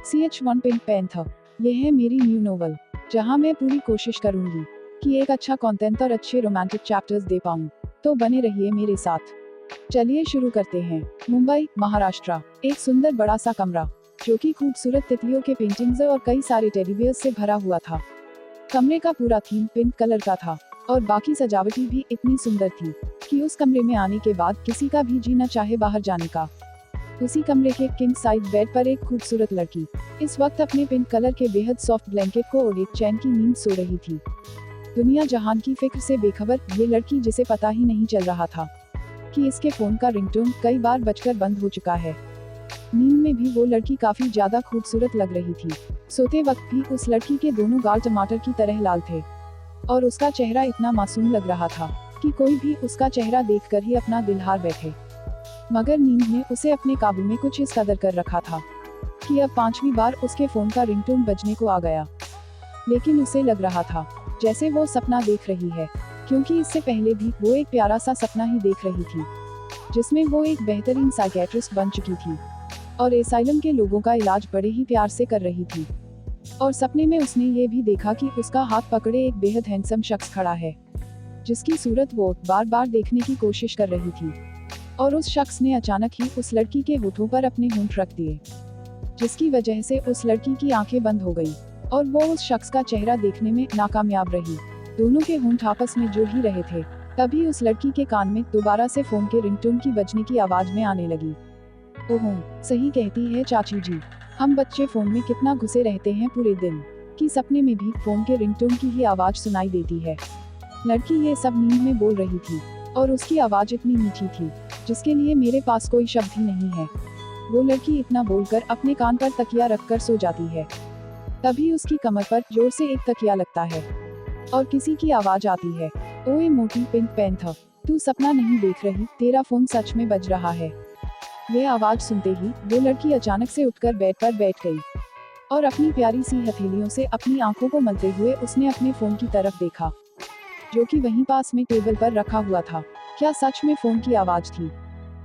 CH1 pink panther. यह है मेरी न्यू नोवेल, जहां मैं पूरी कोशिश करूंगी कि एक अच्छा कंटेंट और अच्छे रोमांटिक चैप्टर्स दे पाऊं। तो बने रहिए मेरे साथ। चलिए शुरू करते हैं। मुंबई, महाराष्ट्र। एक सुंदर बड़ा सा कमरा, जो कि खूबसूरत तितलियों के पेंटिंग्स और कई सारे टेडी बियर्स से भरा हुआ था। कमरे का पूरा थीम पिंक कलर का था, और बाकी सजावटी भी इतनी सुंदर थी कि उस कमरे में आने के बाद किसी का भी जी न चाहे बाहर जाने का। उसी कमरे के किंग साइज बेड पर एक खूबसूरत लड़की इस वक्त अपने पिंक कलर के बेहद सॉफ्ट ब्लैंकेट को ओढ़े चैन की नींद सो रही थी। दुनिया जहान की फिक्र से बेखबर ये लड़की, जिसे पता ही नहीं चल रहा था कि इसके फोन का रिंगटोन कई बार बजकर बंद हो चुका है। नींद में भी वो लड़की काफी ज्यादा खूबसूरत लग रही थी। सोते वक्त भी उस लड़की के दोनों गाल टमाटर की तरह लाल थे, और उसका चेहरा इतना मासूम लग रहा था कि कोई भी उसका चेहरा देखकर ही अपना दिल हार बैठे। मगर नींद ने उसे अपने काबू में कुछ इस कदर कर रखा था कि अब 5वीं बार उसके फोन का रिंगटोन बजने को आ गया। लेकिन उसे लग रहा था जैसे वो सपना देख रही है, क्योंकि इससे पहले भी वो एक प्यारा सा सपना ही देख रही थी, जिसमें वो एक बेहतरीन साइकियाट्रिस्ट बन चुकी थी और एसाइलम के लोगों का इलाज बड़े ही प्यार से कर रही थी। और सपने में उसने ये भी देखा कि उसका हाथ पकड़े एक बेहद हैंडसम शख्स खड़ा है, जिसकी सूरत वो बार बार देखने की कोशिश कर रही थी। और उस शख्स ने अचानक ही उस लड़की के होठों पर अपने होंठ रख दिए, जिसकी वजह से उस लड़की की आंखें बंद हो गई और वो उस शख्स का चेहरा देखने में नाकामयाब रही। दोनों के होंठ आपस में जुड़ ही रहे थे। तभी उस लड़की के कान में दोबारा से फोन के रिंगटोन की बजने की आवाज में आने लगी। ओहो, सही कहती है चाची जी, हम बच्चे फोन में कितना घुसे रहते हैं पूरे दिन कि सपने में भी फोन के रिंगटोन की ही आवाज सुनाई देती है। लड़की ये सब नींद में बोल रही थी, और उसकी आवाज इतनी मीठी थी जिसके लिए मेरे पास कोई शब्द ही नहीं है। वो लड़की इतना बोलकर अपने कान पर तकिया रखकर सो जाती है। तभी उसकी कमर पर जोर से एक तकिया लगता है और किसी की आवाज आती है, ओए मोटी पिंक पैंथर, तू सपना नहीं देख रही, तेरा फोन सच में बज रहा है। यह आवाज सुनते ही वो लड़की अचानक से उठकर बेड पर बैठ गई और अपनी प्यारी सी हथेलियों से अपनी आंखों को मलते हुए उसने अपने फोन की तरफ देखा, जो कि वहीं पास में टेबल पर रखा हुआ था। क्या सच में फोन की आवाज थी?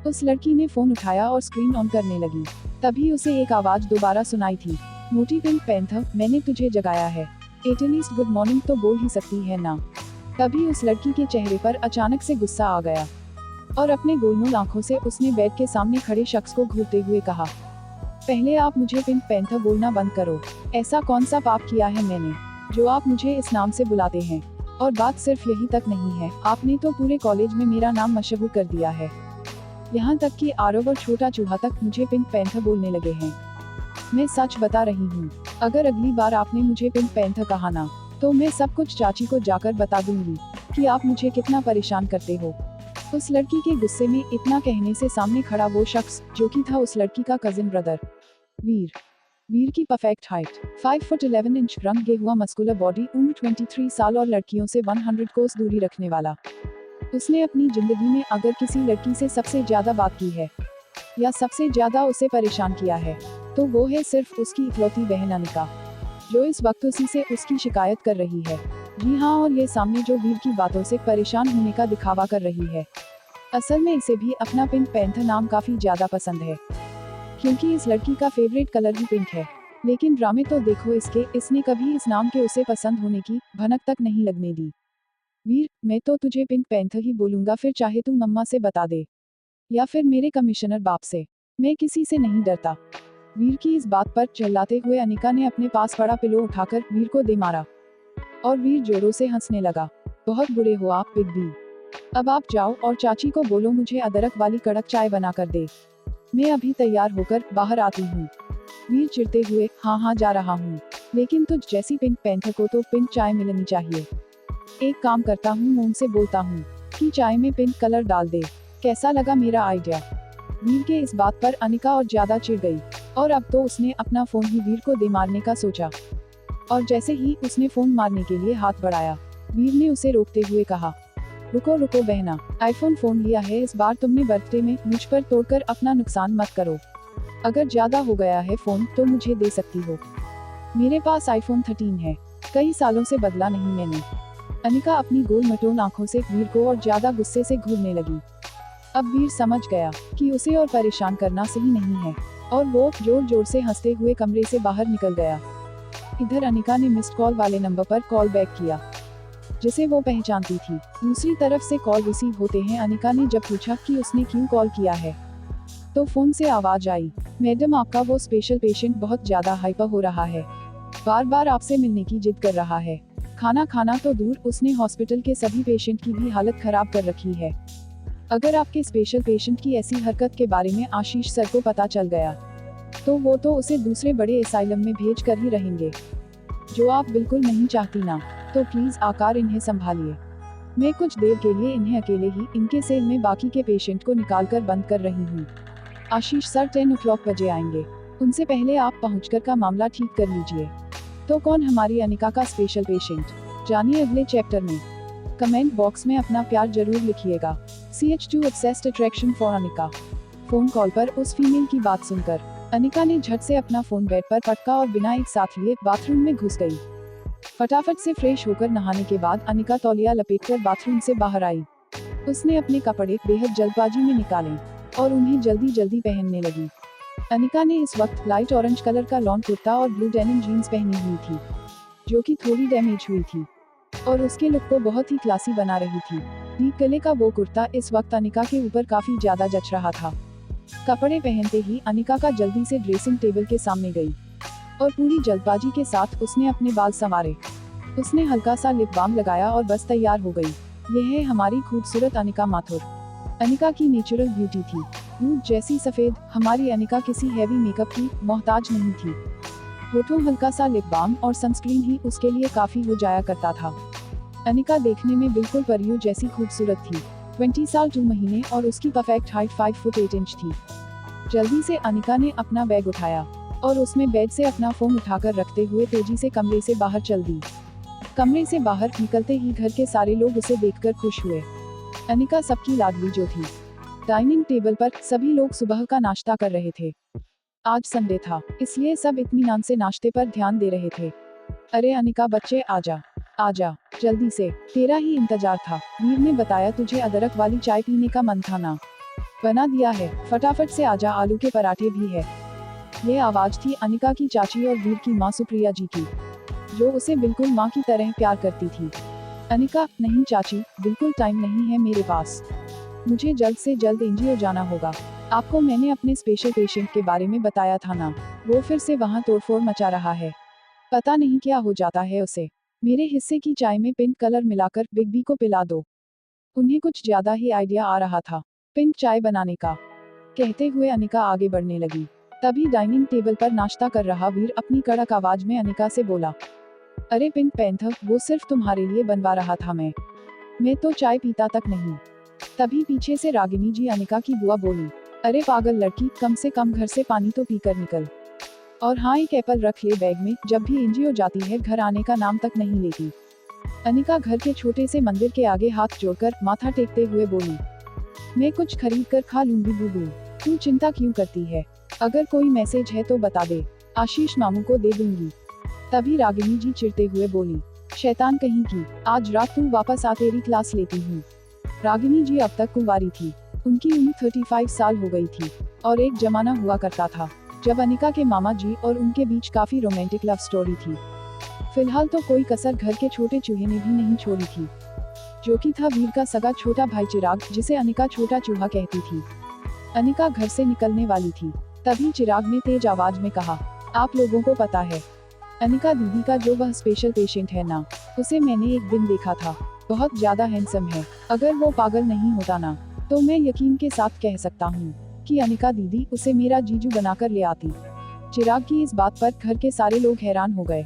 उस लड़की ने फोन उठाया और स्क्रीन ऑन करने लगी। तभी उसे एक आवाज दोबारा सुनाई थी, मोटी पिंक पैंथर, मैंने तुझे जगाया है, एटलीस्ट गुड मॉर्निंग तो बोल ही सकती है ना। तभी उस लड़की के चेहरे पर अचानक से गुस्सा आ गया और अपने गोलमोल आंखों से उसने बेड के सामने खड़े शख्स को घूरते हुए कहा, पहले आप मुझे पिंक पैंथर बोलना बंद करो। ऐसा कौन सा पाप किया है मैंने, जो आप मुझे इस नाम से बुलाते हैं? और बात सिर्फ यही तक नहीं है, आपने तो पूरे कॉलेज में मेरा नाम मशहूर कर दिया है। यहाँ तक कि आरव और छोटा चूहा तक मुझे पिंक पैंथर बोलने लगे हैं। मैं सच बता रही हूँ, अगर अगली बार आपने मुझे पिंक पैंथर कहा ना, तो मैं सब कुछ चाची को जाकर बता दूंगी कि आप मुझे कितना परेशान करते हो। उस लड़की के गुस्से में इतना कहने से सामने खड़ा वो शख्स, जो कि था उस लड़की का कजिन ब्रदर वीर। वीर की परफेक्ट हाइट, 5 फुट 11 इंच, रंगे हुआ मस्कुलर बॉडी, उम्र 23 साल और लड़कियों से 100 कोस दूरी रखने वाला। उसने अपनी जिंदगी में अगर किसी लड़की से सबसे ज्यादा बात की है या सबसे ज्यादा उसे परेशान किया है, तो वो है सिर्फ उसकी इकलौती बहन अनिका, जो इस वक्त उसी से उसकी शिकायत कर रही है। जी हाँ, और ये सामने जो वीर की बातों से परेशान होने का दिखावा कर रही है, असल में इसे भी अपना पिंक पैंथर नाम काफी ज्यादा पसंद है, क्योंकि इस लड़की का फेवरेट कलर ही पिंक है। लेकिन ड्रामे तो देखो इसके, इसने कभी इस नाम के उसे पसंद होने की भनक तक नहीं लगने दी। वीर, मैं तो तुझे पिंक पैंथर ही बोलूंगा, फिर चाहे तू मम्मा से बता दे या फिर मेरे कमिश्नर बाप से, मैं किसी से नहीं डरता। वीर की इस बात पर चिल्लाते हुए अनिका ने अपने पास पड़ा पिलो उठाकर वीर को दे मारा और वीर जोरों से हंसने लगा। बहुत बुरे हो आप बिग बी, अब आप जाओ और चाची को बोलो मुझे अदरक वाली कड़क चाय बना कर दे, मैं अभी तैयार होकर बाहर आती हूँ। वीर चिढ़ते हुए, हाँ जा रहा हूँ, लेकिन तुझ जैसी पिंक पैंथर को तो पिंक चाय मिलनी चाहिए। एक काम करता हूँ, मोम से बोलता हूँ कि चाय में पिंक कलर डाल दे, कैसा लगा मेरा आइडिया? वीर के इस बात पर अनिका और ज्यादा चिढ़ गई और अब तो उसने अपना फोन ही वीर को दे मारने का सोचा। और जैसे ही उसने फोन मारने के लिए हाथ बढ़ाया, वीर ने उसे रोकते हुए कहा, रुको रुको बहना, आईफोन फोन लिया है इस बार तुमने बर्थडे में, मुझ पर तोड़कर अपना नुकसान मत करो। अगर ज्यादा हो गया है फोन तो मुझे दे सकती हो, मेरे पास आईफोन 13 है, कई सालों से बदला नहीं मैंने। अनिका अपनी गोल मटोल आंखों से वीर को और ज्यादा गुस्से से घूरने लगी। अब वीर समझ गया कि उसे और परेशान करना सही नहीं है। और वो जोर जोर से हंसते हुए कमरे से बाहर निकल गया। इधर अनिका ने मिस्ड कॉल वाले नंबर पर कॉल बैक किया जिसे वो पहचानती थी। दूसरी तरफ से कॉल रिसीव होते हैं अनिका ने जब पूछा कि उसने क्यों कॉल किया है तो फोन से आवाज आई, मैडम आपका वो स्पेशल पेशेंट बहुत ज्यादा हाइपर हो रहा है, बार बार आपसे मिलने की जिद कर रहा है। खाना खाना तो दूर, उसने हॉस्पिटल के सभी पेशेंट की भी हालत खराब कर रखी है। अगर आपके स्पेशल पेशेंट की ऐसी हरकत के बारे में आशीष सर को पता चल गया तो वो तो उसे दूसरे बड़े एसाइलम में भेज कर ही रहेंगे, जो आप बिल्कुल नहीं चाहती ना। तो प्लीज आकार इन्हें संभालिए। मैं कुछ देर के लिए इन्हें अकेले ही इनके सेल में बाकी के पेशेंट को निकाल कर बंद कर रही हूँ। आशीष सर 10 o'clock बजे आएंगे, उनसे पहले आप पहुंचकर का मामला ठीक कर लीजिए। तो कौन हमारी अनिका का स्पेशल पेशेंट, जानिए अगले चैप्टर में। कमेंट बॉक्स में अपना प्यार जरूर लिखिएगा। CH2 obsessed attraction for Anika. Phone call पर उस फीमेल की बात सुनकर अनिका ने झट से अपना फोन बेड पर पटका और बिना एक साथ लिए बाथरूम में घुस गई। फटाफट से फ्रेश होकर नहाने के बाद अनिका तौलिया लपेटकर बाथरूम से बाहर आई। उसने अपने कपड़े बेहद जल्दबाजी में निकाले और उन्हें जल्दी जल्दी पहनने लगी। अनिका ने इस वक्त लाइट ऑरेंज कलर का लॉन कुर्ता और ब्लू डेनिम जीन्स पहनी हुई थी, जो कि थोड़ी डैमेज हुई थी और उसके लुक को बहुत ही क्लासी बना रही थी। डीप गले का वो कुर्ता इस वक्त अनिका के ऊपर काफी ज्यादा जच रहा था। कपड़े पहनते ही अनिका का जल्दी से ड्रेसिंग टेबल के सामने गई और पूरी जल्दबाजी के साथ उसने अपने बाल संवारे। उसने हल्का सा लिप बाम लगाया और बस तैयार हो गई। यह है हमारी खूबसूरत अनिका माथुर। अनिका की नेचुरल ब्यूटी थी, दूध जैसी सफेद। हमारी अनिका किसी हैवी मेकअप की मोहताज नहीं थी। होठों हल्का सा लिप बाम और सनस्क्रीन ही उसके लिए काफी हो जाया करता था। अनिका देखने में बिल्कुल परियों जैसी खूबसूरत थी। 20 साल 2 महीने और उसकी परफेक्ट हाइट 5 फुट 8 इंच थी। जल्दी से अनिका ने अपना बैग उठाया और उसमें बेड से अपना फोन उठाकर रखते हुए तेजी से कमरे से बाहर चल दी। कमरे से बाहर निकलते ही घर के सारे लोग उसे देखकर खुश हुए। अनिका सबकी लाडली जो थी। डाइनिंग टेबल पर सभी लोग सुबह का नाश्ता कर रहे थे। आज संडे था, इसलिए सब इत्मीनान से नाश्ते पर ध्यान दे रहे थे। अरे अनिका बच्चे आजा, आजा जल्दी से, तेरा ही इंतजार था। वीर ने बताया तुझे अदरक वाली चाय पीने का मन था ना, बना दिया है, फटाफट से आजा, आलू के पराठे भी है। यह आवाज थी अनिका की चाची और वीर की माँ सुप्रिया जी की, जो उसे बिल्कुल माँ की तरह प्यार करती थी। अनिका, नहीं चाची, बिल्कुल टाइम नहीं है मेरे पास, मुझे जल्द से जल्द एनजीओ जाना होगा। आपको मैंने अपने स्पेशल पेशेंट के बारे में बताया था ना, वो फिर से वहाँ तोड़फोड़ मचा रहा है, पता नहीं क्या हो जाता है उसे। मेरे हिस्से की चाय में पिंक कलर मिलाकर बिग बी को पिला दो। उन्हें कुछ ज्यादा ही आइडिया आ रहा था पिंक चाय बनाने का। कहते हुए अनिका आगे बढ़ने लगी। तभी डाइनिंग टेबल पर नाश्ता कर रहा वीर अपनी कड़क आवाज में अनिका से बोला, अरे पिंक पैंथर, वो सिर्फ तुम्हारे लिए बनवा रहा था, मैं तो चाय पीता तक नहीं। तभी पीछे से रागिनी जी अनिका की बुआ बोली, अरे पागल लड़की, कम से कम घर से पानी तो पीकर निकल। और हाँ, एक एप्पल रख ले बैग में, जब भी एनजीओ जाती है घर आने का नाम तक नहीं लेती। अनिका घर के छोटे से मंदिर के आगे हाथ जोड़कर माथा टेकते हुए बोली, मैं कुछ खरीद कर खा लूंगी बूबू, तू चिंता क्यों करती है, अगर कोई मैसेज है तो बता दे, आशीष मामू को दे दूंगी। तभी रागिनी जी चिढ़ते हुए बोली, शैतान कहीं की, आज रात तू वापस आ, तेरी क्लास लेती हूँ। रागिनी जी अब तक कुंवारी थी, उनकी उम्र 35 साल हो गई थी और एक जमाना हुआ करता था जब अनिका के मामा जी और उनके बीच काफी रोमांटिक लव स्टोरी थी। फिलहाल तो कोई कसर घर के छोटे चूहे ने भी नहीं छोड़ी थी, जो कि था वीर का सगा छोटा भाई चिराग, जिसे अनिका छोटा चूहा कहती थी। अनिका घर से निकलने वाली थी, तभी चिराग ने तेज आवाज में कहा, आप लोगों को पता है अनिका दीदी का जो वह स्पेशल पेशेंट है ना, उसे मैंने एक दिन देखा था, बहुत ज्यादा हैंडसम है। अगर वो पागल नहीं होता ना, तो मैं यकीन के साथ कह सकता हूँ कि अनिका दीदी उसे मेरा जीजू बनाकर ले आती। चिराग की इस बात पर घर के सारे लोग हैरान हो गए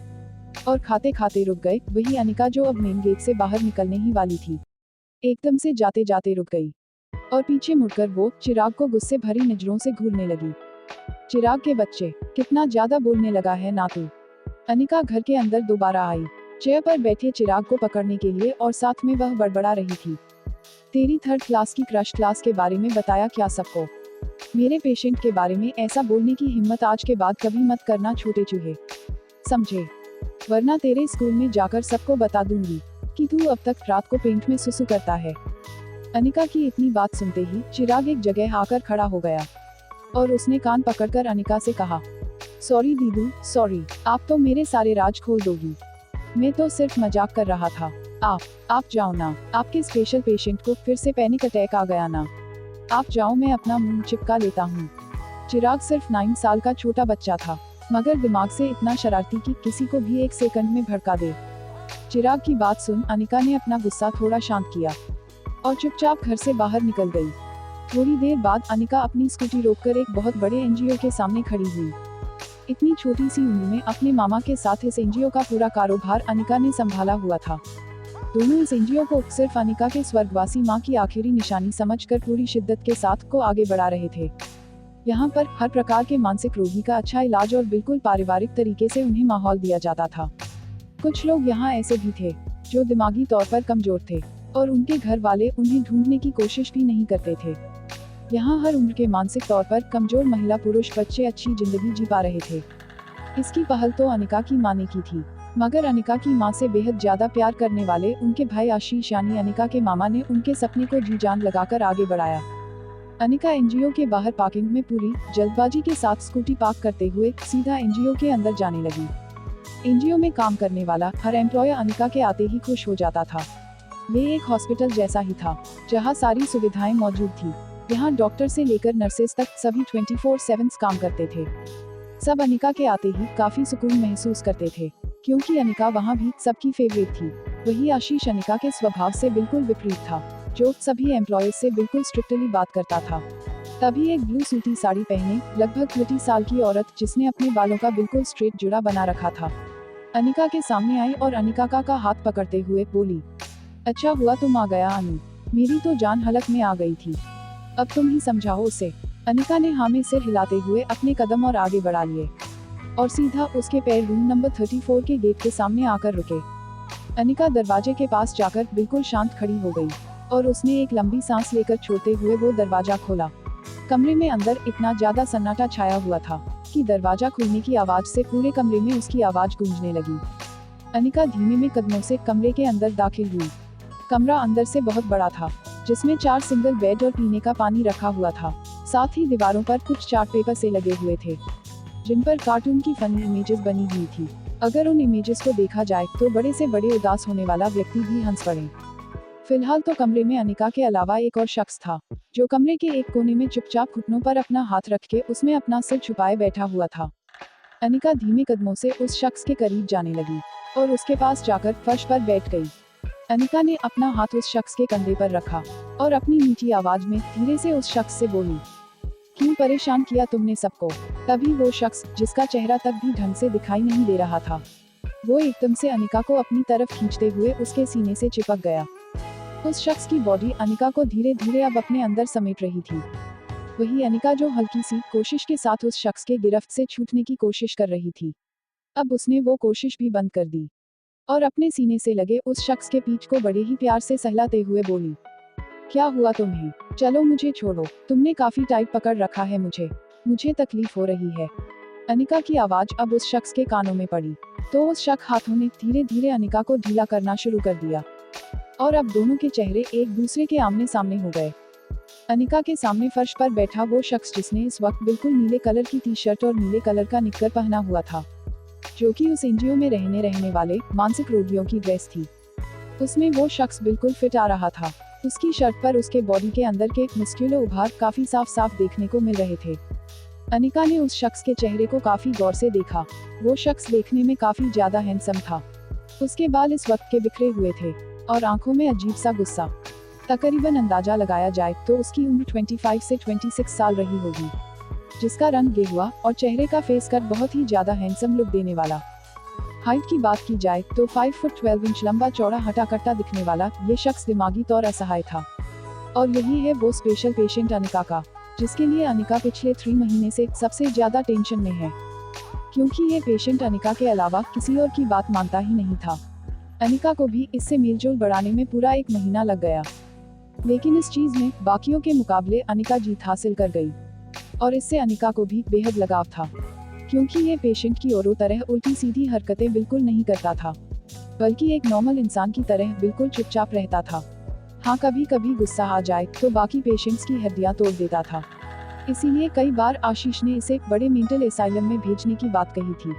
और खाते खाते रुक गए। वही अनिका जो अब मेन गेट से बाहर निकलने ही वाली थी, एकदम से जाते जाते रुक गई और पीछे मुड़कर वो चिराग को गुस्से भरी नजरों से घूरने लगी। चिराग के बच्चे, कितना ज्यादा बोलने लगा है ना तू। अनिका घर के अंदर दोबारा आई, चेयर पर बैठे चिराग को पकड़ने के लिए, और साथ में वह बड़बड़ा रही थी, तेरी 3rd क्लास की क्रश क्लास के बारे में बताया क्या सबको, मेरे पेशेंट के बारे में ऐसा बोलने की हिम्मत आज के बाद कभी मत करना छोटे चूहे, समझे, वरना तेरे स्कूल में जाकर सबको बता दूंगी कि तू अब तक रात को पेंट में सुसु करता है। अनिका की इतनी बात सुनते ही चिराग एक जगह आकर खड़ा हो गया। और उसने कान पकड़कर अनिका से कहा, सॉरी दीदू, सॉरी, आप तो मेरे सारे राज खोल दोगी। मैं तो सिर्फ मजाक कर रहा था। आप जाओ ना, आपके स्पेशल पेशेंट को फिर से पैनिक अटैक आ गया ना। आप जाओ, मैं अपना मुंह चिपका लेता हूँ। चिराग सिर्फ 9 साल का छोटा बच्चा था, मगर दिमाग से इतना शरारती कि किसी को भी 1 सेकंड में भड़का दे। चिराग की बात सुन अनिका ने अपना गुस्सा थोड़ा शांत किया और चुपचाप घर से बाहर निकल गई। थोड़ी देर बाद अनिका अपनी स्कूटी रोककर एक बहुत बड़े एनजीओ के सामने खड़ी हुई। इतनी छोटी सी उम्र में अपने मामा के साथ इस एनजीओ का पूरा कारोबार अनिका ने संभाला हुआ था। दोनों इस एनजीओ को सिर्फ अनिका के स्वर्गवासी मां की आखिरी निशानी समझकर पूरी शिद्दत के साथ को आगे बढ़ा रहे थे। यहाँ पर हर प्रकार के मानसिक रोगी का अच्छा इलाज और बिल्कुल पारिवारिक तरीके से उन्हें माहौल दिया जाता था। कुछ लोग यहाँ ऐसे भी थे जो दिमागी तौर पर कमजोर थे और उनके घर वाले उन्हें ढूंढने की कोशिश भी नहीं करते थे। यहाँ हर उम्र के मानसिक तौर पर कमजोर महिला पुरुष बच्चे अच्छी जिंदगी जी पा रहे थे। इसकी पहल तो अनिका की मां ने की थी, मगर अनिका की मां से बेहद ज्यादा प्यार करने वाले उनके भाई आशीष यानी अनिका के मामा ने उनके सपने को जी जान लगाकर आगे बढ़ाया। अनिका एनजीओ के बाहर पार्किंग में पूरी जल्दबाजी के साथ स्कूटी पार्क करते हुए सीधा एनजीओ के अंदर जाने लगी। एनजीओ में काम करने वाला हर एम्प्लॉय अनिका के आते ही खुश हो जाता था। ये एक हॉस्पिटल जैसा ही था, जहाँ सारी सुविधाएं मौजूद थी। यहाँ डॉक्टर से लेकर नर्सेस तक सभी 24/7 काम करते थे। सब अनिका के आते ही काफी सुकून महसूस करते थे, क्योंकि अनिका वहाँ भी सबकी फेवरेट थी। वही आशीष अनिका के स्वभाव से बिल्कुल विपरीत था, जो सभी एम्प्लॉयज से बिल्कुल स्ट्रिक्टली बात करता था। तभी एक ब्लू सूती साड़ी पहने लगभग 30 साल की औरत, जिसने अपने बालों का बिल्कुल स्ट्रेट जुड़ा बना रखा था, अनिका के सामने आई और अनिका का हाथ पकड़ते हुए बोली, अच्छा हुआ तुम आ गया अनु, मेरी तो जान हलक में आ गई थी। अब तुम ही समझाओ उसे। अनिका ने हाँ में सिर हिलाते हुए अपने कदम और आगे बढ़ा लिए और सीधा उसके पैर रूम नंबर 34 के गेट के सामने आकर रुके। अनिका दरवाजे के पास जाकर बिल्कुल शांत खड़ी हो गई और उसने एक लंबी सांस लेकर छोड़ते हुए वो दरवाजा खोला। कमरे में अंदर इतना ज्यादा सन्नाटा छाया हुआ था कि दरवाजा खुलने की आवाज से पूरे कमरे में उसकी आवाज गूंजने लगी। अनिका धीमे में कदमों से कमरे के अंदर दाखिल हुई। कमरा अंदर से बहुत बड़ा था, जिसमें 4 सिंगल बेड और पीने का पानी रखा हुआ था। साथ ही दीवारों पर कुछ चार्ट पेपर से लगे हुए थे, जिन पर कार्टून की फनी इमेजेस बनी हुई थी। अगर उन इमेजेस को देखा जाए तो बड़े से बड़े उदास होने वाला व्यक्ति भी हंस पड़े। फिलहाल तो कमरे में अनिका के अलावा एक और शख्स था, जो कमरे के एक कोने में चुपचाप घुटनों पर अपना हाथ रख के उसमें अपना सिर छुपाए बैठा हुआ था। अनिका धीमे कदमों से उस शख्स के करीब जाने लगी और उसके पास जाकर फर्श पर बैठ गई। अनिका ने अपना हाथ उस शख्स के कंधे पर रखा और अपनी मीठी आवाज में धीरे से उस शख्स से बोली, क्यों परेशान किया तुमने सबको। तभी वो शख्स, जिसका चेहरा तक भी ढंग से दिखाई नहीं दे रहा था, वो एकदम से अनिका को अपनी तरफ खींचते हुए उसके सीने से चिपक गया। उस शख्स की बॉडी अनिका को धीरे धीरे अब अपने अंदर समेट रही थी। वही अनिका जो हल्की सी कोशिश के साथ उस शख्स के गिरफ्त से छूटने की कोशिश कर रही थी, अब उसने वो कोशिश भी बंद कर दी और अपने सीने से लगे उस शख्स के पीठ को बड़े ही प्यार से सहलाते हुए बोली, क्या हुआ तुम्हें, चलो मुझे छोड़ो, तुमने काफी टाइट पकड़ रखा है मुझे तकलीफ हो रही है। अनिका की आवाज अब उस शख्स के कानों में पड़ी तो उस शख्स हाथों ने धीरे धीरे अनिका को ढीला करना शुरू कर दिया और अब दोनों के चेहरे एक दूसरे के आमने सामने हो गए। अनिका के सामने फर्श पर बैठा वो शख्स, जिसने इस वक्त बिल्कुल नीले कलर की टी शर्ट और नीले कलर का निक्कर पहना हुआ था, जो कि उस एनजीओ में रहने वाले मानसिक रोगियों की ड्रेस थी। उसमें वो शख्स बिल्कुल फिट आ रहा था। उसकी शर्ट पर उसके बॉडी के अंदर के मस्क्यूलर उभार काफी साफ साफ देखने को मिल रहे थे। अनिका ने उस शख्स के चेहरे को काफी गौर से देखा। वो शख्स देखने में काफी ज्यादा हैंडसम था। उसके बाल इस वक्त के बिखरे हुए थे और आंखों में अजीब सा गुस्सा। तकरीबन अंदाजा लगाया जाए तो उसकी उम्र 25 से 26 साल रही होगी, जिसका रंग गेहुआ और चेहरे का फेस कट बहुत ही ज्यादा हैंडसम लुक देने वाला। हाइट की बात की जाए तो 5 फुट 12 इंच लंबा चौड़ा हटा कट्टा दिखने वाला ये शख्स दिमागी तौर असहाय था। और यही है वो स्पेशल पेशेंट अनिका का, जिसके लिए अनिका पिछले 3 महीने से सबसे ज्यादा टेंशन में है, क्योंकि ये पेशेंट अनिका के अलावा किसी और की बात मानता ही नहीं था। अनिका को भी इससे मेलजोल बढ़ाने में पूरा 1 महीना लग गया, लेकिन इस चीज में बाकियों के मुकाबले अनिका जीत हासिल कर गई और इससे अनिका को भी बेहद लगाव था, क्योंकि ये पेशेंट की औरों तरह उल्टी सीधी हरकतें बिल्कुल नहीं करता था, बल्कि एक नॉर्मल इंसान की तरह बिल्कुल चुपचाप रहता था। हाँ, कभी कभी गुस्सा आ जाए तो बाकी पेशेंट्स की हड्डियां तोड़ देता था। इसीलिए कई बार आशीष ने इसे बड़े मेंटल एसाइलम में भेजने की बात कही थी।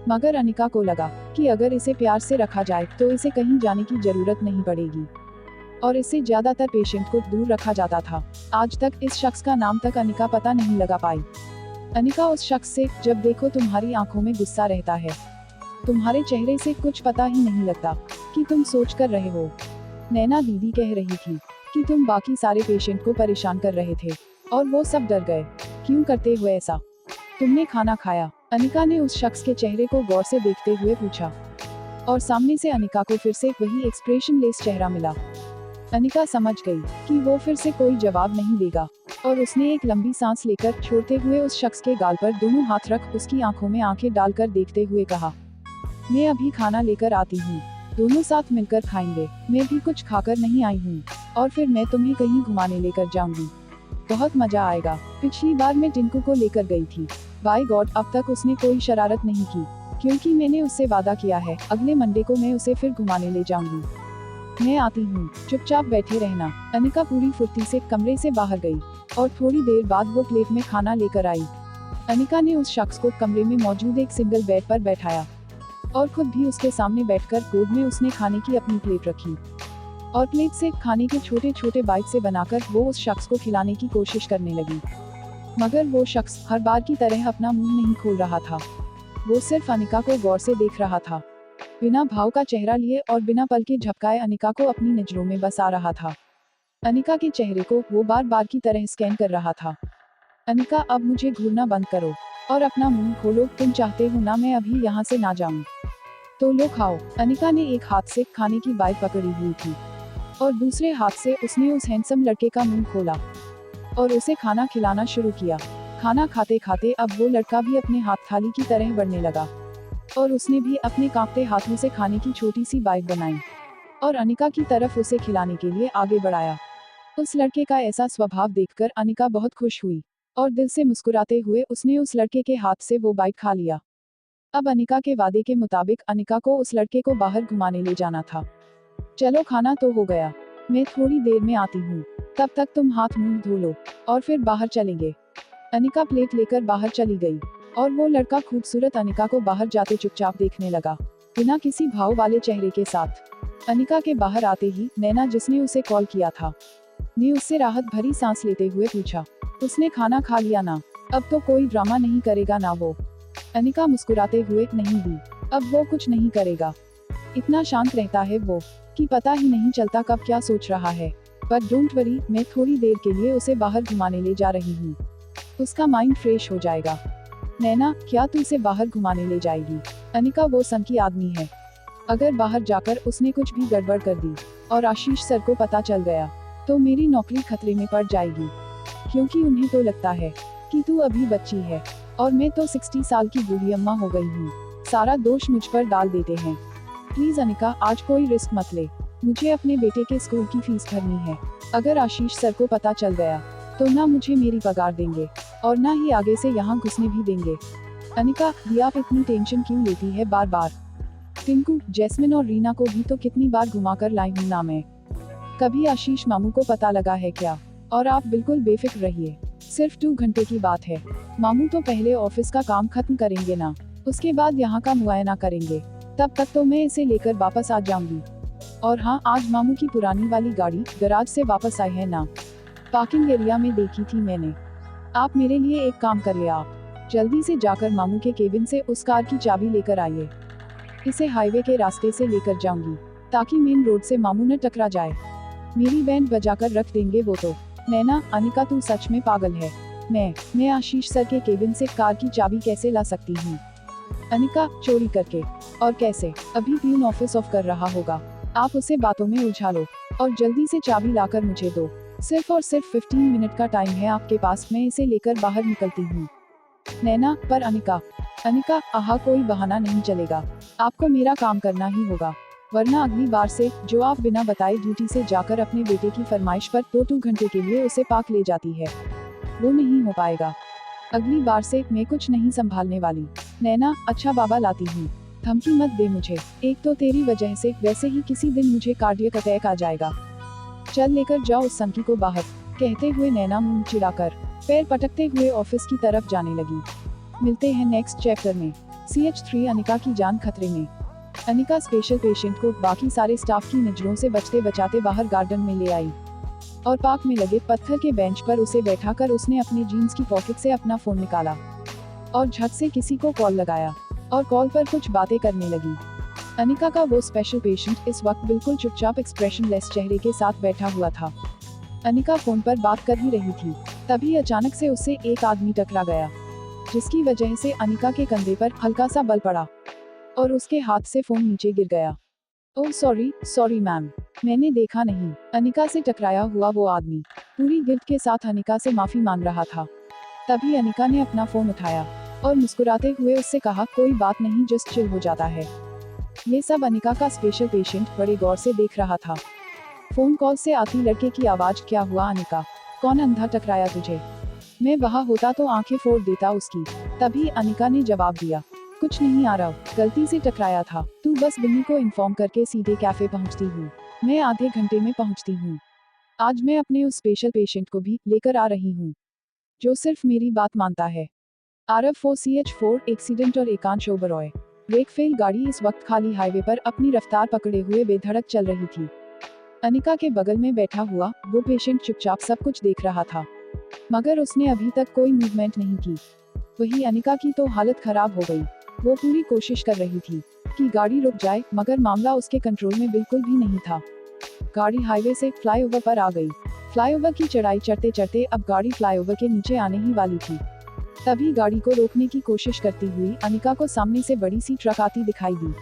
मगर अनिका को लगा कि अगर इसे प्यार से रखा जाए तो इसे कहीं जाने की जरूरत नहीं पड़ेगी, और इससे ज्यादातर पेशेंट को दूर रखा जाता था। आज तक इस शख्स का नाम तक अनिका पता नहीं लगा पाई। अनिका उस शख्स से, जब देखो तुम्हारी आंखों में गुस्सा रहता है, तुम्हारे चेहरे से कुछ पता ही नहीं लगता कि तुम सोच कर रहे हो। नैना दीदी कह रही थी कि तुम बाकी सारे पेशेंट को परेशान कर रहे थे और वो सब डर गए। क्यों करते हुए ऐसा? तुमने खाना खाया? अनिका ने उस शख्स के चेहरे को गौर से देखते हुए पूछा, और सामने से अनिका को फिर से वही एक्सप्रेशन लेस चेहरा मिला। अनिका समझ गई कि वो फिर से कोई जवाब नहीं देगा, और उसने एक लंबी सांस लेकर छोड़ते हुए उस शख्स के गाल पर दोनों हाथ रख उसकी आंखों में आंखें डालकर देखते हुए कहा, मैं अभी खाना लेकर आती हूँ, दोनों साथ मिलकर खाएंगे। मैं भी कुछ खाकर नहीं आई हूँ, और फिर मैं तुम्हें कहीं घुमाने लेकर जाऊंगी, बहुत मजा आएगा। पिछली बार मैं टिंकू को लेकर गई थी। बाय गॉड, अब तक उसने कोई शरारत नहीं की, क्योंकि मैंने उससे वादा किया है अगले मंडे को मैं उसे फिर घुमाने ले जाऊंगी। मैं आती हूँ, चुपचाप बैठे रहना। अनिका पूरी फुर्ती से कमरे से बाहर गई, और थोड़ी देर बाद वो प्लेट में खाना लेकर आई। अनिका ने उस शख्स को कमरे में मौजूद एक सिंगल बेड पर बैठाया, और खुद भी उसके सामने बैठकर गोद में उसने खाने की अपनी प्लेट रखी, और प्लेट से खाने के छोटे छोटे बाइट से बनाकर वो उस शख्स को खिलाने की कोशिश करने लगी। मगर वो शख्स हर बार की तरह अपना मुंह नहीं खोल रहा था। वो सिर्फ अनिका को गौर से देख रहा था, बिना भाव का चेहरा लिए और बिना पल के झपकाए अनिका को अपनी नजरों में बसा रहा था। अनिका के चेहरे को वो बार बार की तरह स्कैन कर रहा था। अनिका, अब मुझे घूरना बंद करो और अपना मुंह खोलो। तुम चाहते हो ना मैं अभी यहाँ से ना जाऊँ? तो लो खाओ। अनिका ने एक हाथ से खाने की बाइट पकड़ी हुई थी, और दूसरे हाथ से उसने उस हैंडसम लड़के का मुंह खोला और उसे खाना खिलाना शुरू किया। खाना खाते खाते अब वो लड़का भी अपने हाथ थाली की तरह बढ़ने लगा, और उसने भी अपने कांपते हाथों से खाने की छोटी सी बाइट बनाई और अनिका की तरफ उसे खिलाने के लिए आगे बढ़ाया। उस लड़के का ऐसा स्वभाव देखकर अनिका बहुत खुश हुई, और दिल से मुस्कुराते हुए उसने उस लड़के के हाथ से वो बाइट खा लिया। अब अनिका के वादे के मुताबिक अनिका को उस लड़के को बाहर घुमाने ले जाना था। चलो, खाना तो हो गया, मैं थोड़ी देर में आती हूँ, तब तक तुम हाथ मुंह धो लो और फिर बाहर चलेंगे। अनिका प्लेट लेकर बाहर चली गई, और वो लड़का खूबसूरत अनिका को बाहर जाते चुपचाप देखने लगा, बिना किसी भाव वाले चेहरे के साथ। अनिका के बाहर आते ही नैना, जिसने उसे कॉल किया था, ने उससे राहत भरी सांस लेते हुए पूछा, उसने खाना खा लिया ना? अब तो कोई ड्रामा नहीं करेगा ना वो? अनिका मुस्कुराते हुए, नहीं दी, अब वो कुछ नहीं करेगा। इतना शांत रहता है वो कि पता ही नहीं चलता कब क्या सोच रहा है। पर डोंट वरी, मैं थोड़ी देर के लिए उसे बाहर घुमाने ले जा रही हूँ, उसका माइंड फ्रेश हो जाएगा। नैना, क्या तू उसे बाहर घुमाने ले जाएगी? अनिका वो संकी आदमी है, अगर बाहर जाकर उसने कुछ भी गड़बड़ कर दी और आशीष सर को पता चल गया तो मेरी नौकरी खतरे में पड़ जाएगी, क्योंकि उन्हें तो लगता है कि तू अभी बच्ची है और मैं तो 60 साल की बूढ़ी अम्मा हो गई हूँ। सारा दोष मुझ पर डाल देते हैं। प्लीज अनिका, आज कोई रिस्क मत ले, मुझे अपने बेटे के स्कूल की फीस भरनी है। अगर आशीष सर को पता चल गया तो ना मुझे मेरी पगार देंगे और ना ही आगे से यहाँ घुसने भी देंगे। अनिका, दी आप इतनी टेंशन क्यों लेती है बार बार? टिंकू, जैस्मिन और रीना को भी तो कितनी बार घुमाकर लाई हूँ ना मैं। कभी आशीष मामू को पता लगा है क्या? और आप बिल्कुल बेफिक्र रहिए, सिर्फ 2 घंटे की बात है। मामू तो पहले ऑफिस का काम खत्म करेंगे ना, उसके बाद यहाँ का मुआयना करेंगे, तब तक तो मैं इसे लेकर वापस आ जाऊंगी। और हाँ, आज मामू की पुरानी वाली गाड़ी गराज से वापस आई है ना, पार्किंग एरिया में देखी थी मैंने। आप मेरे लिए एक काम करिए, आप जल्दी से जाकर मामू के केबिन से उस कार की चाबी लेकर आइए। इसे हाईवे के रास्ते से लेकर जाऊंगी ताकि मेन रोड से मामू न टकरा जाए। मेरी बैंड बजाकर रख देंगे वो तो। नैना, अनिका तू सच में पागल है। मैं आशीष सर के केबिन से कार की चाबी कैसे ला सकती हूँ? अनिका, चोरी करके। और कैसे? अभी प्यून ऑफिस ऑफ कर रहा होगा, आप उसे बातों में उलझा लो और जल्दी से चाबी लाकर मुझे दो। सिर्फ और सिर्फ 15 मिनट का टाइम है आपके पास, मैं इसे लेकर बाहर निकलती हूँ। नैना, पर अनिका, आहा, कोई बहाना नहीं चलेगा, आपको मेरा काम करना ही होगा, वरना अगली बार से जो आप बिना बताए ड्यूटी से जाकर अपने बेटे की फरमाइश पर 2 घंटे के लिए उसे पार्क ले जाती है, वो नहीं हो पाएगा। अगली बार से मैं कुछ नहीं संभालने वाली। नैना, अच्छा बाबा, लाती हूँ, धमकी मत दे मुझे, एक तो तेरी वजह से वैसे ही किसी दिन मुझे कार्डियक अटैक आ जाएगा। चल लेकर जाओ उस संकी को बाहर, कहते हुए नैना मुंह चिढ़ाकर पैर पटकते हुए ऑफिस की तरफ जाने लगी। मिलते हैं नेक्स्ट चैप्टर में। CH3 अनिका की जान खतरे में। अनिका स्पेशल पेशेंट को बाकी सारे स्टाफ की नजरों से बचते बचाते बाहर गार्डन में ले आई और पार्क में लगे पत्थर के बेंच पर उसे बैठाकर उसने अपनी जीन्स की पॉकेट से अपना फोन निकाला और झट से किसी को कॉल लगाया और कॉल पर कुछ बातें करने लगी। अनिका का वो स्पेशल पेशेंट इस वक्त बिल्कुल चुपचाप एक्सप्रेशनलेस चेहरे के साथ बैठा हुआ था। अनिका फोन पर बात कर ही रही थी, तभी अचानक से उससे एक आदमी टकरा गया, जिसकी वजह से अनिका के कंधे पर हल्का सा बल पड़ा और उसके हाथ से फोन नीचे गिर गया। ओह सॉरी मैम, मैंने देखा नहीं। अनिका से टकराया हुआ वो आदमी पूरी गिल्ट के साथ अनिका से माफी मांग रहा था। तभी अनिका ने अपना फोन उठाया और मुस्कुराते हुए उससे कहा, कोई बात नहीं, जस्ट चिल हो जाता है। ये सब अनिका का स्पेशल पेशेंट बड़े गौर से देख रहा था। फोन कॉल से आती लड़के की आवाज, क्या हुआ अनिका, कौन अंधा टकराया तुझे? मैं वहाँ होता तो आंखें फोड़ देता उसकी। तभी अनिका ने जवाब दिया, कुछ नहीं आरव, गलती से टकराया था। तू बस बिन्नी को इन्फॉर्म करके सीधे कैफे पहुंचती हूँ। मैं आधे घंटे में पहुंचती हूँ। आज मैं अपने उस स्पेशल पेशेंट को भी लेकर आ रही हूँ, जो सिर्फ मेरी बात मानता है। आरव 4CH4 एक्सीडेंट और एकांश ओबरॉय। वेकफील्ड गाड़ी इस वक्त खाली हाईवे पर अपनी रफ्तार पकड़े हुए बेधड़क चल रही थी। अनिका के बगल में बैठा हुआ वो पेशेंट चुपचाप सब कुछ देख रहा था, मगर उसने अभी तक कोई मूवमेंट नहीं की। वही अनिका की तो हालत खराब हो गई। वो पूरी कोशिश कर रही थी कि गाड़ी रुक जाए, मगर मामला उसके कंट्रोल में बिल्कुल भी नहीं था। गाड़ी हाईवे से फ्लाईओवर पर आ गई। फ्लाईओवर की चढ़ाई चढ़ते चढ़ते अब गाड़ी फ्लाईओवर के नीचे आने ही वाली थी। तभी गाड़ी को रोकने की कोशिश करती हुई अनिका को सामने से बड़ी सी ट्रक आती दिखाई दी।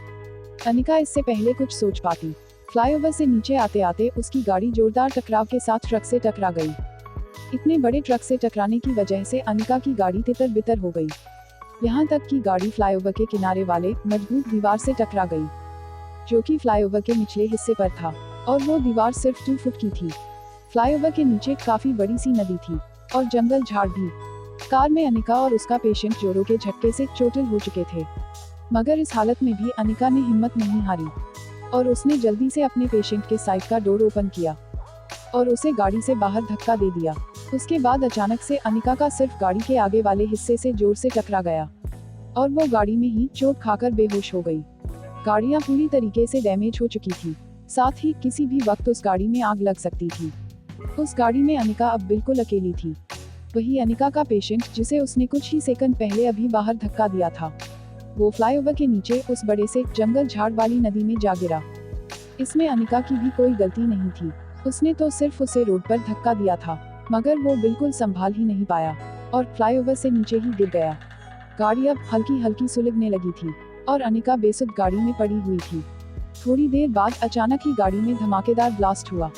अनिका इससे पहले कुछ सोच पाती, फ्लाईओवर से नीचे आते आते उसकी गाड़ी जोरदार टकराव के साथ ट्रक से टकरा गई। इतने बड़े ट्रक से टकराने की वजह से अनिका की गाड़ी तितर बितर हो गई। यहाँ तक कि गाड़ी फ्लाईओवर के किनारे वाले मजबूत दीवार से टकरा गई, जो कि फ्लाईओवर के निचले हिस्से पर था, और वो दीवार सिर्फ 2 फुट की थी। फ्लाईओवर के नीचे काफी बड़ी सी नदी थी और जंगल झाड़ भी। कार में अनिका और उसका पेशेंट जोरों के झटके से चोटिल हो चुके थे, मगर इस हालत में भी अनिका ने हिम्मत नहीं हारी और उसने जल्दी से अपने पेशेंट के साइड का डोर ओपन किया और उसे गाड़ी से बाहर धक्का दे दिया। उसके बाद अचानक से अनिका का सिर्फ गाड़ी के आगे वाले हिस्से से जोर से टकरा गया और वो गाड़ी में ही चोट खाकर बेहोश हो गई। गाड़ियां पूरी तरीके से डैमेज हो चुकी थी, साथ ही किसी भी वक्त उस गाड़ी में आग लग सकती थी। उस गाड़ी में अनिका अब बिल्कुल अकेली थी। वही अनिका का पेशेंट, जिसे उसने कुछ ही सेकंड पहले अभी बाहर धक्का दिया था, वो फ्लाईओवर के नीचे उस बड़े से जंगल झाड़ वाली नदी में जा गिरा। इसमें अनिका की भी कोई गलती नहीं थी। उसने तो सिर्फ उसे रोड पर धक्का दिया था, मगर वो बिल्कुल संभाल ही नहीं पाया और फ्लाईओवर से नीचे ही गिर गया। गाड़ी अब हल्की हल्की सुलगने लगी थी और अनिका बेसुध गाड़ी में पड़ी हुई थी। थोड़ी देर बाद अचानक ही गाड़ी में धमाकेदार ब्लास्ट हुआ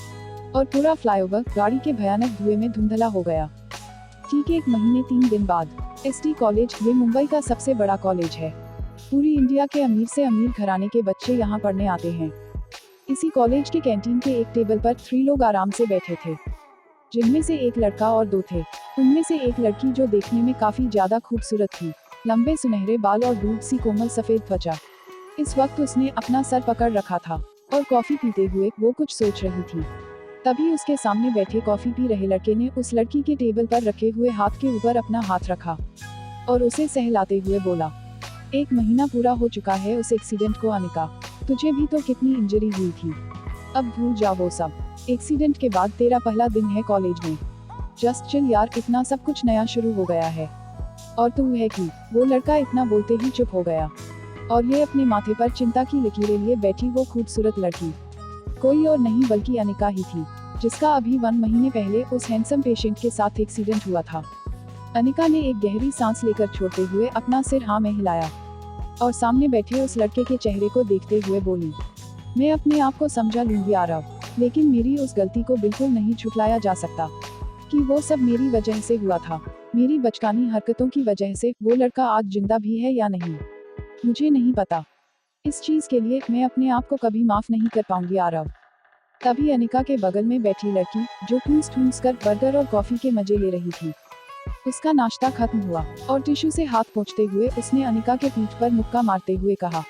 और पूरा फ्लाईओवर गाड़ी के भयानक धुएं में धुंधला हो गया। ठीक 1 महीने 3 दिन बाद ST कॉलेज, ये मुंबई का सबसे बड़ा कॉलेज है। पूरी इंडिया के अमीर से अमीर घराने के बच्चे यहाँ पढ़ने आते हैं। इसी कॉलेज के कैंटीन के एक टेबल पर 3 लोग आराम से बैठे थे, जिनमें से एक लड़का और 2 थे। उनमें से एक लड़की, जो देखने में काफी ज्यादा खूबसूरत थी, लंबे सुनहरे बाल और दूध सी कोमल सफेद त्वचा। इस वक्त उसने अपना सर पकड़ रखा था और कॉफी पीते हुए वो कुछ सोच रही थी। तभी उसके सामने बैठे कॉफी पी रहे लड़के ने उस लड़की के टेबल पर रखे हुए हाथ के ऊपर अपना हाथ रखा और उसे सहलाते हुए बोला, 1 महीना पूरा हो चुका है उस एक्सीडेंट को अनिका, तुझे भी तो कितनी इंजरी हुई थी। अब भूल जा वो सब। एक्सीडेंट के बाद तेरा पहला दिन है कॉलेज में। जस्ट चिल यार, इतना सब कुछ नया शुरू हो गया है। और तू है कि? वो लड़का इतना बोलते ही चुप हो गया और ये अपने माथे पर चिंता की लकीरें लिए बैठी वो खूबसूरत लड़की कोई और नहीं बल्कि अनिका ही थी, जिसका अभी 1 महीने पहले उस हैंडसम पेशेंट के साथ एक्सीडेंट हुआ था। अनिका ने एक गहरी सांस लेकर छोड़ते हुए अपना सिर हाँ में हिलाया और सामने बैठे उस लड़के के चेहरे को देखते हुए बोली, मैं अपने आप को समझा लूंगी आरव, लेकिन मेरी उस गलती को बिल्कुल नहीं छुटलाया जा सकता कि वो सब मेरी वजह से हुआ था। मेरी बचकानी हरकतों की वजह से वो लड़का आज जिंदा भी है या नहीं, मुझे नहीं पता। इस चीज के लिए मैं अपने आप को कभी माफ नहीं कर पाऊंगी आरव। तभी अनिका के बगल में बैठी लड़की, जो ठूंस कर बर्गर और कॉफी के मजे ले रही थी, उसका नाश्ता खत्म हुआ और टिश्यू से हाथ पोंछते हुए उसने अनिका के पीठ पर मुक्का मारते हुए कहा,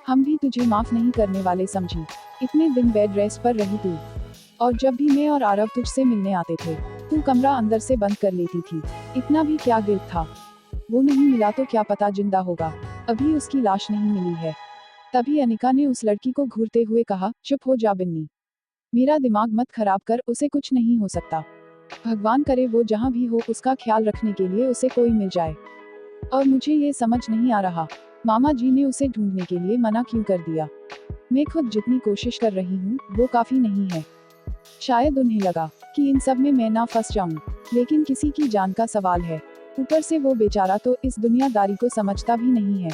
हम भी तुझे माफ नहीं करने वाले समझी। इतने दिन बेड रेस्ट पर रही तू, और जब भी मैं और आरव तुझसे मिलने आते थे तू कमरा अंदर से बंद कर लेती थी। इतना भी क्या गिल्ट था? वो नहीं मिला तो क्या पता जिंदा होगा। अभी उसकी लाश नहीं मिली है। तभी अनिका ने उस लड़की को घूरते हुए कहा, चुप हो जा बिन्नी। मेरा दिमाग मत खराब कर, उसे कुछ नहीं हो सकता। भगवान करे वो जहाँ भी हो उसका ख्याल रखने के लिए उसे कोई मिल जाए। और मुझे ये समझ नहीं आ रहा, मामा जी ने उसे ढूंढने के लिए मना क्यों कर दिया। मैं खुद जितनी कोशिश कर रही हूँ वो काफी नहीं है। शायद उन्हें लगा कि इन सब में मैं ना फंस जाऊं, लेकिन किसी की जान का सवाल है। ऊपर से वो बेचारा तो इस दुनियादारी को समझता भी नहीं है।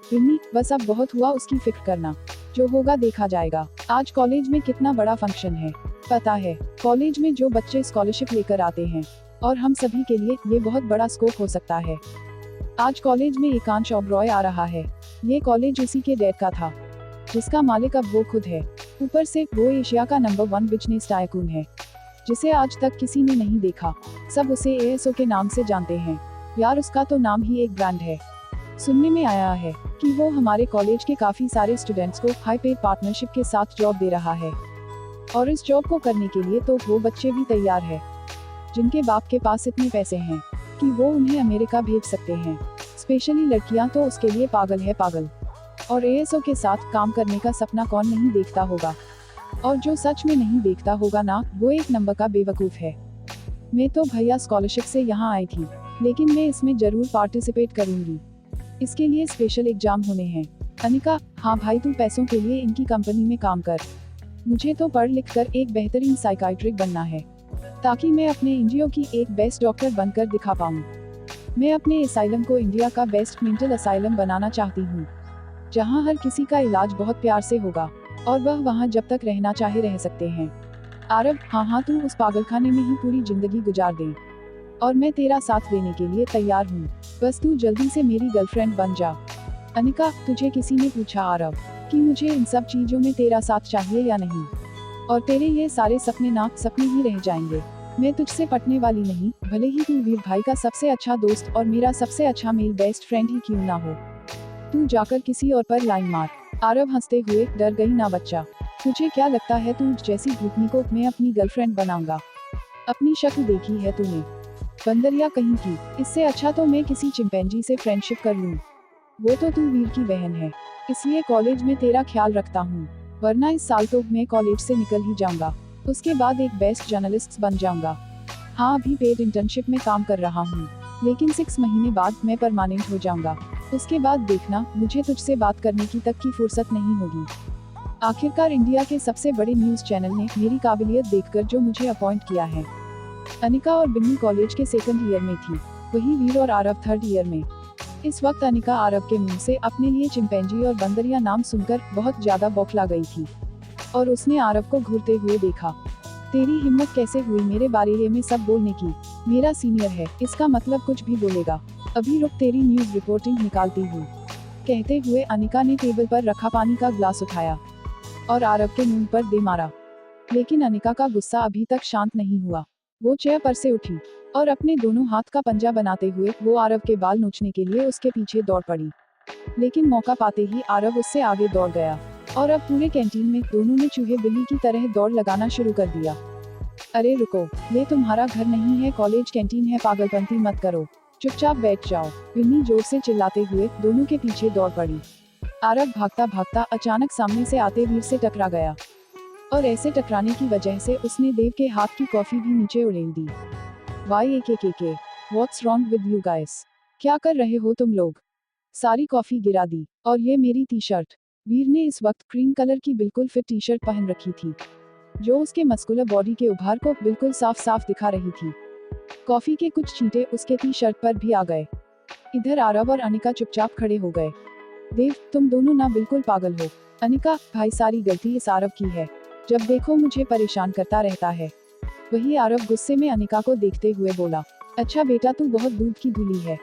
बिन्नी, बस अब बहुत हुआ उसकी फिक्र करना। जो होगा देखा जाएगा। आज कॉलेज में कितना बड़ा फंक्शन है पता है? कॉलेज में जो बच्चे स्कॉलरशिप लेकर आते हैं, और हम सभी के लिए ये बहुत बड़ा स्कोप हो सकता है। आज कॉलेज में एकांश ओबरॉय आ रहा है। ये कॉलेज उसी के डैड का था, जिसका मालिक अब वो खुद है। ऊपर से वो एशिया का नंबर 1 बिजनेस टाइकून है, जिसे आज तक किसी ने नहीं देखा। सब उसे एएसओ के नाम से जानते हैं। यार उसका तो नाम ही एक ब्रांड है। सुनने में आया है कि वो हमारे कॉलेज के काफी सारे स्टूडेंट्स को हाई पेड पार्टनरशिप के साथ जॉब दे रहा है। और इस जॉब को करने के लिए तो वो बच्चे भी तैयार है, जिनके बाप के पास इतने पैसे हैं कि वो उन्हें अमेरिका भेज सकते हैं। स्पेशली लड़कियां तो उसके लिए पागल है पागल। और एएसओ के साथ काम करने का सपना कौन नहीं देखता होगा। और जो सच में नहीं देखता होगा ना, वो एक नंबर का बेवकूफ है। मैं तो भैया स्कॉलरशिप से यहाँ आई थी, लेकिन मैं इसमें जरूर पार्टिसिपेट करूंगी। इसके लिए स्पेशल एग्जाम होने हैं। अनिका, हाँ भाई तू पैसों के लिए इनकी कंपनी में काम कर। मुझे तो पढ़ लिख कर एक बेहतरीन साइकाइट्रिक बनना है, ताकि मैं अपने एनजीओ की एक बेस्ट डॉक्टर बनकर दिखा पाऊँ। मैं अपने असाइलम को इंडिया का बेस्ट मेंटल असाइलम बनाना चाहती हूँ, जहाँ हर किसी का इलाज बहुत प्यार से होगा, और वह वहाँ जब तक रहना चाहे रह सकते हैं। आरव, हाँ तू उस पागलखाने में ही पूरी जिंदगी गुजार दे, और मैं तेरा साथ देने के लिए तैयार हूँ। बस तू जल्दी से मेरी गर्लफ्रेंड बन जा। अनिका, तुझे किसी ने पूछा आरव कि मुझे इन सब चीजों में तेरा साथ चाहिए या नहीं? और तेरे ये सारे सपने ना सपने ही रह जाएंगे। मैं तुझसे पटने वाली नहीं, भले ही तू वीर भाई का सबसे अच्छा दोस्त और मेरा सबसे अच्छा मेल बेस्ट फ्रेंड ही क्यों ना हो। तू जाकर किसी और पर लाइन मार। आरव हंसते हुए, डर गई ना बच्चा? तुझे क्या लगता है तू जैसी भूतनी को मैं अपनी गर्लफ्रेंड बनाऊंगा? अपनी शक्ल देखी है तूने? बंदरिया कहीं की। इससे अच्छा तो मैं किसी चिंपैंजी से फ्रेंडशिप कर लूं। वो तो तू वीर की बहन है, इसलिए कॉलेज में तेरा ख्याल रखता हूँ। वरना इस साल तो मैं कॉलेज से निकल ही जाऊंगा। उसके बाद एक बेस्ट जर्नलिस्ट बन जाऊंगा। हाँ अभी पेड इंटर्नशिप में काम कर रहा हूँ, लेकिन 6 महीने बाद मैं परमानेंट हो जाऊंगा। उसके बाद देखना, मुझे तुझसे बात करने की तक की फुर्सत नहीं होगी। आखिरकार इंडिया के सबसे बड़े न्यूज चैनल ने मेरी काबिलियत देखकर जो मुझे अपॉइंट किया है। अनिका और बिन्नी कॉलेज के 2nd ईयर में थी, वही वीर और आरव 3rd ईयर में। इस वक्त अनिका आरव के मुंह से अपने लिए चिंपैंजी और बंदरिया नाम सुनकर बहुत ज्यादा बौखला गई थी, और उसने आरव को घूरते हुए देखा। तेरी हिम्मत कैसे हुई मेरे बारे में सब बोलने की? मेरा सीनियर है, इसका मतलब कुछ भी बोलेगा। अभी रुक, तेरी न्यूज रिपोर्टिंग निकालती हूँ। कहते हुए अनिका ने टेबल पर रखा पानी का ग्लास उठाया और आरव के मुंह पर दे मारा। लेकिन अनिका का गुस्सा अभी तक शांत नहीं हुआ। वो चेयर पर से उठी और अपने दोनों हाथ का पंजा बनाते हुए वो आरव के बाल नोचने के लिए उसके पीछे दौड़ पड़ी। लेकिन मौका पाते ही आरव उससे आगे दौड़ गया, और अब पूरे कैंटीन में दोनों ने चूहे बिल्ली की तरह दौड़ लगाना शुरू कर दिया। अरे रुको, ये तुम्हारा घर नहीं है, कॉलेज कैंटीन है, पागलपंती मत करो, चुपचाप बैठ जाओ। बिन्नी जोर से चिल्लाते हुए दोनों के पीछे दौड़ पड़ी। आरव भागता भागता अचानक सामने से आते वीर से टकरा गया, और ऐसे टकराने की वजह से उसने देव के हाथ की कॉफी भी नीचे उड़ेल दी। वाई के what's wrong with you guys? क्या कर रहे हो तुम लोग? सारी कॉफी गिरा दी। और ये मेरी टी शर्ट। वीर ने इस वक्त क्रीम कलर की बिल्कुल फिट टी शर्ट पहन रखी थी, जो उसके मस्कुलर बॉडी के उभार को बिल्कुल साफ साफ दिखा रही थी। कॉफी के कुछ छींटे उसके टी शर्ट पर भी आ गए। इधर आरव और अनिका चुपचाप खड़े हो गए। देव, तुम दोनों ना बिल्कुल पागल हो। अनिका, भाई सारी गलती इस आरव की है, जब देखो मुझे परेशान करता रहता है। वही आरव गुस्से में अनिका को देखते हुए बोला, अच्छा बेटा तू बहुत दूध की धुली है।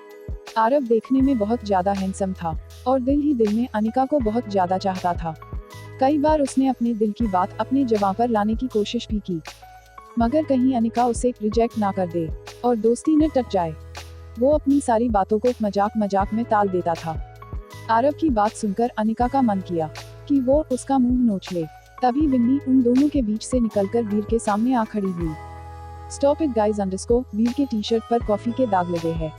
आरव देखने में बहुत ज्यादा हैंडसम था, और दिल ही दिल में अनिका को बहुत ज्यादा चाहता था। कई बार उसने अपने दिल की बात अपने जबां पर लाने की कोशिश भी की, मगर कहीं अनिका उसे रिजेक्ट ना कर दे और दोस्ती न टट जाए। वो अपनी सारी बातों को मजाक मजाक में टाल देता था। आरव की बात सुनकर अनिका का मन किया कि वो उसका मुंह नोच ले। तभी बिन्नी उन दोनों के बीच से निकलकर वीर के सामने आ खड़ी हुई। स्टॉप इट गाइज अंडरस्कोर वीर के टी शर्ट पर कॉफी के दाग लगे हैं,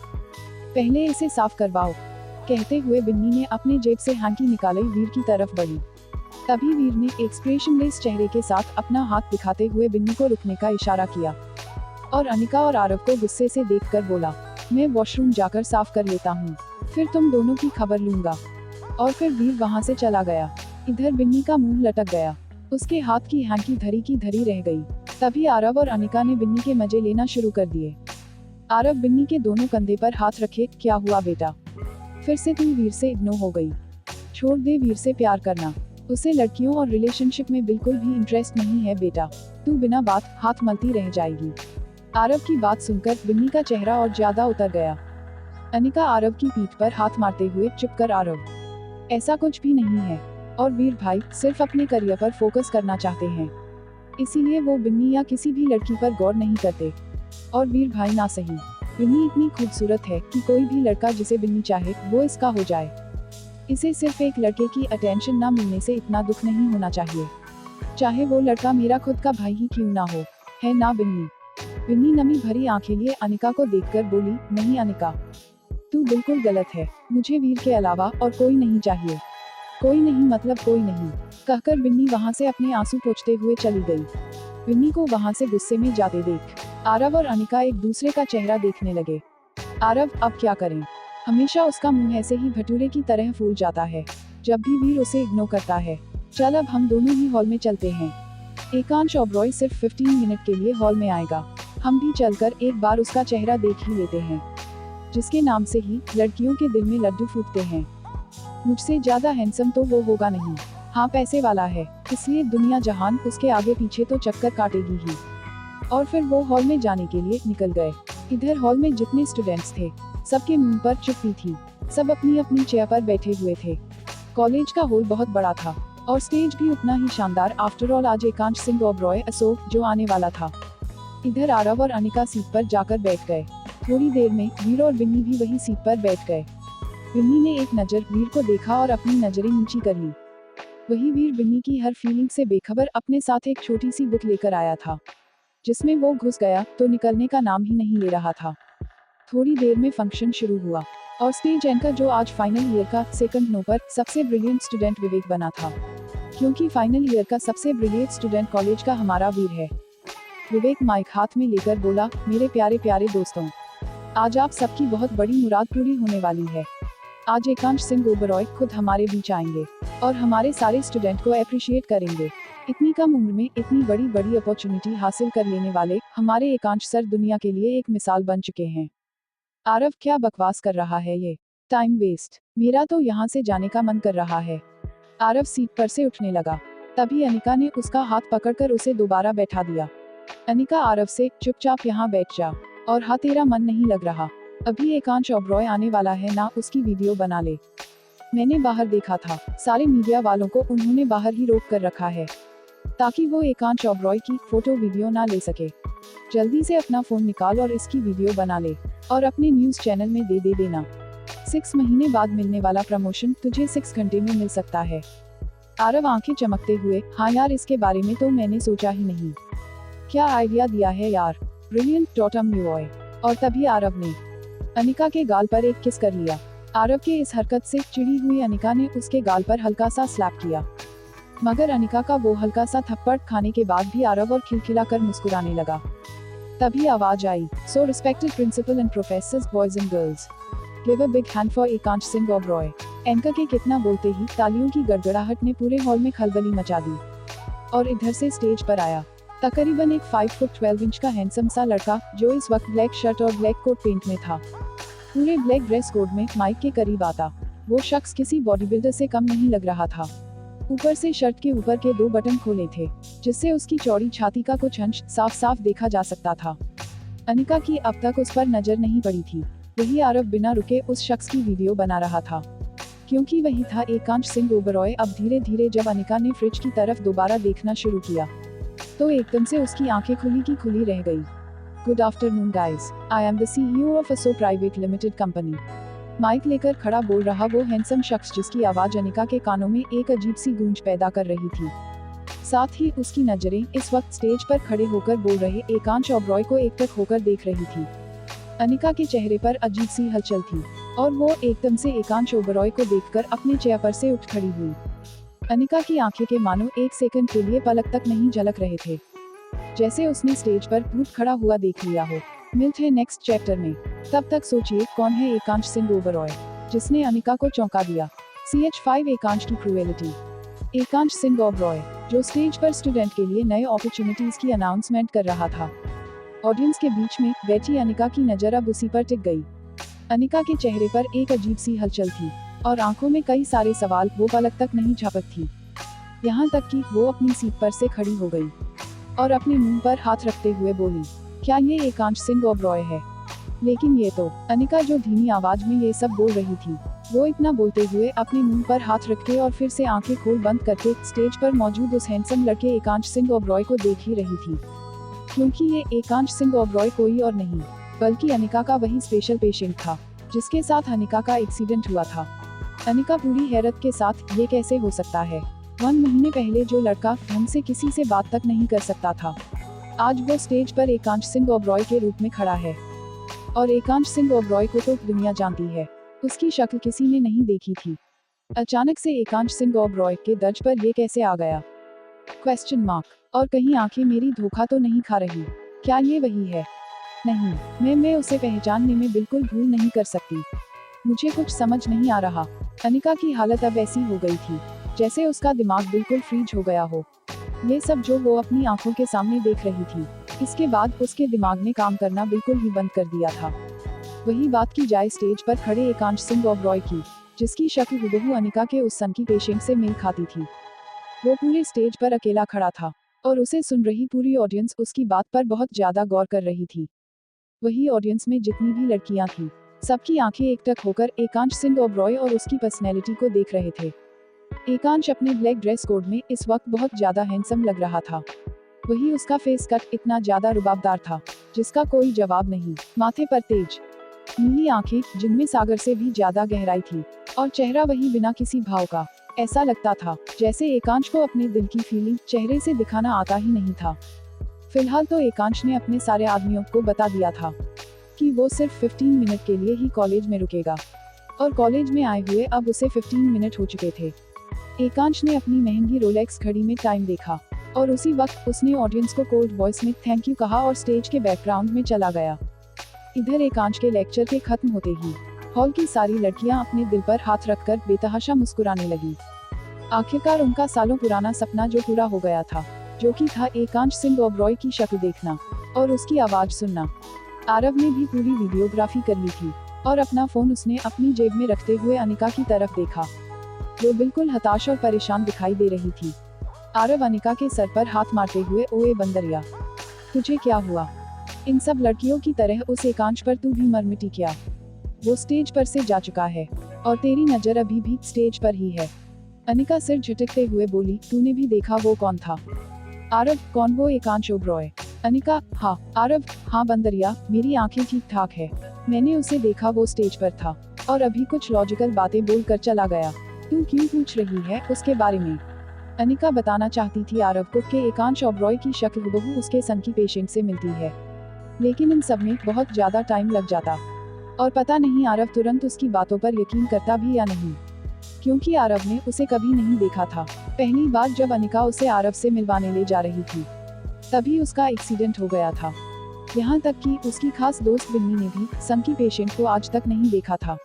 पहले इसे साफ करवाओ। कहते हुए बिन्नी ने अपने जेब से हैंकी निकाली वीर की तरफ बढ़ी। तभी वीर ने एक्सप्रेशनलेस चेहरे के साथ अपना हाथ दिखाते हुए बिन्नी को रुकने का इशारा किया और अनिका और आरव को गुस्से से देखकर बोला, मैं वॉशरूम जाकर साफ कर लेता हूँ, फिर तुम दोनों की खबर लूंगा। और फिर वीर वहाँ से चला गया। इधर बिन्नी का मुंह लटक गया, उसके हाथ की हैंकी धरी की धरी रह गई। तभी आरव और अनिका ने बिन्नी के मजे लेना शुरू कर दिए। आरव बिन्नी के दोनों कंधे पर हाथ रखे, क्या हुआ बेटा, फिर से तुम वीर से इग्नोर हो गई? छोड़ दे वीर से प्यार करना, उसे लड़कियों और रिलेशनशिप में बिल्कुल भी इंटरेस्ट नहीं है बेटा, तू बिना बात हाथ मलती रह जाएगी। आरव की बात सुनकर बिन्नी का चेहरा और ज्यादा उतर गया। अनिका आरव की पीठ पर हाथ मारते हुए, चुप कर आरव, ऐसा कुछ भी नहीं है, और वीर भाई सिर्फ अपने करियर पर फोकस करना चाहते हैं, इसीलिए वो बिन्नी या किसी भी लड़की पर गौर नहीं करते। और वीर भाई ना सही, बिन्नी इतनी खूबसूरत है कि कोई भी लड़का जिसे बिन्नी चाहे वो इसका हो जाए। इसे सिर्फ एक लड़के की अटेंशन ना मिलने से इतना दुख नहीं होना चाहिए, चाहे वो लड़का मेरा खुद का भाई ही क्यों ना हो, है ना बिन्नी? बिन्नी नमी भरी आंखें लिए अनिका को देखकर बोली, नहीं अनिका, तू बिल्कुल गलत है, मुझे वीर के अलावा और कोई नहीं चाहिए। कोई नहीं मतलब कोई नहीं, कहकर बिन्नी वहाँ से अपने आंसू पोंछते हुए चली गई। बिन्नी को वहाँ से गुस्से में जाते देख आरव और अनिका एक दूसरे का चेहरा देखने लगे। आरव, अब क्या करें? हमेशा उसका मुंह ऐसे ही भटूरे की तरह फूल जाता है जब भी वीर उसे इग्नोर करता है। चल अब हम दोनों ही हॉल में चलते हैं। एकांश ओबरॉय सिर्फ 15 मिनट के लिए हॉल में आएगा, हम भी चलकर एक बार उसका चेहरा देख ही लेते हैं, जिसके नाम से ही लड़कियों के दिल में लड्डू फूटते हैं। मुझसे ज्यादा हैंडसम तो वो होगा नहीं, हाँ पैसे वाला है, इसलिए दुनिया जहान उसके आगे पीछे तो चक्कर काटेगी ही। और फिर वो हॉल में जाने के लिए निकल गए। इधर हॉल में जितने स्टूडेंट्स थे सबके मुंह पर चुप्पी थी, सब अपनी अपनी चेयर पर बैठे हुए थे। कॉलेज का हॉल बहुत बड़ा था और स्टेज भी उतना ही शानदार। आफ्टर ऑल आज एकांश सिंह ओबरॉय अशोक जो आने वाला था। इधर आरव और अनिका सीट पर जाकर बैठ गए। थोड़ी देर में वीर और बिन्नी भी वही सीट पर बैठ गए। बिन्नी ने एक नजर वीर को देखा और अपनी नजरें नीची कर ली। वही वीर बिन्नी की हर फीलिंग से बेखबर अपने साथ एक छोटी सी बुक लेकर आया था, जिसमें वो घुस गया तो निकलने का नाम ही नहीं ले रहा था। थोड़ी देर में फंक्शन शुरू हुआ और स्टेज एंकर जो आज फाइनल ईयर का सेकंड नो पर सबसे ब्रिलियंट स्टूडेंट विवेक बना था, क्योंकि फाइनल ईयर का सबसे ब्रिलियंट स्टूडेंट कॉलेज का हमारा वीर है। विवेक माइक हाथ में लेकर बोला, मेरे प्यारे प्यारे दोस्तों, आज आप सबकी बहुत बड़ी मुराद पूरी होने वाली है। आज एकांश सिंह ओबरॉय खुद हमारे बीच आएंगे और हमारे सारे स्टूडेंट को अप्रिशिएट करेंगे। इतनी कम उम्र में इतनी बड़ी बड़ी अपॉर्चुनिटी हासिल कर लेने वाले हमारे एकांश सर दुनिया के लिए एक मिसाल बन चुके हैं। आरव, क्या बकवास कर रहा है ये, टाइम वेस्ट, मेरा तो यहाँ से जाने का मन कर रहा है। आरव सीट पर से उठने लगा, तभी अनिका ने उसका हाथ पकड़कर उसे दोबारा बैठा दिया। अनिका आरव से, चुपचाप यहाँ बैठ जा, और हाँ तेरा मन नहीं लग रहा, अभी एकांश ओबरॉय आने वाला है ना, उसकी वीडियो बना ले। मैंने बाहर देखा था, सारे मीडिया वालों को उन्होंने बाहर ही रोक कर रखा है ताकि वो एकांश ओबरॉय की फोटो वीडियो ना ले सके। जल्दी से अपना फोन निकाल और इसकी वीडियो बना ले और अपने न्यूज चैनल में दे देना। 6 महीने बाद मिलने वाला प्रमोशन तुझे 6 घंटे में मिल सकता है। आरव आंखें चमकते हुए, हाँ यार इसके बारे में तो मैंने सोचा ही नहीं, क्या आइडिया दिया है यार, ब्रिलियंट टॉटम यूओय। और तभी आरव ने अनिका के गाल पर एक किस कर लिया। आरव के इस हरकत से चिढ़ी हुई अनिका ने उसके गाल पर हल्का सा स्लैप किया, मगर अनिका का वो हल्का सा थप्पड़ खाने के बाद भी आरव और खिलखिलाकर मुस्कुराने लगा। तभी आवाज आई, so respected principal and professors, boys and girls, give a big hand for Ekansh Singh Oberoi. Anchor के कितना बोलते ही तालियों की गड़गड़ाहट ने पूरे हॉल में खलबली मचा दी और इधर से स्टेज पर आया तकरीबन एक 5 फुट 12 इंच का हैंडसम सा लड़का, जो इस वक्त ब्लैक शर्ट और ब्लैक कोट पेंट में था। पूरे ब्लैक ड्रेस कोड में माइक के करीब आता वो शख्स किसी बॉडी बिल्डर से कम नहीं लग रहा था। ऊपर से शर्ट के ऊपर के 2 बटन खोले थे, जिससे उसकी चौड़ी छाती का कुछ अंश साफ साफ देखा जा सकता था। अनिका की अब तक उस पर नजर नहीं पड़ी थी। वही आरव बिना रुके उस शख्स की वीडियो बना रहा था, क्योंकि वही था एकांश सिंह ओबरॉय। अब धीरे धीरे जब अनिका ने फ्रिज की तरफ दोबारा देखना शुरू किया तो एकदम से उसकी आंखें खुली की खुली रह गई। Good afternoon guys, I am the CEO of असो प्राइवेट लिमिटेड कंपनी। माइक लेकर खड़ा बोल रहा वो हैंडसम शख्स, जिसकी आवाज अनिका के कानों में एक अजीब सी गूंज पैदा कर रही थी। साथ ही उसकी नजरें इस वक्त स्टेज पर खड़े होकर बोल रहे एकांश ओबरॉय को एकटक होकर देख रही थी। अनिका के चेहरे पर अजीब सी हलचल थी और वो एकदम से एकांश ओबरॉय को देखकर अपने चेयर पर से उठ खड़ी हुई। अनिका की आंखें के मानो एक सेकंड के लिए पलक तक नहीं झलक रहे थे, जैसे उसने स्टेज पर भूत खड़ा हुआ देख लिया हो। मिलते हैं नेक्स्ट चैप्टर में। तब तक सोचिए कौन है एकांश सिंह ओबरॉय जिसने अनिका को चौंका दिया। CH5 एकांश की क्रूएलिटी। एकांश सिंह ओबरॉय जो स्टेज पर स्टूडेंट के लिए नए अपॉर्चुनिटीज की अनाउंसमेंट कर रहा था। ऑडियंस के बीच में बैठी अनिका की नजर अब उसी पर टिक गई। अनिका के चेहरे पर एक अजीब सी हलचल थी और आंखों में कई सारे सवाल, वो पलक तक नहीं झपक थी। यहाँ तक कि वो अपनी सीट पर से खड़ी हो गई और अपने मुंह पर हाथ रखते हुए बोली, क्या ये एकांश सिंह ओबरॉय है? लेकिन ये तो, अनिका जो धीमी आवाज में ये सब बोल रही थी, वो इतना बोलते हुए अपने मुंह पर हाथ रखते और फिर से आंखें खोल बंद करके स्टेज पर मौजूद उस हैंडसम लड़के एकांश सिंह ओबरॉय को देख ही रही थी। क्योंकि ये एकांश सिंह ओबरॉय कोई और नहीं बल्कि अनिका का वही स्पेशल पेशेंट था जिसके साथ अनिका का एक्सीडेंट हुआ था। अनिका पूरी हैरत के साथ, ये कैसे हो सकता है? 1 महीने पहले जो लड़का ढंग से किसी से बात तक नहीं कर सकता था, आज वो स्टेज पर एकांश सिंह ओबरॉय के रूप में खड़ा है। और एकांश सिंह ओबरॉय को तो दुनिया जानती है, उसकी शक्ल किसी ने नहीं देखी थी। अचानक से एकांश सिंह ओबरॉय के दर्ज पर ये कैसे आ गया? Question mark. और कहीं आंखें मेरी धोखा तो नहीं खा रही? क्या ये वही है? नहीं, मैं उसे पहचानने में बिल्कुल भूल नहीं कर सकती। मुझे कुछ समझ नहीं आ रहा। अनिका की हालत अब ऐसी हो गई थी जैसे उसका दिमाग बिल्कुल फ्रीज हो गया हो। ये सब जो वो अपनी आंखों के सामने देख रही थी, इसके बाद उसके दिमाग ने काम करना बिल्कुल ही बंद कर दिया था। वही बात की जाए स्टेज पर खड़े एकांश सिंह ओबरॉय की, जिसकी शक्ल हुबहू अनिका के उस सन की पेशेंट से मेल खाती थी। वो पूरे स्टेज पर अकेला खड़ा था और उसे सुन रही पूरी ऑडियंस उसकी बात पर बहुत ज्यादा गौर कर रही थी। वही ऑडियंस में जितनी भी लड़कियां थीं, सबकी आंखें एकटक होकर एकांश सिंह ओबरॉय और उसकी पर्सनैलिटी को देख रहे थे। एकांश अपने ब्लैक ड्रेस कोड में इस वक्त बहुत ज्यादा हैंडसम लग रहा था। वही उसका फेस कट इतना ज्यादा रुबाबदार था जिसका कोई जवाब नहीं। माथे पर तेज नीली आंखें जिनमें सागर से भी ज्यादा गहराई थी और चेहरा वही बिना किसी भाव का। ऐसा लगता था जैसे एकांश को अपने दिल की फीलिंग चेहरे से दिखाना आता ही नहीं था। फिलहाल तो एकांश ने अपने सारे आदमियों को बता दिया था कि वो सिर्फ 15 मिनट के लिए ही कॉलेज में रुकेगा और कॉलेज में आए हुए अब उसे 15 मिनट हो चुके थे। एकांश ने अपनी महंगी रोलेक्स घड़ी में टाइम देखा और उसी वक्त उसने ऑडियंस को कोल्ड वॉइस में थैंक यू कहा और स्टेज के बैकग्राउंड में चला गया। इधर एकांश के लेक्चर के खत्म होते ही हॉल की सारी लड़कियां अपने दिल पर हाथ रखकर बेतहाशा मुस्कुराने लगी। आखिरकार उनका सालों पुराना सपना जो पूरा हो गया था, जो कि था एकांश सिंह ओबरॉय की शक्ल देखना और उसकी आवाज सुनना। आरव ने भी पूरी वीडियोग्राफी कर ली थी और अपना फोन उसने अपनी जेब में रखते हुए अनिका की तरफ देखा, जो बिल्कुल हताश और परेशान दिखाई दे रही थी। आरव अनिका के सर पर हाथ मारते हुए, ओए बंदरिया, तुझे क्या हुआ? इन सब लड़कियों की तरह उस एकांश पर तू भी मर मिटी क्या? वो स्टेज पर से जा चुका है और तेरी नजर अभी भी स्टेज पर ही है। अनिका सिर झटकते हुए बोली, तूने भी देखा वो कौन था? आरव, कौन वो एकांश ओबरॉय? अनिका, हाँ। आरव, हाँ बंदरिया, मेरी आंखें ठीक ठाक है, मैंने उसे देखा, वो स्टेज पर था और अभी कुछ लॉजिकल बातें बोल कर चला गया। तू क्यों पूछ रही है उसके बारे में? अनिका बताना चाहती थी आरव को कि एकांश ओबरॉय की शक्ल हुबहू उसके सन की पेशेंट से मिलती है, लेकिन इन सब में बहुत ज्यादा टाइम लग जाता और पता नहीं आरव तुरंत उसकी बातों पर यकीन करता भी या नहीं, क्योंकि आरव ने उसे कभी नहीं देखा था। पहली बार जब अनिका उसे आरव से मिलवाने ले जा रही थी, तभी उसका एक्सीडेंट हो गया था। यहाँ तक कि उसकी खास दोस्त बिन्नी ने भी सन की पेशेंट को आज तक नहीं देखा था।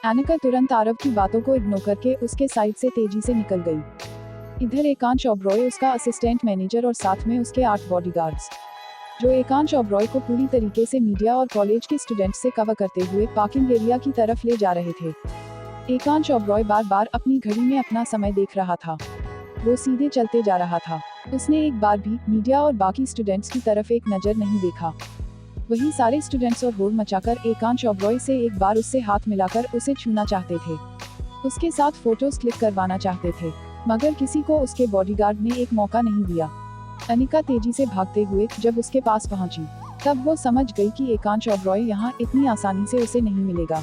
अनिका तुरंत आरव की बातों को इग्नोर करके उसके साइड से तेजी से निकल गई। इधर एकांश ओबरॉय, उसका असिस्टेंट मैनेजर और साथ में उसके 8 बॉडीगार्ड्स, जो एकांश ओबरॉय को पूरी तरीके से मीडिया और कॉलेज के स्टूडेंट्स से कवर करते हुए पार्किंग एरिया की तरफ ले जा रहे थे। एकांश ओबरॉय बार बार अपनी घड़ी में अपना समय देख रहा था। वो सीधे चलते जा रहा था। उसने एक बार भी मीडिया और बाकी स्टूडेंट्स की तरफ एक नजर नहीं देखा। वही सारे स्टूडेंट्स और होड़ मचाकर एकांश ओबरॉय से एक बार उससे हाथ मिलाकर उसे छूना चाहते थे, उसके साथ फोटोज क्लिक करवाना चाहते थे, मगर किसी को उसके बॉडीगार्ड ने एक मौका नहीं दिया। अनिका तेजी से भागते हुए जब उसके पास पहुंची, तब वो समझ गई कि एकांश ओबरॉय यहाँ इतनी आसानी से उसे नहीं मिलेगा।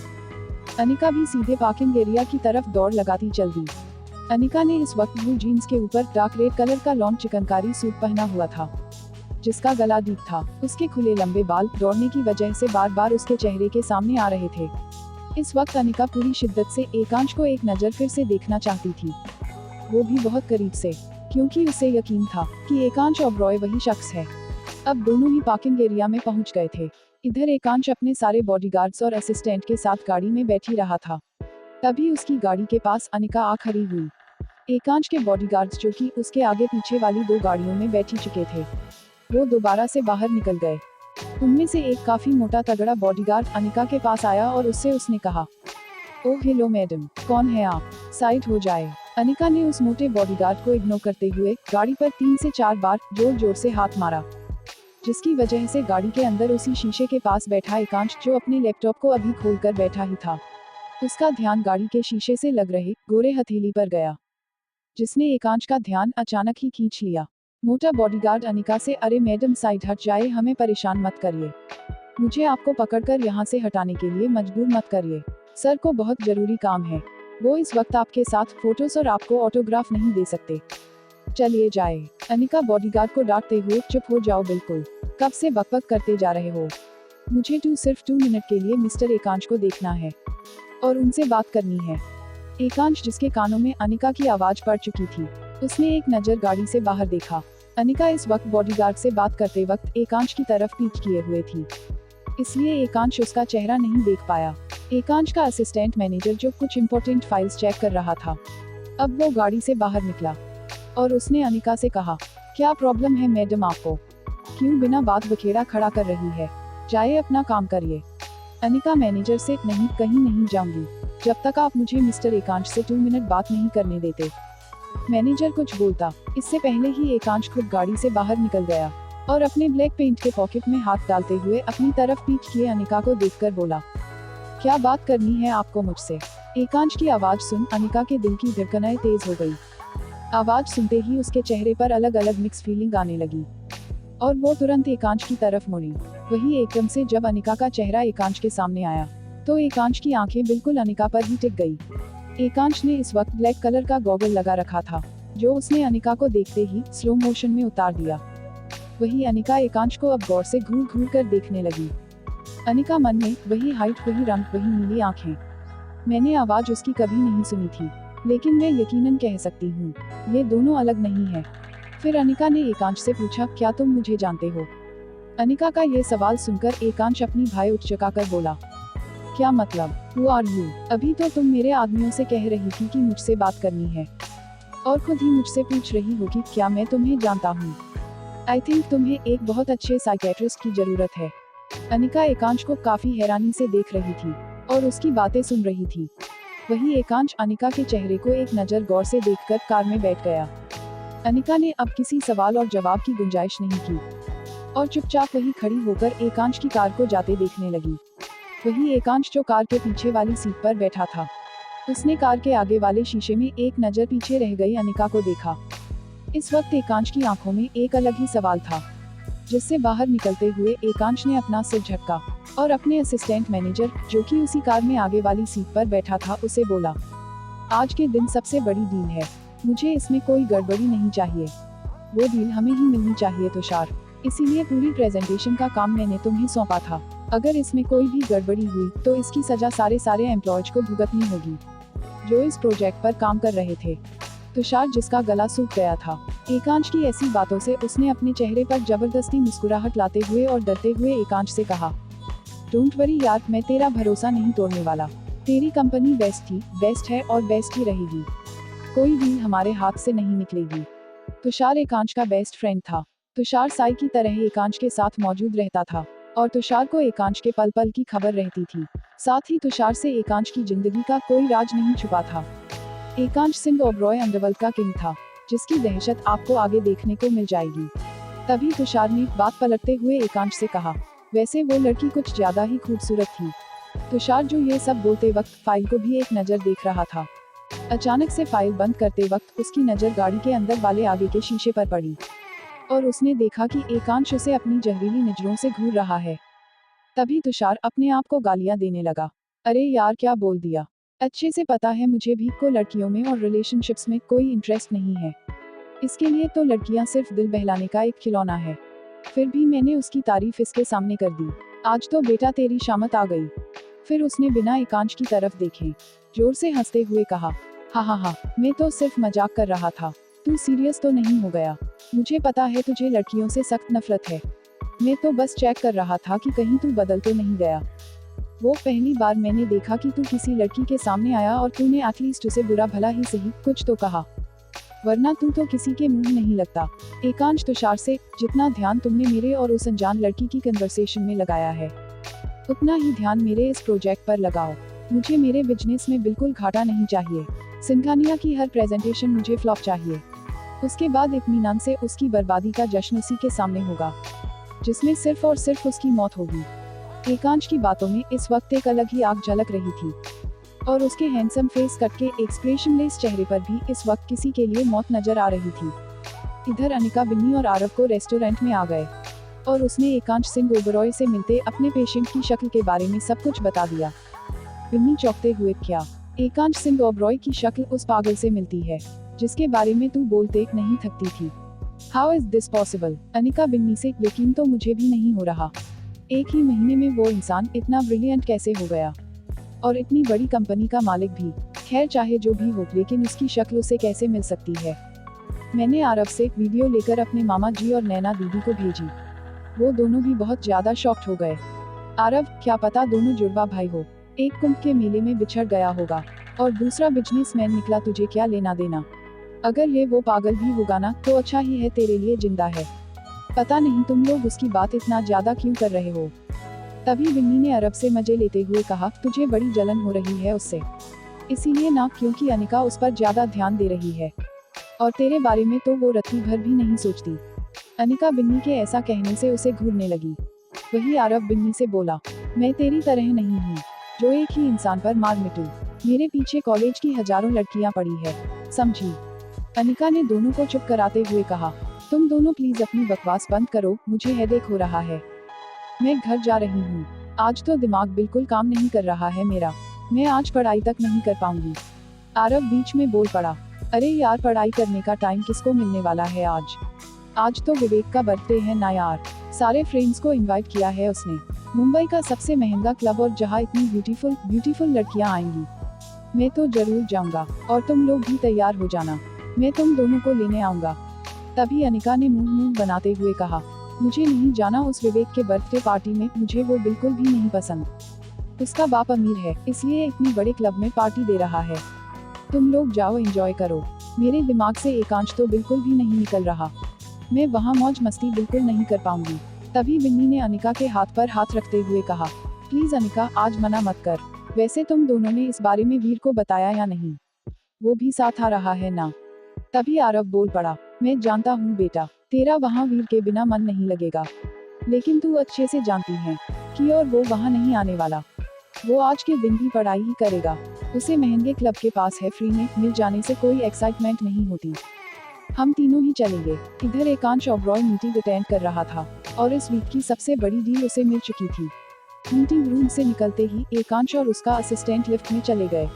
अनिका भी सीधे पार्किंग एरिया की तरफ दौड़ लगाती चल दी। अनिका ने इस वक्त ब्लू जीन्स के ऊपर डार्क रेड कलर का लॉन्ग चिकनकारी सूट पहना हुआ था, जिसका गला डीप था। उसके खुले लंबे बाल दौड़ने की वजह से बार बार उसके चेहरे के सामने आ रहे थे। इस वक्त अनिका पूरी शिद्दत से एकांश को एक नज़र फिर से देखना चाहती थी, वो भी बहुत करीब से, क्योंकि उसे यकीन था कि एकांश ओबरॉय वही शख्स है। अब दोनों ही पार्किंग एरिया में पहुंच गए थे। इधर एकांश अपने सारे बॉडीगार्ड्स और असिस्टेंट के साथ गाड़ी में बैठी रहा था। तभी उसकी गाड़ी के पास अनिका आ खड़ी हुई। एकांश के बॉडीगार्ड्स, जो कि उसके आगे पीछे वाली 2 गाड़ियों में बैठी चुके थे, वो दोबारा से बाहर निकल गए। उनमें से एक काफी मोटा तगड़ा बॉडीगार्ड अनिका के पास आया और उसने कहा, ओह हेलो मैडम, कौन है आप, साइड हो जाए। अनिका ने उस मोटे बॉडीगार्ड को इग्नोर करते हुए गाड़ी पर 3 से 4 बार जोर जोर से हाथ मारा, जिसकी वजह से गाड़ी के अंदर उसी शीशे के पास बैठा एकांश, जो अपने लैपटॉप को अभी खोलकर बैठा ही था, उसका ध्यान गाड़ी के शीशे से लग रहे गोरे हथेली पर गया, जिसने एकांश का ध्यान अचानक ही खींच लिया। मोटा बॉडीगार्ड अनिका से, अरे मैडम साइड हट जाए, हमें परेशान मत करिए, मुझे आपको पकड़कर यहाँ से हटाने के लिए मजबूर मत करिए, सर को बहुत जरूरी काम है, वो इस वक्त आपके साथ फोटोज और आपको ऑटोग्राफ नहीं दे सकते, चलिए जाए। अनिका बॉडीगार्ड को डांटते हुए, चुप हो जाओ बिल्कुल, कब से बकबक करते जा रहे हो, मुझे सिर्फ 2 मिनट के लिए मिस्टर एकांश को देखना है और उनसे बात करनी है। एकांश, जिसके कानों में अनिका की आवाज पड़ चुकी थी, उसने एक नजर गाड़ी से बाहर देखा। अनिका इस वक्त बॉडीगार्ड से बात करते वक्त एकांश की तरफ पीठ किए हुए थी, इसलिए एकांश उसका चेहरा नहीं देख पाया। एकांश का असिस्टेंट मैनेजर, जो कुछ इंपॉर्टेंट फाइल्स चेक कर रहा था, अब वो गाड़ी से बाहर निकला और उसने अनिका से कहा, क्या प्रॉब्लम है मैडम आपको, क्यों बिना बात बखेड़ा खड़ा कर रही है, जाए अपना काम करिए। अनिका मैनेजर से, नहीं कहीं नहीं जाऊंगी, जब तक आप मुझे मिस्टर एकांश से 2 मिनट बात नहीं करने देते। मैनेजर कुछ बोलता, इससे पहले ही एकांश खुद गाड़ी से बाहर निकल गया और अपने ब्लैक पेंट के पॉकेट में हाथ डालते हुए अपनी तरफ पीठ किए अनिका को देखकर बोला, क्या बात करनी है आपको मुझसे। एकांश की आवाज सुन अनिका के दिल की धड़कनें तेज हो गई। आवाज सुनते ही उसके चेहरे पर अलग अलग मिक्स फीलिंग आने लगी और वो तुरंत एकांश की तरफ मुड़ी। वही एकदम से जब अनिका का चेहरा एकांश के सामने आया, तो एकांश की आंखें बिल्कुल अनिका पर ही टिक गई। एकांश ने इस वक्त ब्लैक कलर का गॉगल लगा रखा था, जो उसने अनिका को देखते ही स्लो मोशन में उतार दिया। वही अनिका एकांश को अब गौर से घूर घूर कर देखने लगी। अनिका मन में, वही हाइट, वही रंग, वही नीली आंखें, मैंने आवाज उसकी कभी नहीं सुनी थी, लेकिन मैं यकीनन कह सकती हूँ ये दोनों अलग नहीं है। फिर अनिका ने एकांश से पूछा, क्या तुम मुझे जानते हो। अनिका का ये सवाल सुनकर एकांश अपनी भाई उठ चुकाकर बोला, क्या मतलब, हु आर यू, अभी तो तुम मेरे आदमियों से कह रही थी कि मुझसे बात करनी है और खुद ही मुझसे पूछ रही हो कि क्या मैं तुम्हें जानता हूँ। आई थिंक तुम्हें एक बहुत अच्छे साइकेट्रिस्ट की जरूरत है। अनिका एकांश को काफी हैरानी से देख रही थी और उसकी बातें सुन रही थी। वही एकांश अनिका के चेहरे को एक नज़र गौर से देखकर कार में बैठ गया। अनिका ने अब किसी सवाल और जवाब की गुंजाइश नहीं की और चुपचाप वही खड़ी होकर एकांश की कार को जाते देखने लगी। वही एकांश, जो कार के पीछे वाली सीट पर बैठा था, उसने कार के आगे वाले शीशे में एक नज़र पीछे रह गई अनिका को देखा। इस वक्त एकांश की आंखों में एक अलग ही सवाल था, जिससे बाहर निकलते हुए एकांश ने अपना सिर झटका और अपने असिस्टेंट मैनेजर, जो कि उसी कार में आगे वाली सीट पर बैठा था, उसे बोला, आज के दिन सबसे बड़ी डील है, मुझे इसमें कोई गड़बड़ी नहीं चाहिए, वो डील हमें ही मिलनी चाहिए तुषार, इसीलिए पूरी प्रेजेंटेशन का काम मैंने तुम्हें सौंपा था। अगर इसमें कोई भी गड़बड़ी हुई तो इसकी सजा सारे एम्प्लॉयज को भुगतनी होगी, जो इस प्रोजेक्ट पर काम कर रहे थे। तुषार, जिसका गला सूख गया था एकांश की ऐसी बातों से, उसने अपने चेहरे पर जबरदस्ती मुस्कुराहट लाते हुए और डरते हुए एकांश से कहा, डोंट वरी यार, मैं तेरा भरोसा नहीं तोड़ने वाला, तेरी कंपनी बेस्ट है और बेस्ट ही रहेगी, कोई डील हमारे हाथ से नहीं निकलेगी। तुषार एकांश का बेस्ट फ्रेंड था। तुषार साई की तरह एकांश के साथ मौजूद रहता था और तुषार को एकांश के पल पल की खबर रहती थी। साथ ही तुषार से एकांश की जिंदगी का कोई राज नहीं छुपा था। एकांश सिंह ओबरॉय अंडरवर्ल्ड का किंग था, जिसकी दहशत आपको आगे देखने को मिल जाएगी। तभी तुषार ने बात पलटते हुए एकांश से कहा, वैसे वो लड़की कुछ ज्यादा ही खूबसूरत थी। तुषार, जो ये सब बोलते वक्त फाइल को भी एक नज़र देख रहा था, अचानक से फाइल बंद करते वक्त उसकी नज़र गाड़ी के अंदर वाले आगे के शीशे पर पड़ी और उसने देखा कि एकांश उसे अपनी जहरीली नजरों से घूर रहा है। तभी तुषार अपने आप को गालियां देने लगा, अरे यार क्या बोल दिया, अच्छे से पता है मुझे भी को लड़कियों में और रिलेशनशिप्स में कोई इंटरेस्ट नहीं है। इसके लिए तो लड़कियां सिर्फ दिल बहलाने का एक खिलौना है। फिर भी मैंने उसकी तारीफ इसके सामने कर दी। आज तो बेटा तेरी शामत आ गई। फिर उसने बिना एकांश की तरफ देखे जोर से हंसते हुए कहा, हा हा हा, मैं तो सिर्फ मजाक कर रहा था। तू सीरियस तो नहीं हो गया? मुझे पता है तुझे लड़कियों से सख्त नफरत है। मैं तो बस चेक कर रहा था कि कहीं तू बदल तो नहीं गया। वो पहली बार मैंने देखा कि तू किसी लड़की के सामने आया और तूने एटलीस्ट उसे बुरा भला ही सही कुछ तो कहा, वरना तू तो किसी के मुंह नहीं लगता। एकांश तुषार से जितना ध्यान तुमने मेरे और उस अनजान लड़की की कन्वर्सेशन में लगाया है, उतना ही ध्यान मेरे इस प्रोजेक्ट पर लगाओ। मुझे मेरे बिजनेस में बिल्कुल घाटा नहीं चाहिए। सिंघानिया की हर प्रेजेंटेशन मुझे फ्लॉप चाहिए। उसके बाद इत्मीनान से उसकी बर्बादी का जश्न उसी के सामने होगा, जिसमें सिर्फ और सिर्फ उसकी मौत होगी। एकांश की बातों में इस वक्त एक अलग ही आग झलक रही थी, और उसके हैंडसम फेस कट के एक्सप्रेशनलेस चेहरे पर भी इस वक्त किसी के लिए मौत नजर आ रही थी। इधर अनिका, बिन्नी और आरव को रेस्टोरेंट में आ गए और उसने एकांश सिंह ओबरॉय से मिलते अपने पेशेंट की शक्ल के बारे में सब कुछ बता दिया। बिन्नी चौंकते हुए, क्या? एकांश सिंह ओबरॉय की शक्ल उस पागल से मिलती है जिसके बारे में तू बोलते नहीं थकती थी? How is this possible? Anika Binni से, यकीन तो मुझे भी नहीं हो रहा। एक ही महीने में वो इंसान इतना ब्रिलियंट कैसे हो गया, और इतनी बड़ी कंपनी का मालिक भी। खैर चाहे जो भी हो, लेकिन उसकी शक्ल उसे कैसे मिल सकती है? मैंने आरव से वीडियो लेकर अपने मामा जी और नैना दीदी को भेजी। वो दोनों भी बहुत ज्यादा शॉक्ड हो गए। आरव, क्या पता दोनों जुड़वा भाई हो। एक कुंभ के मेले में बिछड़ गया होगा और दूसरा बिजनेसमैन निकला, तुझे क्या लेना देना? अगर ये वो पागल भी होगा ना, तो अच्छा ही है, तेरे लिए जिंदा है। पता नहीं तुम लोग उसकी बात इतना ज्यादा क्यों कर रहे हो। तभी बिन्नी ने अरब से मजे लेते हुए कहा, तुझे बड़ी जलन हो रही है उससे। इसीलिए ना, क्योंकि अनिका उस पर ज्यादा ध्यान दे रही है, और तेरे बारे में तो वो रत्ती भर भी नहीं सोचती। अनिका बिन्नी के ऐसा कहने से उसे घूरने लगी। वही आरव बिन्नी से बोला, मैं तेरी तरह नहीं हूँ जो एक ही इंसान पर मार मिटूं। मेरे पीछे कॉलेज की हजारों लड़कियां पड़ी है, समझी? अनिका ने दोनों को चुप कराते हुए कहा, तुम दोनों प्लीज अपनी बकवास बंद करो, मुझे हेडेक हो रहा है। मैं घर जा रही हूँ। आज तो दिमाग बिल्कुल काम नहीं कर रहा है मेरा। मैं आज पढ़ाई तक नहीं कर पाऊंगी। आरव बीच में बोल पड़ा, अरे यार, पढ़ाई करने का टाइम किसको मिलने वाला है आज? आज तो विवेक का बर्थडे है ना यार। सारे फ्रेंड्स को इनवाइट किया है उसने। मुंबई का सबसे महंगा क्लब, और जहाँ इतनी ब्यूटीफुल लड़कियाँ आएंगी। मैं तो जरूर जाऊंगा, और तुम लोग भी तैयार हो जाना, मैं तुम दोनों को लेने आऊंगा। तभी अनिका ने मुंह बनाते हुए कहा, मुझे नहीं जाना उस विवेक के बर्थडे पार्टी में, मुझे वो बिल्कुल भी नहीं पसंद। उसका बाप अमीर है, इसलिए इतनी बड़े क्लब में पार्टी दे रहा है। तुम लोग जाओ, एंजॉय करो। मेरे दिमाग से एकांश तो बिल्कुल भी नहीं निकल रहा। मैं वहाँ मौज मस्ती बिल्कुल नहीं कर पाऊंगी। तभी बिन्नी ने अनिका के हाथ पर हाथ रखते हुए कहा, प्लीज अनिका, आज मना मत कर। वैसे तुम दोनों ने इस बारे में वीर को बताया या नहीं? वो भी साथ आ रहा है ना? तभी आरव बोल पड़ा, मैं जानता हूँ बेटा, तेरा वहाँ वीर के बिना मन नहीं लगेगा, लेकिन तू अच्छे से जानती है कि और वो वहाँ नहीं आने वाला। वो आज के दिन भी पढ़ाई ही करेगा। उसे महंगे क्लब के पास है, फ्री में मिल जाने से कोई एक्साइटमेंट नहीं होती। हम तीनों ही चलेंगे। इधर एकांश ओबरॉय मीटिंग अटेंड कर रहा था, और इस वीक की सबसे बड़ी डील उसे मिल चुकी थी। मीटिंग रूम से निकलते ही एकांश और उसका असिस्टेंट लिफ्ट में चले गए।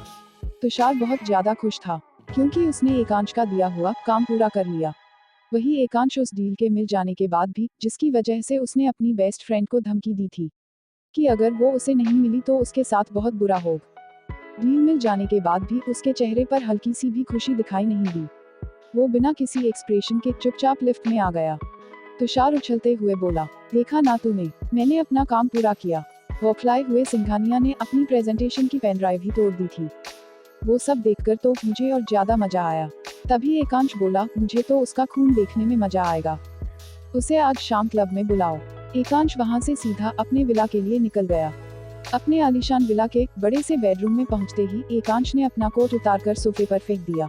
तुषार बहुत ज्यादा खुश था, क्योंकि उसने एकांश का दिया हुआ काम पूरा कर लिया। वही एकांश उस डील के मिल जाने के बाद भी, जिसकी वजह से उसने अपनी बेस्ट फ्रेंड को धमकी दी थी कि अगर वो उसे नहीं मिली तो उसके साथ बहुत बुरा होगा। डील मिल जाने के बाद भी उसके चेहरे पर हल्की सी भी खुशी दिखाई नहीं दी। वो बिना किसी एक्सप्रेशन के चुपचाप लिफ्ट में आ गया। तुषार उछलते हुए बोला, देखा ना तूने, मैंने अपना काम पूरा किया। बौखलाए हुए सिंघानिया ने अपनी प्रेजेंटेशन की पेन ड्राइव ही तोड़ दी थी। वो सब देखकर तो मुझे और ज्यादा मजा आया। तभी एकांश बोला, मुझे तो उसका खून देखने में मजा आएगा। उसे आज शाम क्लब में बुलाओ। एकांश वहां से सीधा अपने विला के लिए निकल गया। अपने आलीशान विला के बड़े से बेडरूम में पहुंचते ही एकांश ने अपना कोट उतारकर सोफे पर फेंक दिया,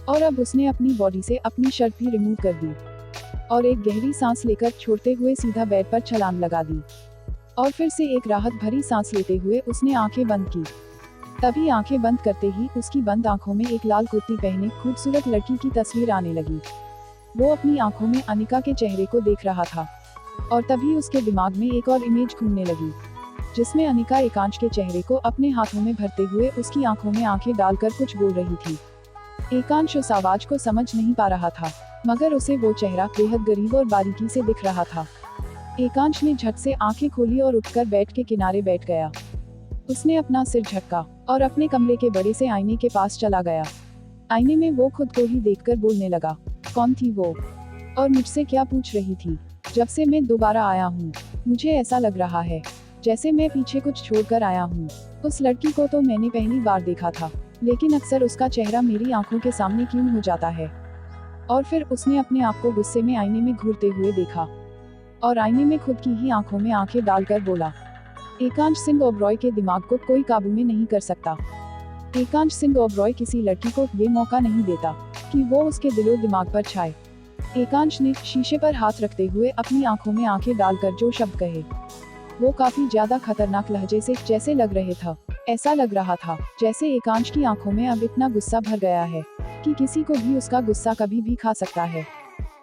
और अब उसने अपनी बॉडी से अपनी शर्ट भी रिमूव कर दी, और एक गहरी सांस लेकर छोड़ते हुए सीधा बेड पर छलांग लगा दी, और फिर से एक राहत भरी सांस लेते हुए उसने आंखें बंद की। तभी आंखें बंद करते ही उसकी बंद आंखों में एक लाल कुर्ती पहने खूबसूरत लड़की की तस्वीर आने लगी। वो अपनी आंखों में अनिका के चेहरे को देख रहा था, और तभी उसके दिमाग में एक और इमेज घूमने लगी। जिसमें अनिका एकांश के चेहरे को अपने हाथों में भरते हुए उसकी आंखों में आंखें डालकर कुछ बोल रही थी। एकांश उस आवाज को समझ नहीं पा रहा था, मगर उसे वो चेहरा बेहद गरीब और बारीकी से दिख रहा था। एकांश ने झट से आंखें खोली और उठकर बेड के किनारे बैठ गया। उसने अपना सिर झटका और अपने कमरे के बड़े से आईने के पास चला गया। आईने में वो खुद को ही देखकर बोलने लगा, कौन थी वो और मुझसे क्या पूछ रही थी? जब से मैं दोबारा आया हूँ मुझे ऐसा लग रहा है जैसे मैं पीछे कुछ छोड़कर आया हूँ। उस लड़की को तो मैंने पहली बार देखा था, लेकिन अक्सर उसका चेहरा मेरी आंखों के सामने क्यों हो जाता है? और फिर उसने अपने आप को गुस्से में आईने में घूरते हुए देखा और आईने में खुद की ही आंखों में आंखें डालकर बोला। एकांश सिंह ओबरॉय के दिमाग को कोई काबू में नहीं कर सकता। एकांश सिंह ओबरॉय किसी लड़की को ये मौका नहीं देता कि वो उसके दिलो दिमाग पर छाए। एकांश ने शीशे पर हाथ रखते हुए अपनी आंखों में आंखें डालकर जो शब्द कहे, वो काफी ज्यादा खतरनाक लहजे से जैसे लग रहे था। ऐसा लग रहा था जैसे एकांश की आंखों में अब इतना गुस्सा भर गया है कि किसी को भी उसका गुस्सा कभी भी खा सकता है।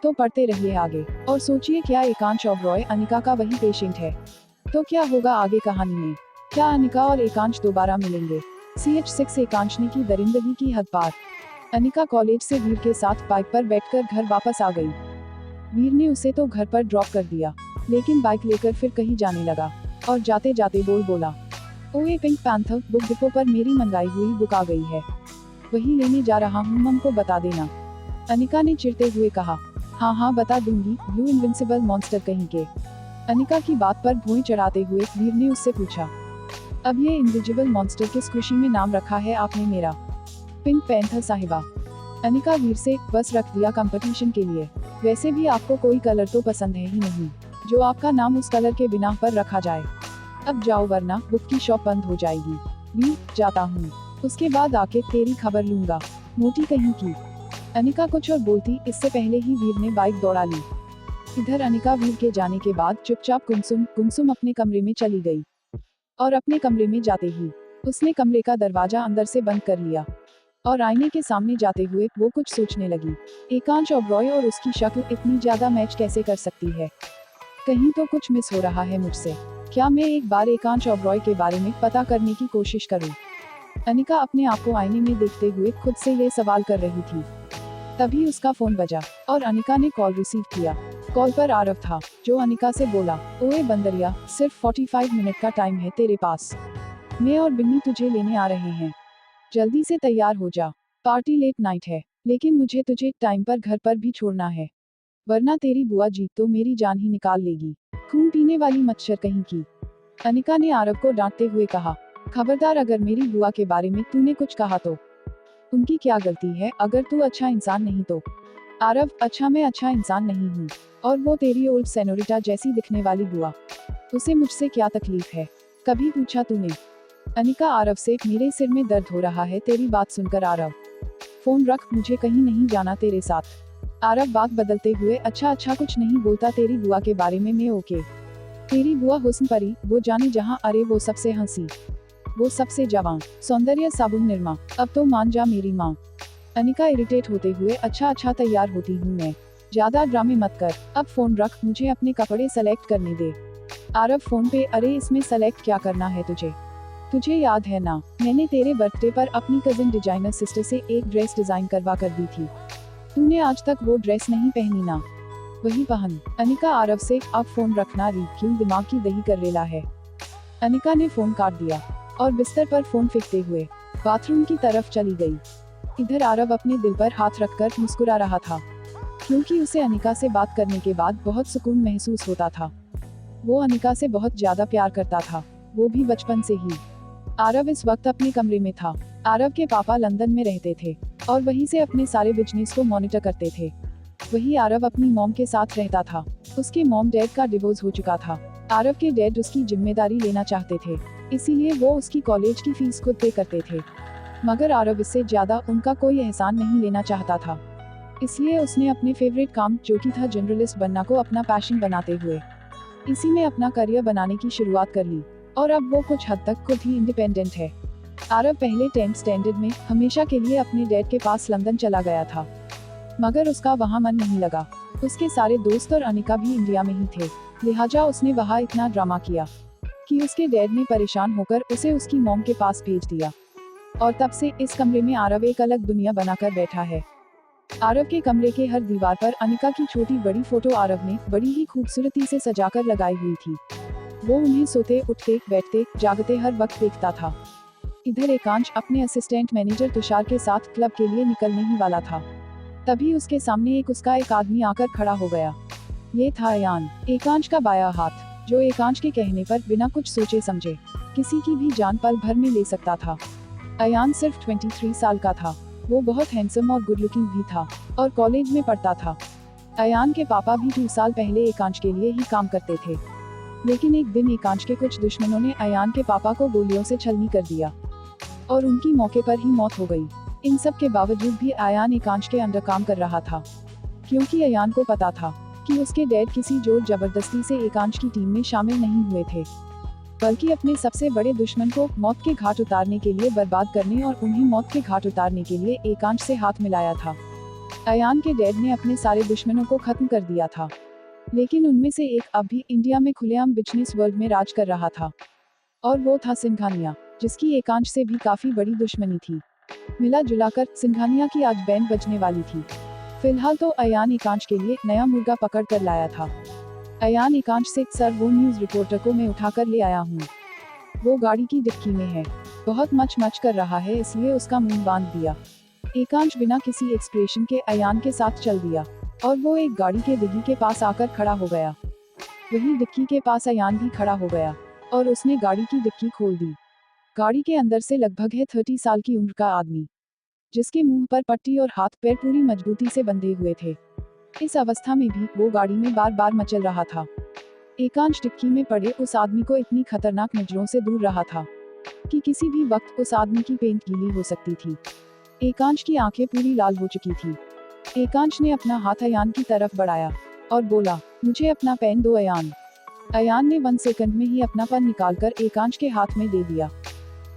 तो पढ़ते रहिए आगे और सोचिए, क्या एकांश ओबरॉय अनिका का वही पेशेंट है? तो क्या होगा आगे कहानी में? क्या अनिका और एकांश दोबारा मिलेंगे? CH6 एकांश ने की दरिंदगी की हद पार। अनिका कॉलेज से वीर के साथ बाइक पर बैठकर घर वापस आ गई। वीर ने उसे तो घर पर ड्रॉप कर दिया, लेकिन बाइक लेकर फिर कहीं जाने लगा और जाते जाते बोला, ओए पिंक पैंथर, बुक डिपो पर मेरी मंगाई हुई बुक आ गई है, वही लेने जा रहा हूँ, मम को बता देना। अनिका ने चिढ़ते हुए कहा, हाँ हाँ बता दूंगी, ब्लू इनविंसिबल मॉन्स्टर कहीं के। अनिका की बात पर भौं चढ़ाते हुए वीर ने उससे पूछा, अब ये इनविजिबल मॉन्स्टर किस खुशी में नाम रखा है आपने मेरा? पिंक पैंथर साहिबा। अनिका वीर से, बस रख दिया कंपटीशन के लिए, वैसे भी आपको कोई कलर तो पसंद है ही नहीं जो आपका नाम उस कलर के बिना पर रखा जाए। अब जाओ वरना बुक की शॉप बंद हो जाएगी। वीर, जाता हूँ, उसके बाद आके तेरी खबर लूंगा, मोटी कहीं की। अनिका कुछ और बोलती इससे पहले ही वीर ने बाइक दौड़ा ली। इधर अनिका वीर के जाने के बाद चुपचाप गुमसुम अपने कमरे में चली गई और अपने कमरे में जाते ही उसने कमरे का दरवाजा अंदर से बंद कर लिया और आईने के सामने जाते हुए वो कुछ सोचने लगी। एकांश ओबरॉय और उसकी शक्ल इतनी ज्यादा मैच कैसे कर सकती है? कहीं तो कुछ मिस हो रहा है मुझसे। क्या मैं एक बार एकांश ओबरॉय के बारे में पता करने की कोशिश करूं? अनिका अपने आप को आईने में देखते हुए खुद से ये सवाल कर रही थी। तभी उसका फोन बजा और अनिका ने कॉल रिसीव किया। कॉल पर आरव था, जो अनिका से बोला, ओए बंदरिया, सिर्फ 45 मिनट का टाइम है तेरे पास, मैं और बिन्नी तुझे लेने आ रहे हैं, जल्दी से तैयार हो जा, पार्टी लेट नाइट है, लेकिन मुझे तुझे टाइम पर घर पर भी छोड़ना है, वरना तेरी बुआ जीत तो मेरी जान ही निकाल लेगी, खून पीने वाली मच्छर कहीं की। अनिका ने आरव को डांटते हुए कहा, खबरदार अगर मेरी बुआ के बारे में तूने कुछ कहा तो। उनकी क्या गलती है अगर तू अच्छा इंसान नहीं तो? आरव, अच्छा मैं अच्छा इंसान नहीं हूँ, और वो तेरी ओल्ड सेनोरिटा जैसी दिखने वाली बुआ, उसे मुझसे क्या तकलीफ है, कभी पूछा तूने? अनिका आरव से, मेरे सिर में दर्द हो रहा है तेरी बात सुनकर। आरव, फोन रख, मुझे कहीं नहीं जाना तेरे साथ। आरव बात बदलते हुए, अच्छा कुछ नहीं बोलता तेरी बुआ के बारे में मैं ओके। तेरी बुआ हुस्न परी, वो जाने जहाँ, अरे वो सबसे हंसी, वो सबसे जवान, सौंदर्य साबुन निरमा, अब तो मान जा मेरी माँ। अनिका इरिटेट होते हुए, अच्छा तैयार होती हूँ मैं, ज्यादा ड्रामे मत कर, अब फोन रख, मुझे अपने कपड़े सेलेक्ट करने दे। आरव फोन पे, अरे इसमें सेलेक्ट क्या करना है तुझे याद है ना, मैंने तेरे बर्थडे पर अपनी कजिन डिजाइनर सिस्टर से एक ड्रेस डिजाइन करवा कर दी थी, तूने आज तक वो ड्रेस नहीं पहनी ना, वही पहन। अनिका आरव से, अब फोन रखना री, क्यों दिमाग की दही कर रेला है। अनिका ने फोन काट दिया और बिस्तर पर फोन फेंकते हुए बाथरूम की तरफ चली गई। इधर आरव अपने दिल पर हाथ रखकर मुस्कुरा रहा था, क्योंकि उसे अनिका से बात करने के बाद बहुत सुकून महसूस होता था। वो अनिका से बहुत ज्यादा प्यार करता था, वो भी बचपन से ही। आरव इस वक्त अपने कमरे में था। आरव के पापा लंदन में रहते थे और वहीं से अपने सारे बिजनेस को मॉनिटर करते थे। वही आरव अपनी मॉम के साथ रहता था। उसके मॉम डैड का डिवोर्स हो चुका था। आरव के डैड उसकी जिम्मेदारी लेना चाहते थे, इसीलिए वो उसकी कॉलेज की फीस खुद पे करते थे, मगर आरव इससे ज्यादा उनका कोई एहसान नहीं लेना चाहता था। इसलिए उसने अपने फेवरेट काम, जो कि था जर्नलिस्ट बनना, को अपना पैशन बनाते हुए इसी में अपना करियर बनाने की शुरुआत कर ली और अब वो कुछ हद तक खुद ही इंडिपेंडेंट है। आरव पहले 10th स्टैंडर्ड में हमेशा के लिए अपने डैड के पास लंदन चला गया था, मगर उसका वहाँ मन नहीं लगा। उसके सारे दोस्त और अनिका भी इंडिया में ही थे, लिहाजा उसने वहाँ इतना ड्रामा किया कि उसके डैड ने परेशान होकर उसे उसकी मॉम के पास भेज दिया। और तब से इस कमरे में आरव एक अलग दुनिया बनाकर बैठा है। आरव के कमरे के हर दीवार पर अनिका की छोटी बड़ी फोटो आरव ने बड़ी ही खूबसूरती से सजाकर लगाई हुई थी। वो उन्हें सोते, उठते, बैठते, जागते हर वक्त देखता था। इधर एकांश अपने असिस्टेंट मैनेजर तुषार के साथ क्लब के लिए निकलने ही वाला था। तभी उसके सामने उसका एक आदमी आकर खड़ा हो गया। ये था अयान, एकांश का बायां हाथ, जो एकांश के कहने पर बिना कुछ सोचे समझे किसी की भी जान पल भर में ले सकता था। अयान सिर्फ 23 साल का था। वो बहुत हैंडसम और गुड लुकिंग भी था और कॉलेज में पढ़ता था। अयान के पापा भी 2 साल पहले एकांश के लिए ही काम करते थे। लेकिन एक दिन एकांश के कुछ दुश्मनों ने अयान के पापा को गोलियों से छलनी कर दिया और उनकी मौके पर ही मौत हो गई। इन सब के बावजूद भी अयान एकांश के अंडर काम कर रहा था, क्योंकि अयान को पता था कि उसके डैड किसी जोर जबरदस्ती से एकांश की टीम में शामिल नहीं हुए थे, बल्कि अपने सबसे बड़े दुश्मन को मौत के घाट उतारने के लिए बर्बाद करने और उन्हें मौत के घाट उतारने के लिए एकांश से हाथ मिलाया था। अयान के डैड ने अपने सारे दुश्मनों को खत्म कर दिया था, लेकिन उनमें से एक अब भी इंडिया में खुलेआम बिजनेस वर्ल्ड में राज कर रहा था, और वो था सिंघानिया, जिसकी एकांश से भी काफी बड़ी दुश्मनी थी। मिला जुलाकर सिंघानिया की आज बैंड बजने वाली थी। फिलहाल तो अयान एकांश के लिए नया मुर्गा पकड़ कर लाया था। अयान एकांश से, सर वो न्यूज रिपोर्टर को मैं उठाकर ले आया हूँ। वो गाड़ी की डिक्की में है, बहुत मच कर रहा है, इसलिए उसका मुंह बांध दिया। एकांश बिना किसी एक्सप्रेशन के अयान के साथ चल दिया और वो एक गाड़ी के डिग्गी के पास आकर खड़ा हो गया। वहीं डिक्की के पास अयान भी खड़ा हो गया और उसने गाड़ी की डिक्की खोल दी। गाड़ी के अंदर से लगभग 30 साल की उम्र का आदमी, जिसके मुंह पर पट्टी और हाथ पैर पूरी मजबूती से बंधे हुए थे। इस अवस्था में भी वो गाड़ी में बार बार मचल रहा था। एकांश डिक्की में पड़े उस आदमी को इतनी खतरनाक नजरों से दूर रहा था कि किसी भी वक्त उस आदमी की पेंट गीली हो सकती थी। एकांश की आंखें पूरी लाल हो चुकी थी। एकांश ने अपना हाथ अयान की तरफ बढ़ाया और बोला, मुझे अपना पेन दो अयान। अयान ने 1 सेकंड में ही अपना पेन निकालकर एकांश के हाथ में दे दिया।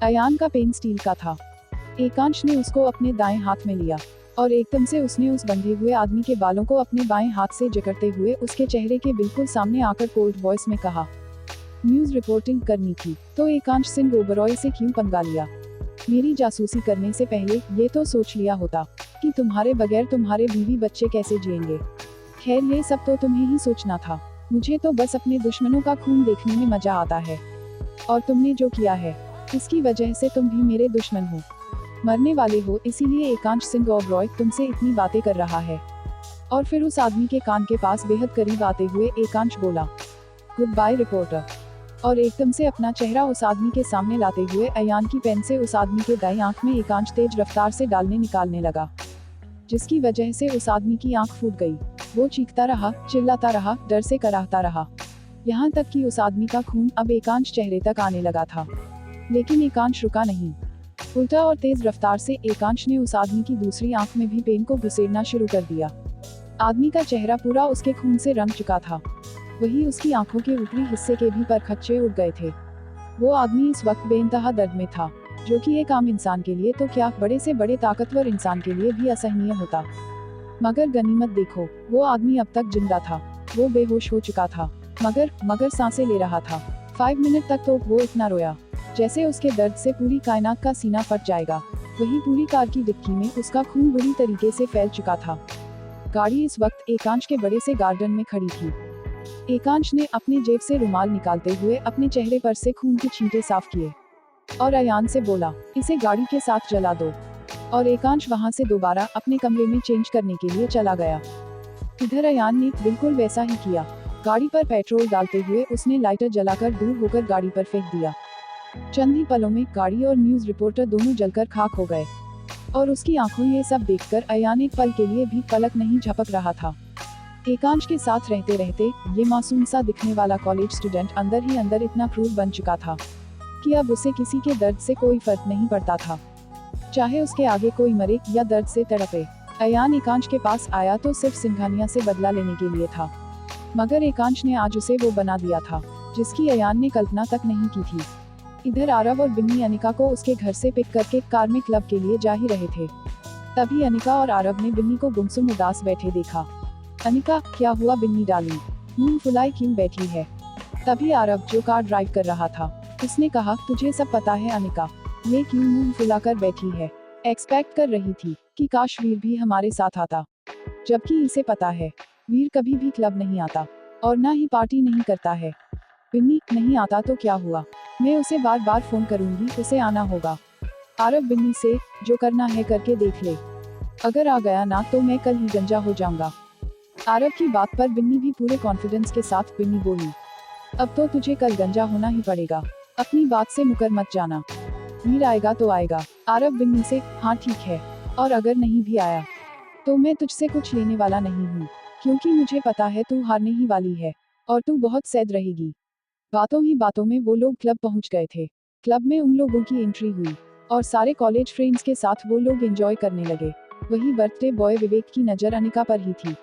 अयान का पेन स्टील का था। एकांश ने उसको अपने दाएं हाथ में लिया और एकदम से उसने उस बंधे हुए आदमी के बालों को अपने बाएं हाथ से जकड़ते हुए उसके चेहरे के बिल्कुल सामने आकर कोल्ड वॉइस में कहा, न्यूज रिपोर्टिंग करनी थी तो एकांश सिंह ओबरॉय से क्यों पंगा लिया? मेरी जासूसी करने से पहले ये तो सोच लिया होता कि तुम्हारे बगैर तुम्हारे बीवी बच्चे कैसे जिएंगे। खैर ये सब तो तुम्हें ही सोचना था, मुझे तो बस अपने दुश्मनों का खून देखने में मजा आता है। और तुमने जो किया है इसकी वजह से तुम भी मेरे दुश्मन हो, मरने वाले हो, इसीलिए एकांश सिंह ओबरॉय तुमसे इतनी बातें कर रहा है। और फिर उस आदमी के कान के पास बेहद करीब आते हुए एकांश बोला, गुड बाय रिपोर्टर। और एकदम से अपना चेहरा उस आदमी के सामने लाते हुए अयान की पेन से उस आदमी के दाईं आंख में एकांश तेज रफ्तार से डालने निकालने लगा, जिसकी वजह से उस आदमी की आंख फूट गई। वो चीखता रहा, चिल्लाता रहा, डर से कराहता रहा, यहाँ तक कि उस आदमी का खून अब एकांश चेहरे तक आने लगा था। लेकिन एकांश रुका नहीं। उल्टा और तेज रफ्तार से एकांश ने उस आदमी की दूसरी आंख में भी पेन को घुसेड़ना शुरू कर दिया। आदमी का चेहरा पूरा उसके खून से रंग चुका था। वही उसकी आंखों के ऊपरी हिस्से के भी परखच्चे उड़ गए थे। वो आदमी इस वक्त बेइंतहा दर्द में था, जो कि एक आम इंसान के लिए तो क्या, बड़े से बड़े ताकतवर इंसान के लिए भी असहनीय होता। मगर गनीमत देखो, वो आदमी अब तक जिंदा था। वो बेहोश हो चुका था, मगर सांसें ले रहा था। 5 मिनट तक तो वो इतना रोया जैसे उसके दर्द से पूरी कायनात का सीना फट जाएगा। वही पूरी कार की डिक्की में उसका खून बुरी तरीके से फैल चुका था। गाड़ी इस वक्त एकांश के बड़े से गार्डन में खड़ी थी। एकांश ने अपनी जेब से रुमाल निकालते हुए अपने चेहरे पर से खून के छींटे साफ किए और अयान से बोला, इसे गाड़ी के साथ जला दो। और एकांश वहां से दोबारा अपने कमरे में चेंज करने के लिए चला गया। इधर अयान ने बिल्कुल वैसा ही किया। गाड़ी पर पेट्रोल डालते हुए उसने लाइटर जलाकर दूर होकर गाड़ी पर फेंक दिया। चंद ही पलों में गाड़ी और न्यूज रिपोर्टर दोनों जलकर खाक हो गए और उसकी आंखों ये सब देखकर अयान एक पल के लिए भी पलक नहीं झपक रहा था। एकांश के साथ रहते रहते ये मासूम सा दिखने वाला कॉलेज स्टूडेंट अंदर ही अंदर इतना क्रूर बन चुका था कि अब उसे किसी के दर्द से कोई फर्क नहीं पड़ता था, चाहे उसके आगे कोई मरे या दर्द से तड़पे। अयान एकांश के पास आया तो सिर्फ सिंघानिया से बदला लेने के लिए था, मगर एकांश ने आज उसे वो बना दिया था जिसकी अयान ने कल्पना तक नहीं की थी। इधर आरव और बिन्नी अनिका को उसके घर से पिक करके कार में क्लब के लिए जा ही रहे थे। तभी अनिका और आरव ने बिन्नी को गुमसुम उदास बैठे देखा। अनिका, क्या हुआ बिन्नी डार्लिंग, मुंह फुलाए क्यों बैठी है? तभी आरव, जो कार ड्राइव कर रहा था, उसने कहा, तुझे सब पता है अनिका, ये क्यों मुंह फुलाकर बैठी है। एक्सपेक्ट कर रही थी कि काश वीर भी हमारे साथ आता, जबकि इसे पता है वीर कभी भी क्लब नहीं आता और ना ही पार्टी नहीं करता है। बिन्नी, नहीं आता तो क्या हुआ, मैं उसे बार बार फोन करूंगी, उसे आना होगा। आरव बिन्नी से, जो करना है करके देख ले, अगर आ गया ना तो मैं कल ही गंजा हो जाऊंगा। आरव की बात पर बिन्नी भी पूरे कॉन्फिडेंस के साथ बिन्नी बोली, अब तो तुझे कल गंजा होना ही पड़ेगा, अपनी बात से मुकर मत जाना, वीर आएगा तो आएगा। आरव बिन्नी से, हाँ ठीक है, और अगर नहीं भी आया तो मैं तुझसे कुछ लेने वाला नहीं हूँ, क्योंकि मुझे पता है तू हारने ही वाली है और तू बहुत सैद रहेगी। बातों ही बातों में वो लोग क्लब पहुंच गए थे। क्लब में उन लोगों की एंट्री हुई और सारे कॉलेज फ्रेंड्स के साथ वो लोग एंजॉय करने लगे। वही बर्थडे बॉय विवेक की नज़र अनिका पर ही थी।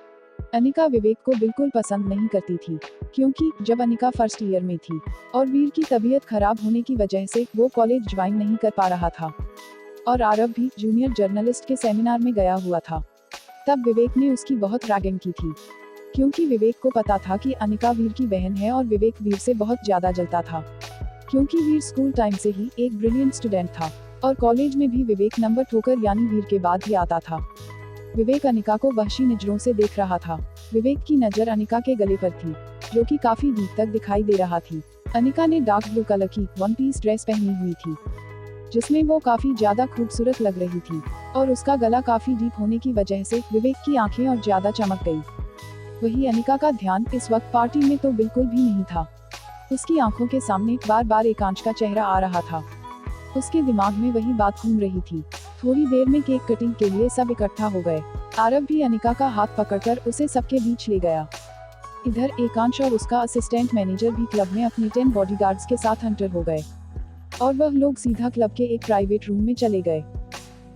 अनिका विवेक को बिल्कुल पसंद नहीं करती थी, क्योंकि जब अनिका फर्स्ट ईयर में थी और वीर की तबीयत खराब होने की वजह से वो कॉलेज ज्वाइन नहीं कर पा रहा था और आरव भी जूनियर जर्नलिस्ट के सेमिनार में गया हुआ था, तब विवेक ने उसकी बहुत रैगिंग की थी, क्योंकि विवेक को पता था कि अनिका वीर की बहन है और विवेक वीर से बहुत ज्यादा जलता था, क्योंकि वीर स्कूल टाइम से ही एक ब्रिलियंट स्टूडेंट था और कॉलेज में भी विवेक नंबर ठोकर यानी वीर के बाद ही आता था। विवेक अनिका को वहशी नजरों से देख रहा था। विवेक की नजर अनिका के गले पर थी, जो कि काफी दूर तक दिखाई दे रहा थी। अनिका ने डार्क ब्लू कलर की वन पीस ड्रेस पहनी हुई थी, जिसमें वो काफी ज्यादा खूबसूरत लग रही थी और उसका गला काफी डीप होने की वजह से विवेक की आंखें और ज्यादा चमक गई। वही अनिका का ध्यान इस वक्त पार्टी में तो बिल्कुल भी नहीं था। उसकी आंखों के सामने बार बार एकांश का चेहरा आ रहा था। उसके दिमाग में वही बात घूम रही थी। थोड़ी देर में केक कटिंग के लिए सब इकट्ठा हो गए। आरव भी अनिका का हाथ पकड़कर उसे सबके बीच ले गया। इधर एकांश और उसका असिस्टेंट मैनेजर भी क्लब में अपनी 10 बॉडीगार्ड्स के साथ एंटर हो गए और वह लोग सीधा क्लब के एक प्राइवेट रूम में चले गए।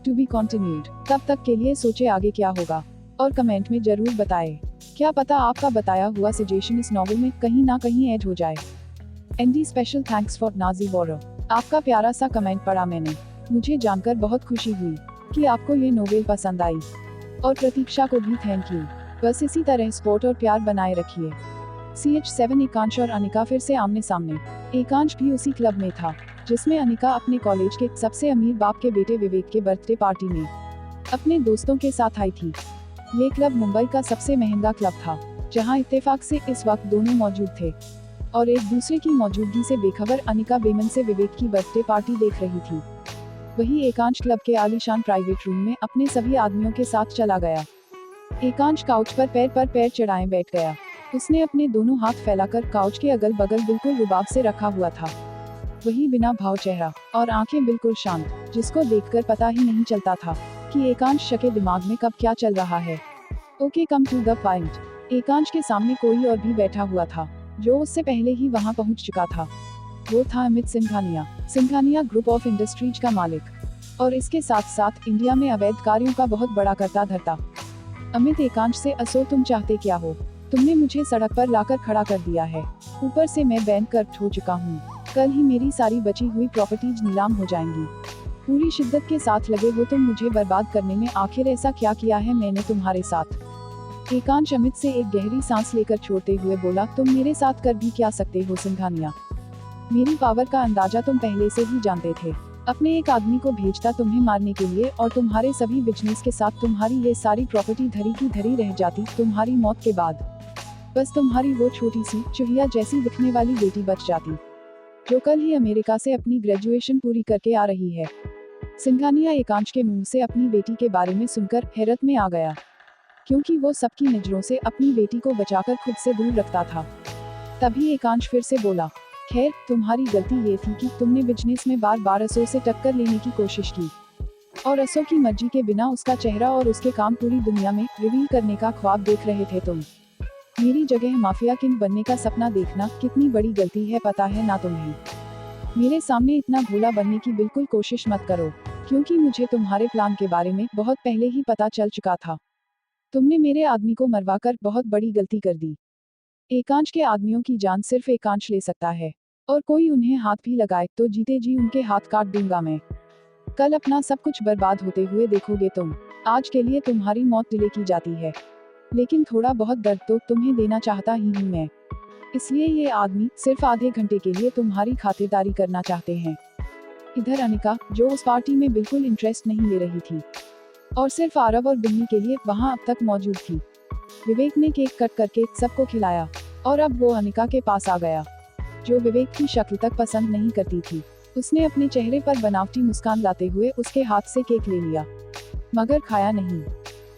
To be continued. तब तक के लिए सोचे आगे क्या होगा और कमेंट में जरूर बताएं। क्या पता आपका बताया हुआ सजेशन इस नॉवेल में कहीं ना कहीं ऐड हो जाए। Andy special thanks for Nazi war. आपका प्यारा सा कमेंट पढ़ा मैंने, मुझे जानकर बहुत खुशी हुई कि आपको ये नोवेल पसंद आई, और प्रतीक्षा को भी थैंक यू। बस इसी तरह सपोर्ट और प्यार बनाए रखिए। CH7 एकांश और अनिका फिर से आमने सामने। एकांश भी उसी क्लब में था जिसमें अनिका अपने कॉलेज के सबसे अमीर बाप के बेटे विवेक के बर्थडे पार्टी में अपने दोस्तों के साथ आई थी। ये क्लब मुंबई का सबसे महंगा क्लब था, जहां इत्तेफाक से इस वक्त दोनों मौजूद थे और एक दूसरे की मौजूदगी से बेखबर अनिका बेमन से विवेक की बर्थडे पार्टी देख रही थी। वही एकांश क्लब के आलीशान प्राइवेट रूम में अपने सभी आदमियों के साथ चला गया। एकांश काउच पर पैर चढ़ाए बैठ गया। उसने अपने दोनों हाथ फैलाकर काउच के अगल बगल बिल्कुल रुबाब से रखा हुआ था। वही बिना भाव चेहरा और आंखें बिल्कुल शांत, जिसको देखकर पता ही नहीं चलता था कि एकांश के दिमाग में कब क्या चल रहा है। Okay, come to the point. Ekansh के सामने कोई और भी बैठा हुआ था, जो उससे पहले ही वहां पहुंच चुका था। वो था Amit Singhania. Singhania group of industries का मालिक और इसके साथ साथ इंडिया में अवैध कार्यों का बहुत बड़ा करता धरता। अमित एकांश से, असो तुम चाहते क्या हो? तुमने मुझे सड़क पर लाकर खड़ा कर दिया है, ऊपर से मैं बैंक करप्ट हो चुका हूँ। कल ही मेरी सारी बची हुई प्रॉपर्टीज नीलाम हो जाएंगी। पूरी शिद्दत के साथ लगे हो तुम मुझे बर्बाद करने में। आखिर ऐसा क्या किया है मैंने तुम्हारे साथ? एकांश अमित से एक गहरी सांस लेकर छोड़ते हुए बोला, तुम मेरे साथ कर भी क्या सकते हो सिंघानिया? मेरी पावर का अंदाजा तुम पहले से ही जानते थे। अपने एक आदमी को भेजता तुम्हें मारने के लिए और तुम्हारे सभी बिजनेस के साथ तुम्हारी ये सारी प्रॉपर्टी धरी की धरी रह जाती तुम्हारी मौत के बाद। बस तुम्हारी वो छोटी सी चुहिया जैसी दिखने वाली बेटी बच जाती, जो कल ही अमेरिका से अपनी ग्रेजुएशन पूरी करके आ रही है। सिंघानिया एकांश के मुंह से अपनी बेटी के बारे में सुनकर हैरत में आ गया, क्योंकि वो सबकी नजरों से अपनी बेटी को बचाकर खुद से दूर रखता था। तभी एकांश फिर से बोला, खैर तुम्हारी गलती ये थी कि तुमने बिजनेस में बार बार असो से टक्कर लेने की कोशिश की और असो की मर्जी के बिना उसका चेहरा और उसके काम पूरी दुनिया में रिवील करने का ख्वाब देख रहे थे तुम। मेरी जगह माफिया किंग बनने का सपना देखना कितनी बड़ी गलती है पता है ना तुम्हें? मेरे सामने इतना भोला बनने की बिल्कुल कोशिश मत करो, क्योंकि मुझे तुम्हारे प्लान के बारे में बहुत पहले ही पता चल चुका था। तुमने मेरे आदमी को मरवाकर बहुत बड़ी गलती कर दी। एकांश के आदमियों की जान सिर्फ एकांश ले सकता है, और कोई उन्हें हाथ भी लगाए तो जीते जी उनके हाथ काट दूंगा मैं। कल अपना सब कुछ बर्बाद होते हुए देखोगे तुम। आज के लिए तुम्हारी मौत डिले की जाती है, लेकिन थोड़ा बहुत दर्द तो तुम्हें देना चाहता ही हूँ मैं। इसलिए ये आदमी सिर्फ आधे घंटे के लिए तुम्हारी खातिरदारी करना चाहते हैं। इधर अनिका, जो उस पार्टी में बिल्कुल इंटरेस्ट नहीं ले रही थी और सिर्फ आरव और बिन्नी के लिए वहां अब तक मौजूद थी। विवेक ने केक कट करके सबको खिलाया और अब वो अनिका के पास आ गया, जो विवेक की शक्ल तक पसंद नहीं करती थी। उसने अपने चेहरे पर बनावटी मुस्कान लाते हुए उसके हाथ से केक ले लिया, मगर खाया नहीं।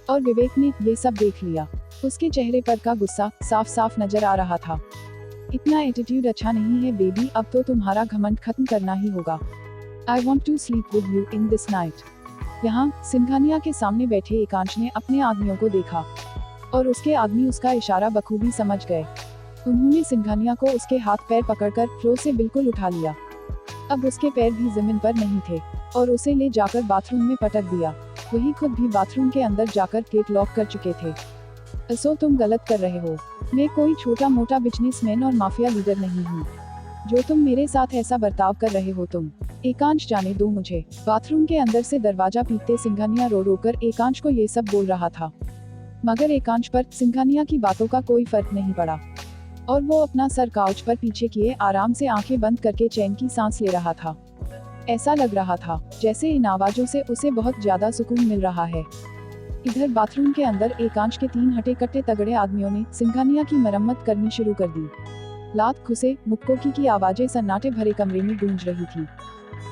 और विवेक ने ये सब देख लिया। उसके चेहरे पर का गुस्सा साफ साफ नजर आ रहा था। इतना एटीट्यूड अच्छा नहीं है बेबी, अब तो तुम्हारा घमंड खत्म करना ही होगा। I want to sleep with you in this night। यहाँ सिंघानिया के सामने बैठे एकांश ने अपने आदमियों को देखा और उसके आदमी उसका इशारा बखूबी समझ गए। उन्होंने सिंघानिया को उसके हाथ पैर पकड़कर फ्लोर से बिल्कुल उठा लिया। अब उसके पैर भी जमीन पर नहीं थे और उसे ले जाकर बाथरूम में पटक दिया। वही खुद भी बाथरूम के अंदर जाकर गेट लॉक कर चुके थे। असो तुम गलत कर रहे हो। मैं कोई छोटा मोटा बिजनेसमैन और माफिया लीडर नहीं हूँ, जो तुम मेरे साथ ऐसा बर्ताव कर रहे हो। तुम एकांश, जाने दो मुझे। बाथरूम के अंदर से दरवाजा पीटते सिंघानिया रो रो कर एकांश को ये सब बोल रहा था, मगर एकांश पर सिंघानिया की बातों का कोई फर्क नहीं पड़ा और वो अपना सर काउच पर पीछे किए आराम से आंखें बंद करके चैन की सांस ले रहा था। ऐसा लग रहा था जैसे इन आवाजों से उसे बहुत ज्यादा सुकून मिल रहा है। इधर बाथरूम के अंदर एकांश के 3 हटे कट्टे तगड़े आदमियों ने सिंघानिया की मरम्मत करनी शुरू कर दी। लात घुसे मुक्कोकी की आवाजें सन्नाटे भरे कमरे में गूंज रही थी।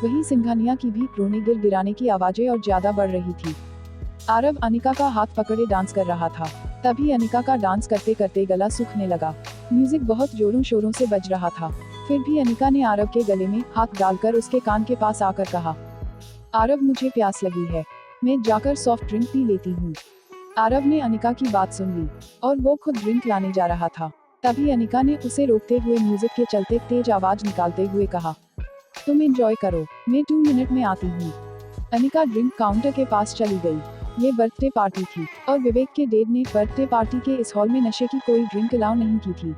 वहीं सिंघानिया की भी रोने गिराने की आवाजें और ज्यादा बढ़ रही थी। आरव अनिका का हाथ पकड़े डांस कर रहा था। तभी अनिका का डांस करते करते गला सूखने लगा। म्यूजिक बहुत जोरों शोरों से बज रहा था। फिर भी अनिका ने आरव के गले में हाथ डालकर उसके कान के पास आकर कहा, आरव मुझे प्यास लगी है, मैं जाकर सॉफ्ट ड्रिंक पी लेती हूँ। आरव ने अनिका की बात सुन ली और वो खुद ड्रिंक लाने जा रहा था। तभी अनिका ने उसे रोकते हुए म्यूजिक के चलते तेज आवाज निकालते हुए कहा, तुम एंजॉय करो, मैं 2 मिनट में आती हूँ। अनिका ड्रिंक काउंटर के पास चली गई। ये बर्थडे पार्टी थी और विवेक के डैड ने बर्थडे पार्टी के इस हॉल में नशे की कोई ड्रिंक अलाउ नहीं की थी।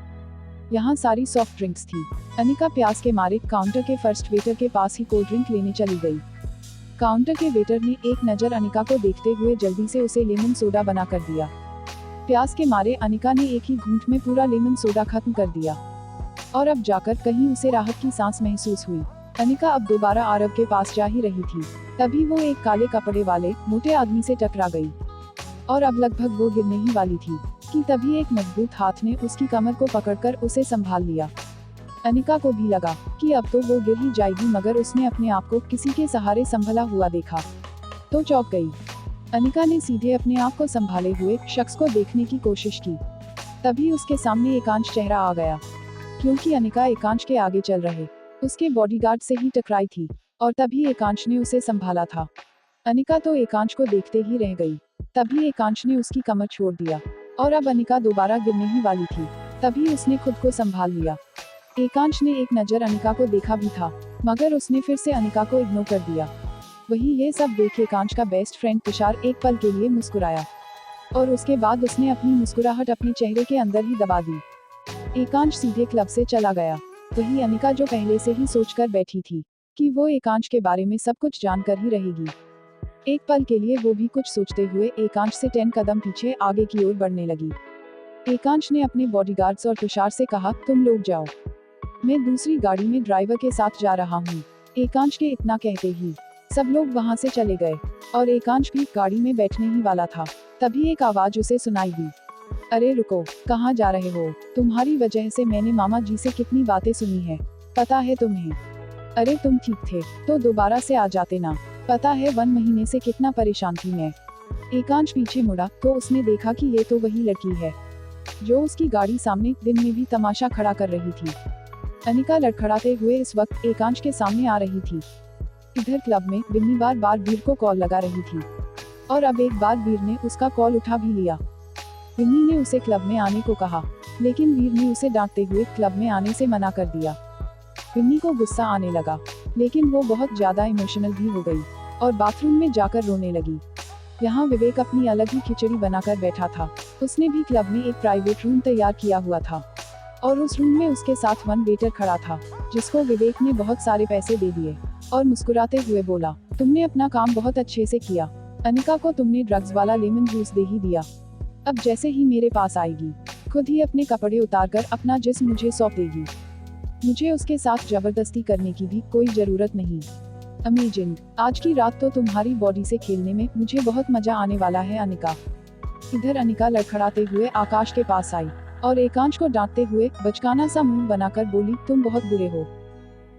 यहाँ सारी सॉफ्ट ड्रिंक्स थी। अनिका प्यास के मारे काउंटर के फर्स्ट वेटर के पास ही कोल्ड ड्रिंक लेने चली गई। काउंटर के वेटर ने एक नजर अनिका को देखते हुए जल्दी से उसे लेमन सोडा बना कर दिया। प्यास के मारे अनिका ने एक ही घूंट में पूरा लेमन सोडा खत्म कर दिया और अब जाकर कहीं उसे राहत की सांस महसूस हुई। अनिका अब दोबारा आरव के पास जा ही रही थी, तभी वो एक काले कपड़े वाले मोटे आदमी से टकरा गई और अब लगभग वो गिरने ही वाली थी कि तभी एक मजबूत हाथ ने उसकी कमर को पकड़कर उसे संभाल लिया। अनिका को भी लगा कि अब तो वो गिर ही जाएगी, मगर उसने अपने आप को किसी के सहारे संभला हुआ देखा तो चौंक गई। अनिका ने सीधे अपने आप को संभाले हुए शख्स को देखने की कोशिश की। तभी उसके सामने एकांश चेहरा आ गया, क्योंकि अनिका एकांश के आगे चल रहे उसके बॉडीगार्ड से ही टकराई थी और तभी एकांश ने उसे संभाला था। अनिका तो एकांश को देखते ही रह गई। तभी एकांश ने उसकी कमर छोड़ दिया और अब अनिका दोबारा गिरने ही वाली थी। तभी उसने खुद को संभाल लिया। एकांश ने एक नजर अनिका को देखा भी था, मगर उसने फिर से अनिका को इग्नोर कर दिया। वही ये सब देख एकांश का बेस्ट फ्रेंड तुषार एक पल के लिए मुस्कुराया और उसके बाद उसने अपनी मुस्कुराहट अपने चेहरे के अंदर ही दबा दी। एकांश सीधे क्लब से चला गया। वही अनिका, जो पहले से ही सोचकर बैठी थी कि वो एकांश के बारे में सब कुछ जानकर ही रहेगी, एक पल के लिए वो भी कुछ सोचते हुए एकांश से 10 कदम पीछे आगे की ओर बढ़ने लगी। एकांश ने अपने बॉडीगार्ड्स और तुषार से कहा, तुम लोग जाओ, मैं दूसरी गाड़ी में ड्राइवर के साथ जा रहा हूँ। एकांश के इतना कहते ही सब लोग वहाँ से चले गए और एकांश भी गाड़ी में बैठने ही वाला था। तभी एक आवाज उसे सुनाई दी, अरे रुको, कहाँ जा रहे हो? तुम्हारी वजह से मैंने मामा जी से कितनी बातें सुनी है, पता है तुम्हें? अरे तुम ठीक थे तो दोबारा से आ जाते ना, पता है 1 महीने से कितना परेशान थी मैं। एकांश पीछे मुड़ा तो उसने देखा कि ये तो वही लड़की है जो उसकी गाड़ी सामने दिन में भी तमाशा खड़ा कर रही थी। अनिका लड़खड़ाते हुए इस वक्त एकांश के सामने आ रही थी। इधर क्लब में बिन्नी बार बार वीर को कॉल लगा रही थी और अब एक बार वीर ने उसका कॉल उठा भी लिया। बिन्नी ने उसे क्लब में आने को कहा, लेकिन वीर ने उसे डांटते हुए क्लब में आने से मना कर दिया। बिन्नी को गुस्सा आने लगा, लेकिन वो बहुत ज्यादा इमोशनल भी हो गई और बाथरूम में जाकर रोने लगी। यहाँ विवेक अपनी अलग ही खिचड़ी बनाकर बैठा था। उसने भी क्लब में एक प्राइवेट रूम तैयार किया हुआ था और उस रूम में उसके साथ 1 वेटर खड़ा था, जिसको विवेक ने बहुत सारे पैसे दे दिए और मुस्कुराते हुए बोला, तुमने अपना काम बहुत अच्छे से किया। अनिका को तुमने ड्रग्स वाला लेमन जूस दे ही दिया। अब जैसे ही मेरे पास आएगी खुद ही अपने कपड़े उतारकर अपना जिस्म मुझे सौंप देगी। मुझे उसके साथ जबरदस्ती करने की भी कोई जरूरत नहीं। अमेजिंग, आज की रात तो तुम्हारी बॉडी से खेलने में मुझे बहुत मजा आने वाला है अनिका। इधर अनिका लड़खड़ाते हुए आकाश के पास आई और एकांश को डांटते हुए बचकाना सा मुंह बनाकर बोली, तुम बहुत बुरे हो।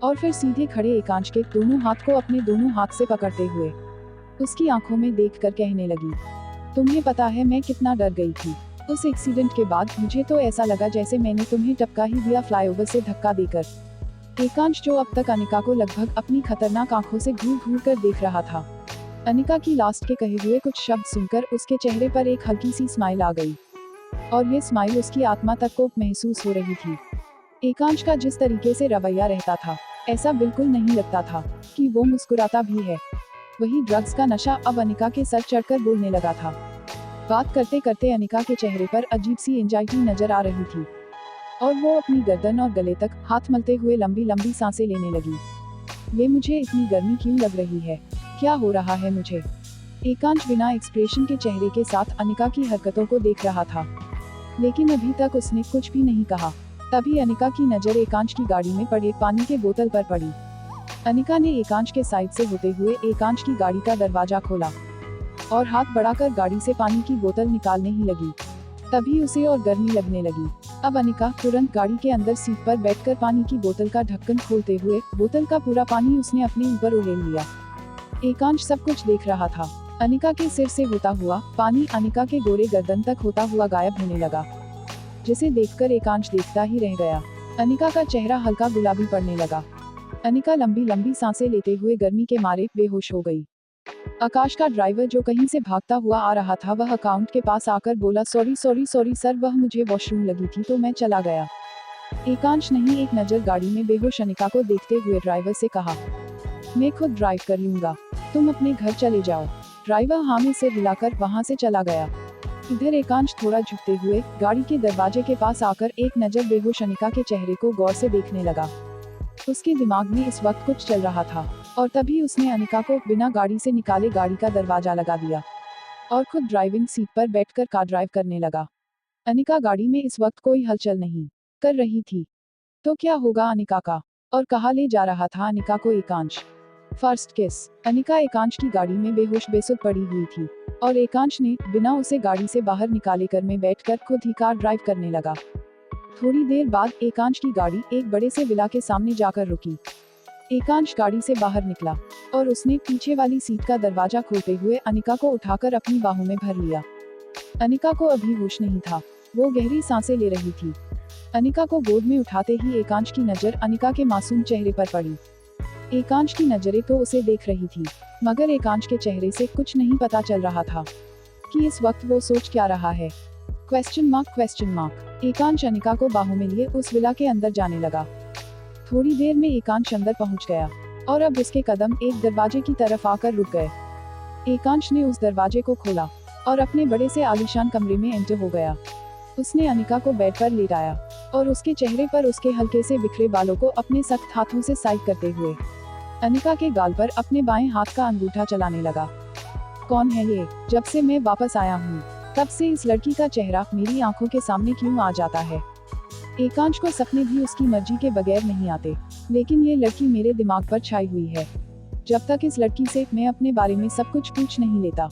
और फिर सीधे खड़े एकांश के दोनों हाथ को अपने दोनों हाथ से पकड़ते हुए उसकी आंखों में देखकर कहने लगी, तुम्हें पता है मैं कितना डर गई थी। उस एक्सीडेंट के बाद मुझे तो ऐसा लगा जैसे मैंने तुम्हें टपका ही दिया फ्लाईओवर से धक्का देकर। एकांश जो अब तक अनिका को लगभग अपनी खतरनाक आंखों से घूर घूर कर देख रहा था। अनिका की लास्ट के कहे हुए कुछ शब्द सुनकर उसके चेहरे पर एक हल्की सी स्माइल आ गई और ये स्माइल उसकी आत्मा तक को महसूस हो रही थी। एकांश का जिस तरीके से रवैया रहता था, ऐसा बिल्कुल नहीं लगता था कि वो मुस्कुराता भी है। वही ड्रग्स का नशा अब अनिका के सर चढ़कर बोलने लगा था। बात करते करते अनिका के चेहरे पर अजीब सी एंजाइटी नजर आ रही थी और वो अपनी गर्दन और गले तक हाथ मलते हुए लंबी लंबी सांसें लेने लगी। ये मुझे इतनी गर्मी क्यों लग रही है, क्या हो रहा है मुझे? एकांश बिना एक्सप्रेशन के चेहरे के साथ अनिका की हरकतों को देख रहा था, लेकिन अभी तक उसने कुछ भी नहीं कहा। तभी अनिका की नजर एकांश की गाड़ी में पड़े पानी के बोतल पर पड़ी। अनिका ने एकांश के साइड से होते हुए एकांश की गाड़ी का दरवाजा खोला और हाथ बढ़ाकर गाड़ी से पानी की बोतल निकालने ही लगी। तभी उसे और गर्मी लगने लगी। अब अनिका तुरंत गाड़ी के अंदर सीट पर बैठकर पानी की बोतल का ढक्कन खोलते हुए बोतल का पूरा पानी उसने अपने ऊपर उड़ेल लिया। एकांश सब कुछ देख रहा था। अनिका के सिर से होता हुआ पानी अनिका के गोरे गर्दन तक होता हुआ गायब होने लगा, जिसे देखकर एकांश देखता ही रह गया। अनिका का चेहरा हल्का गुलाबी पड़ने लगा। अनिका लंबी लंबी सांसें लेते हुए गर्मी के मारे बेहोश हो गई। आकाश का ड्राइवर जो कहीं से भागता हुआ आ रहा था, वह अकाउंट के पास आकर बोला, सॉरी सॉरी सॉरी सर, वह मुझे वॉशरूम लगी थी तो मैं चला गया। एकांश ने ही एक नजर गाड़ी में बेहोश अनिका को देखते हुए ड्राइवर से कहा, मैं खुद ड्राइव कर लूंगा, तुम अपने घर चले जाओ। ड्राइवर हाँ में सिर हिलाकर वहां से चला गया। इधर एकांश थोड़ा झुकते हुए गाड़ी के दरवाजे के पास आकर एक नजर बेहोश अनिका के चेहरे को गौर से देखने लगा। उसके दिमाग में इस वक्त कुछ चल रहा था और तभी उसने अनिका को बिना गाड़ी से निकाले गाड़ी का दरवाजा लगा दिया और खुद ड्राइविंग सीट पर बैठकर कार ड्राइव करने लगा। अनिका गाड़ी में इस वक्त कोई हलचल नहीं कर रही थी। तो क्या होगा अनिका का, और कहाँ ले जा रहा था अनिका को एकांश? फर्स्ट किस। अनिका एकांश की गाड़ी में बेहोश बेसुध पड़ी हुई थी और एकांश ने बिना उसे गाड़ी से बाहर निकाले कार में बैठकर खुद ही कार ड्राइव करने लगा। थोड़ी देर बाद एकांश की गाड़ी एक बड़े से विला के सामने जाकर रुकी। एकांश गाड़ी से बाहर निकला और उसने पीछे वाली सीट का दरवाजा खोलते हुए अनिका को उठाकर अपनी बाहों में भर लिया। अनिका को अभी होश नहीं था, वो गहरी सांसें ले रही थी। अनिका को गोद में उठाते ही एकांश की नजर अनिका के मासूम चेहरे पर पड़ी। एकांश की नजरें तो उसे देख रही थी, मगर एकांश के चेहरे से कुछ नहीं पता चल रहा था कि इस वक्त वो सोच क्या रहा है। Question mark. एकांश अनिका को बाहों में लिए उस विला के अंदर जाने लगा। थोड़ी देर में एकांश अंदर पहुंच गया और अब उसके कदम एक दरवाजे की तरफ आकर रुक गए। एकांश ने उस दरवाजे को खोला और अपने बड़े से आलीशान कमरे में एंटर हो गया। उसने अनिका को बेड पर लेटाया और उसके चेहरे पर उसके हल्के से बिखरे बालों को अपने सख्त हाथों से साइड करते हुए अनिका के गाल पर अपने बाएं हाथ का अंगूठा चलाने लगा। कौन है ये? जब से मैं वापस आया हूँ तब से इस लड़की का चेहरा मेरी आंखों के सामने क्यों आ जाता है? एकांश को सपने भी उसकी मर्जी के बगैर नहीं आते, लेकिन ये लड़की मेरे दिमाग पर छाई हुई है। जब तक इस लड़की से मैं अपने बारे में सब कुछ पूछ नहीं लेता,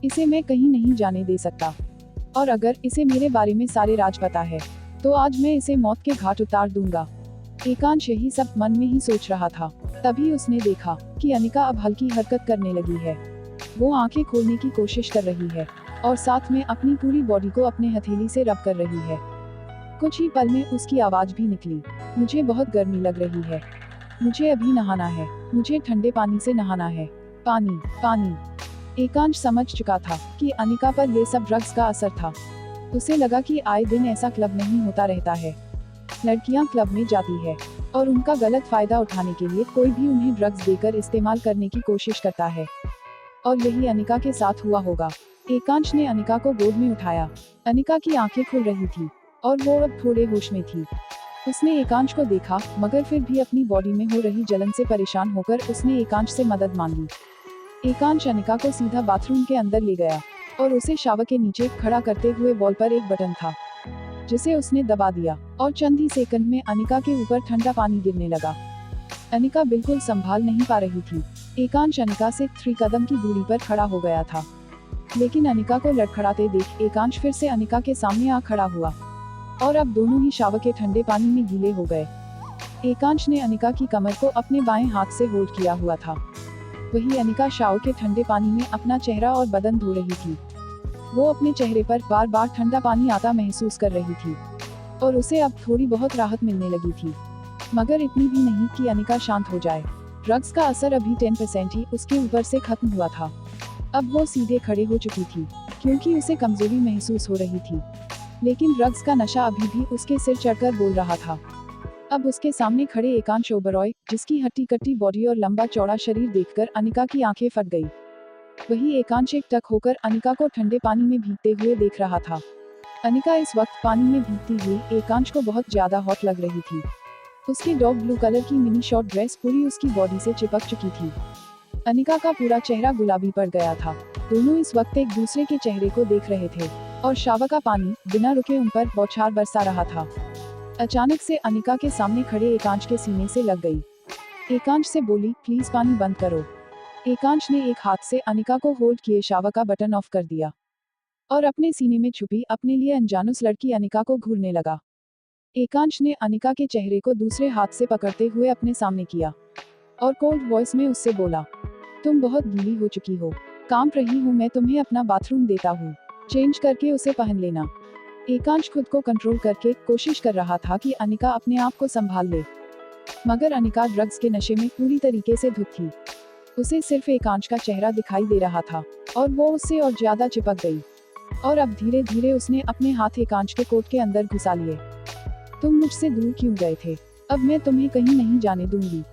इसे मैं कहीं नहीं जाने दे सकता। और अगर इसे मेरे बारे में सारे राज पता है तो आज मैं इसे मौत के घाट उतार दूंगा। एकांश यही सब मन में ही सोच रहा था। तभी उसने देखा कि अनिका अब हल्की हरकत करने लगी है। वो आंखें खोलने की कोशिश कर रही है और साथ में अपनी पूरी बॉडी को अपने हथेली से रब कर रही है। कुछ ही पल में उसकी आवाज भी निकली, मुझे बहुत गर्मी लग रही है, मुझे अभी नहाना है, मुझे ठंडे पानी से नहाना है, पानी पानी। एकांश समझ चुका था कि अनिका पर ये सब ड्रग्स का असर था। उसे लगा कि आए दिन ऐसा क्लब नहीं होता रहता है। लड़कियां क्लब में जाती है और उनका गलत फायदा उठाने के लिए कोई भी उन्हें ड्रग्स देकर इस्तेमाल करने की कोशिश करता है, और यही अनिका के साथ हुआ होगा। एकांश ने अनिका को गोद में उठाया। अनिका की आंखें खुल रही थी और वो अब थोड़े होश में थी। उसने एकांश को देखा, मगर फिर भी अपनी बॉडी में हो रही जलन से परेशान होकर उसने एकांश से मदद मांगी। एकांश अनिका को सीधा बाथरूम के अंदर ले गया और उसे शावर के नीचे खड़ा करते हुए वॉल पर एक बटन था जिसे उसने दबा दिया और चंद ही सेकंड में अनिका के ऊपर ठंडा पानी गिरने लगा। अनिका बिल्कुल संभाल नहीं पा रही थी। एकांश अनिका से 3 कदम की दूरी पर खड़ा हो गया था, लेकिन अनिका को लड़खड़ाते देख एकांश फिर से अनिका के सामने आ खड़ा हुआ और अब दोनों ही शावर के ठंडे पानी में गीले हो गए। एकांश ने अनिका की कमर को अपने बाएं हाथ से होल्ड किया हुआ था। वही अनिका शावर के ठंडे पानी में अपना चेहरा और बदन धो रही थी। वो अपने चेहरे पर बार बार ठंडा पानी आता महसूस कर रही थी और उसे अब थोड़ी बहुत राहत मिलने लगी थी, मगर इतनी भी नहीं कि अनिका शांत हो जाए। ड्रग्स का असर अभी 10% ही उसके ऊपर से खत्म हुआ था। अब वो सीधे खड़े हो चुकी थी क्योंकि उसे कमजोरी महसूस हो रही थी, लेकिन ड्रग्स का नशा अभी भी उसके सिर चढ़कर बोल रहा था। अब उसके सामने खड़े एकांश ओबरॉय, जिसकी हट्टी कट्टी बॉडी और लंबा चौड़ा शरीर देखकर अनिका की आंखें फट गई। वही एकांश एक टक होकर अनिका को ठंडे पानी में भीगते हुए देख रहा था। अनिका इस वक्त पानी में भीगती हुई एकांश को बहुत ज्यादा हॉट लग रही थी। उसकी डॉग ब्लू कलर की मिनी शॉर्ट ड्रेस पूरी उसकी बॉडी से चिपक चुकी थी। अनिका का पूरा चेहरा गुलाबी पड़ गया था। दोनों इस वक्त एक दूसरे के चेहरे को देख रहे थे और शावर का पानी बिना रुके उन पर बौछार बरसा रहा था। अचानक से अनिका के सामने खड़े एकांश के सीने से लग गई। एकांश से बोली, प्लीज पानी बंद करो। एकांश ने एक हाथ से अनिका को होल्ड किए शावर का बटन ऑफ कर दिया और अपने सीने में छुपी अपने लिए अनजानुस लड़की अनिका को घूरने लगा। एकांश ने अनिका के चेहरे को दूसरे हाथ से पकड़ते हुए अपने सामने किया और कोल्ड वॉइस में उससे बोला, तुम बहुत गीली हो चुकी हो, कांप रही हूँ, मैं तुम्हें अपना बाथरूम देता हूँ, चेंज करके उसे पहन लेना। एकांश खुद को कंट्रोल करके कोशिश कर रहा था कि अनिका अपने आप को संभाल ले, मगर अनिका ड्रग्स के नशे में पूरी तरीके से धुत थी। उसे सिर्फ एकांश का चेहरा दिखाई दे रहा था और वो उससे और ज्यादा चिपक गई और अब धीरे धीरे उसने अपने हाथ एकांश के कोट के अंदर घुसा लिए। तुम मुझसे दूर क्यों गए थे? अब मैं तुम्हें कहीं नहीं जाने दूंगी।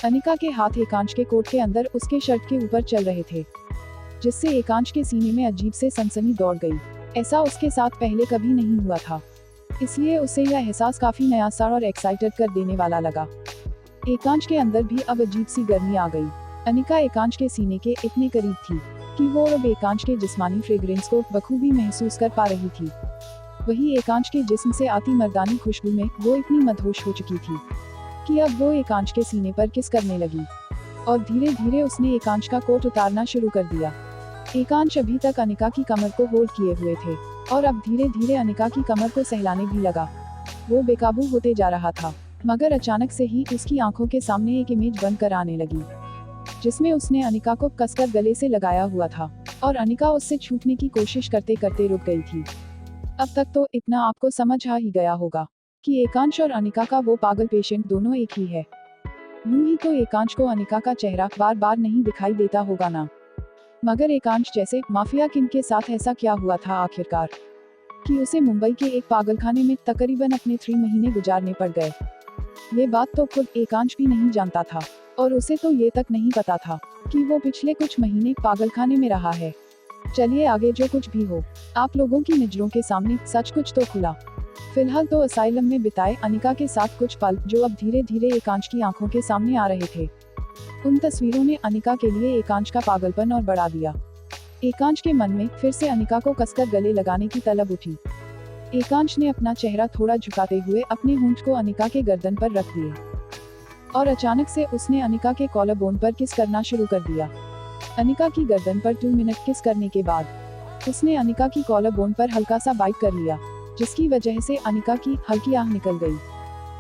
अनिका के हाथ एकांश के कोट के अंदर उसके शर्ट के ऊपर चल रहे थे, जिससे एकांश के सीने में अजीब से सनसनी दौड़ गई। ऐसा उसके साथ पहले कभी नहीं हुआ था, इसलिए उसे यह एहसास काफी नया सा और एक्साइटेड कर देने वाला लगा। एकांश के अंदर भी अब अजीब सी गर्मी आ गई। अनिका एकांश के सीने के इतने करीब थी कि वो अब एकांश के जिस्मानी फ्रेग्रेंस को बखूबी महसूस कर पा रही थी। वही एकांश के जिस्म से आती मर्दानी खुशबू में वो इतनी मदहोश हो चुकी थी कि अब वो एकांश के सीने पर किस करने लगी और धीरे धीरे उसने एकांश का कोट उतारना शुरू कर दिया। एकांश अभी तक अनिका की कमर को होल्ड किए हुए थे और अब धीरे धीरे अनिका की कमर को सहलाने भी लगा। वो बेकाबू होते जा रहा था, मगर अचानक से ही उसकी आंखों के सामने एक इमेज बनकर आने लगी, जिसमें उसने अनिका को कसकर गले से लगाया हुआ था और अनिका उससे छूटने की कोशिश करते करते रुक गई थी। अब तक तो इतना आपको समझ आ ही गया होगा कि एकांश और अनिका का वो पागल पेशेंट दोनों एक ही है। यूं ही तो एकांश को अनिका का चेहरा बार बार नहीं दिखाई देता होगा ना, मगर एकांश जैसे माफिया किंग के साथ ऐसा क्या हुआ था आखिरकार कि उसे मुंबई के एक पागलखाने में तकरीबन अपने 3 महीने गुजारने पड़ गए। ये बात तो खुद एकांश भी नहीं जानता था और उसे तो ये तक नहीं पता था कि वो पिछले कुछ महीने पागलखाने में रहा है। चलिए आगे जो कुछ भी हो, आप लोगों की नजरों के सामने सच कुछ तो खुला। फिलहाल तो असाइलम में बिताए अनिका के साथ कुछ पल जो अब धीरे धीरे एकांश की आंखों के सामने आ रहे थे। उन तस्वीरों ने अनिका के लिए एकांश का पागलपन और बढ़ा दिया। एकांश के मन में फिर से अनिका को कसकर गले लगाने की तलब उठी। एकांश ने अपना चेहरा थोड़ा झुकाते हुए अपने होंठ को अनिका के गर्दन पर रख दिए और अचानक से उसने अनिका के कॉलर बोन पर किस करना शुरू कर दिया। अनिका की गर्दन पर 2 मिनट किस करने के बाद उसने अनिका की कॉलर बोन पर हल्का सा बाइट कर लिया, जिसकी वजह से अनिका की हल्की आह निकल गई।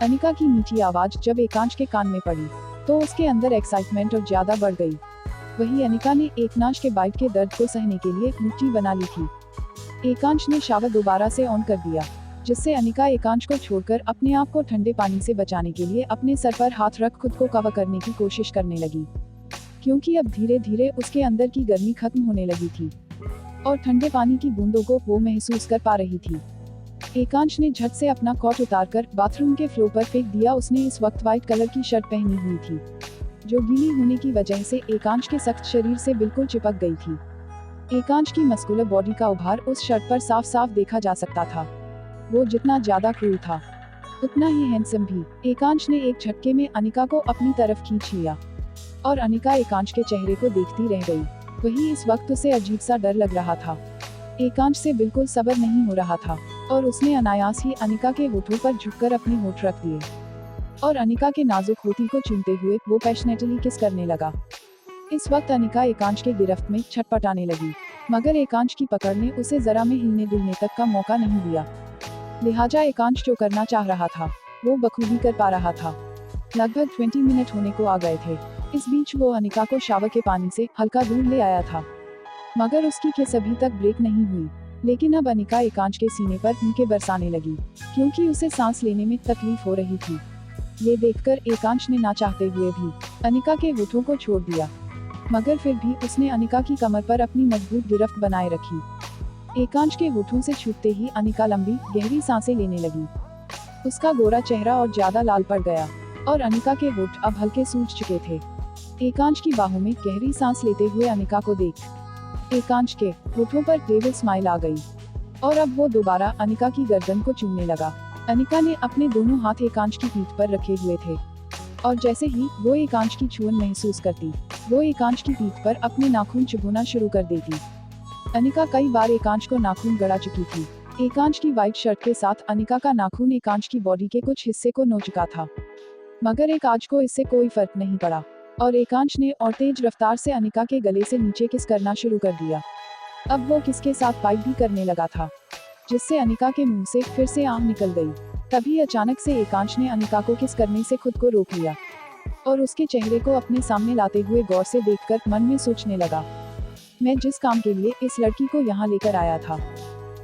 अनिका की मीठी आवाज जब एकांश के कान में पड़ी तो उसके अंदर एक्साइटमेंट और ज्यादा बढ़ गई। वही अनिका ने एकांश के बाइट के दर्द को सहने के लिए मुट्ठी बना ली थी। एकांश ने शावर दोबारा से ऑन कर दिया, जिससे अनिका एकांश को छोड़कर अपने आप को ठंडे पानी से बचाने के लिए अपने सर पर हाथ रख खुद को कवर करने की कोशिश करने लगी, क्योंकि अब धीरे धीरे उसके अंदर की गर्मी खत्म होने लगी थी और ठंडे पानी की बूंदों को वो महसूस कर पा रही थी। एकांश ने झट से अपना कोट उतारकर बाथरूम के फ्लोर पर फेंक दिया। उसने इस वक्त व्हाइट कलर की शर्ट पहनी हुई थी, जो गीली होने की वजह से एकांश के सख्त शरीर से बिल्कुल चिपक गई थी। एकांश की मस्कुलर बॉडी का उभार उस शर्ट पर साफ साफ देखा जा सकता था। वो जितना ज्यादा क्रूर था उतना ही हैंडसम भी। एकांश ने एक झटके में अनिका को अपनी तरफ खींच लिया और अनिका एकांश के चेहरे को देखती रह गई। वही इस वक्त उसे अजीब सा डर लग रहा था। एकांश से बिल्कुल सब्र नहीं हो रहा था और उसने अनायास ही अनिका के होठों पर झुककर अपने होठ रख दिए और अनिका के नाजुक होठी को चूमते हुए वो पैशनेटली किस करने लगा। इस वक्त अनिका एकांश के गिरफ्त में छटपटाने लगी, मगर एकांश की पकड़ ने उसे जरा में हिलने डुलने तक का मौका नहीं दिया। लिहाजा एकांश जो करना चाह रहा था वो बखूबी कर पा रहा था। लगभग 20 मिनट होने को आ गए थे। इस बीच वो अनिका को शावर के पानी से हल्का दूर ले आया था, मगर उसकी किस अभी तक ब्रेक नहीं हुई। लेकिन अब अनिका एकांश के सीने पर मुक्के बरसाने लगी, क्योंकि उसे सांस लेने में तकलीफ हो रही थी। ये देखकर एकांश ने ना चाहते हुए भी अनिका के होठों को छोड़ दिया, मगर फिर भी उसने अनिका की कमर पर अपनी मजबूत गिरफ्त बनाए रखी। एकांश के होठों से छूटते ही अनिका लंबी गहरी सांसें लेने लगी। उसका गोरा चेहरा और ज्यादा लाल पड़ गया और अनिका के होठ अब हल्के सूज चुके थे। एकांश की बाहों में गहरी सांस लेते हुए अनिका को देख एकांश के होठों पर डेविल स्माइल आ गई और अब वो दोबारा अनिका की गर्दन को चूमने लगा। अनिका ने अपने दोनों हाथ एकांश की पीठ पर रखे हुए थे और जैसे ही वो एकांश की छुअन महसूस करती, वो एकांश की पीठ पर अपने नाखून चुभोना शुरू कर देती। अनिका कई बार एकांश को नाखून गड़ा चुकी थी। एकांश की व्हाइट शर्ट के साथ अनिका का नाखून एकांश की बॉडी के कुछ हिस्से को नोच चुका था, मगर एकांश को इससे कोई फर्क नहीं पड़ा और एकांश ने और तेज रफ्तार से अनिका के गले से नीचे किस करना शुरू कर दिया। अब वो किसके साथ फाइट भी करने लगा था, जिससे अनिका के मुंह से फिर से आग निकल गई। तभी अचानक से एकांश ने अनिका को किस करने से खुद को रोक लिया और उसके चेहरे को अपने सामने लाते हुए गौर से देखकर मन में सोचने लगा, मैं जिस काम के लिए इस लड़की को यहाँ लेकर आया था,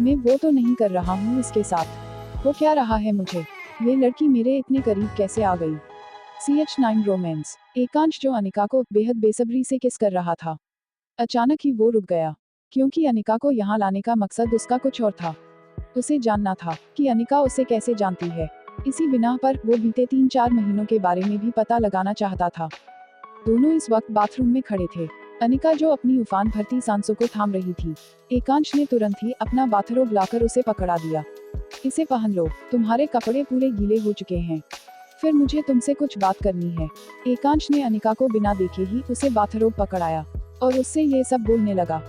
मैं वो तो नहीं कर रहा हूँ इसके साथ। वो क्या रहा है मुझे, ये लड़की मेरे इतने करीब कैसे आ गई। CH9 romance. एकांश जो अनिका को बेहद बेसब्री से किस कर रहा था, अचानक ही वो रुक गया, क्योंकि अनिका को यहाँ लाने का मकसद उसका कुछ और था। उसे जानना था कि अनिका उसे कैसे जानती है। इसी बिना पर वो बीते 3-4 महीनों के बारे में भी पता लगाना चाहता था। दोनों इस वक्त बाथरूम में खड़े थे। अनिका जो अपनी उफान भरती सांसों को थाम रही थी। एकांश ने तुरंत ही अपना बाथरोब लाकर उसे पकड़ा दिया। इसे पहन लो, तुम्हारे कपड़े पूरे गीले हो चुके हैं, फिर मुझे तुमसे कुछ बात करनी है। एकांश ने अनिका को बिना देखे ही उसे बाथरोब पकड़ाया और उससे ये सब बोलने लगा।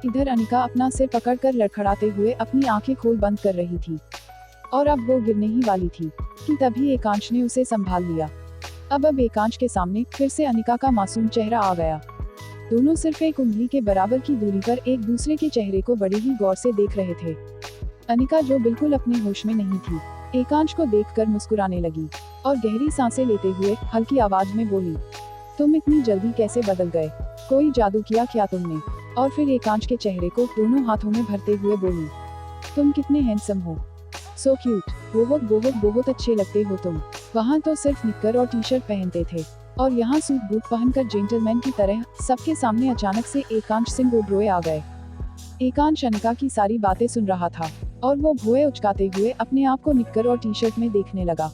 इधर अनिका अपना सिर पकड़कर लड़खड़ाते हुए अपनी आंखें खोल बंद कर रही थी और अब वो गिरने ही वाली थी कि तभी एकांश ने उसे संभाल लिया। अब एकांश के सामने फिर से अनिका का मासूम चेहरा आ गया। दोनों सिर्फ एक उंगली के बराबर की दूरी पर एक दूसरे के चेहरे को बड़े ही गौर से देख रहे थे। अनिका जो बिल्कुल अपने होश में नहीं थी, एकांश को देखकर मुस्कुराने लगी और गहरी सांसें लेते हुए हल्की आवाज में बोली, तुम इतनी जल्दी कैसे बदल गए, कोई जादू किया क्या तुमने। और फिर एकांश के चेहरे को दोनों हाथों में भरते हुए बोली, तुम कितने हैंडसम हो, सो क्यूट, बहुत बहुत बहुत अच्छे लगते हो तुम। वहाँ तो सिर्फ निक्कर और टी-शर्ट पहनते थे और यहाँ सूट बूट पहनकर जेंटलमैन की तरह सबके सामने अचानक से एकांश सिंह रोए आ गए। एकांश अनिका की सारी बातें सुन रहा था और वो भुए उचकाते हुए अपने आप को निक्कर और टी-शर्ट में देखने लगा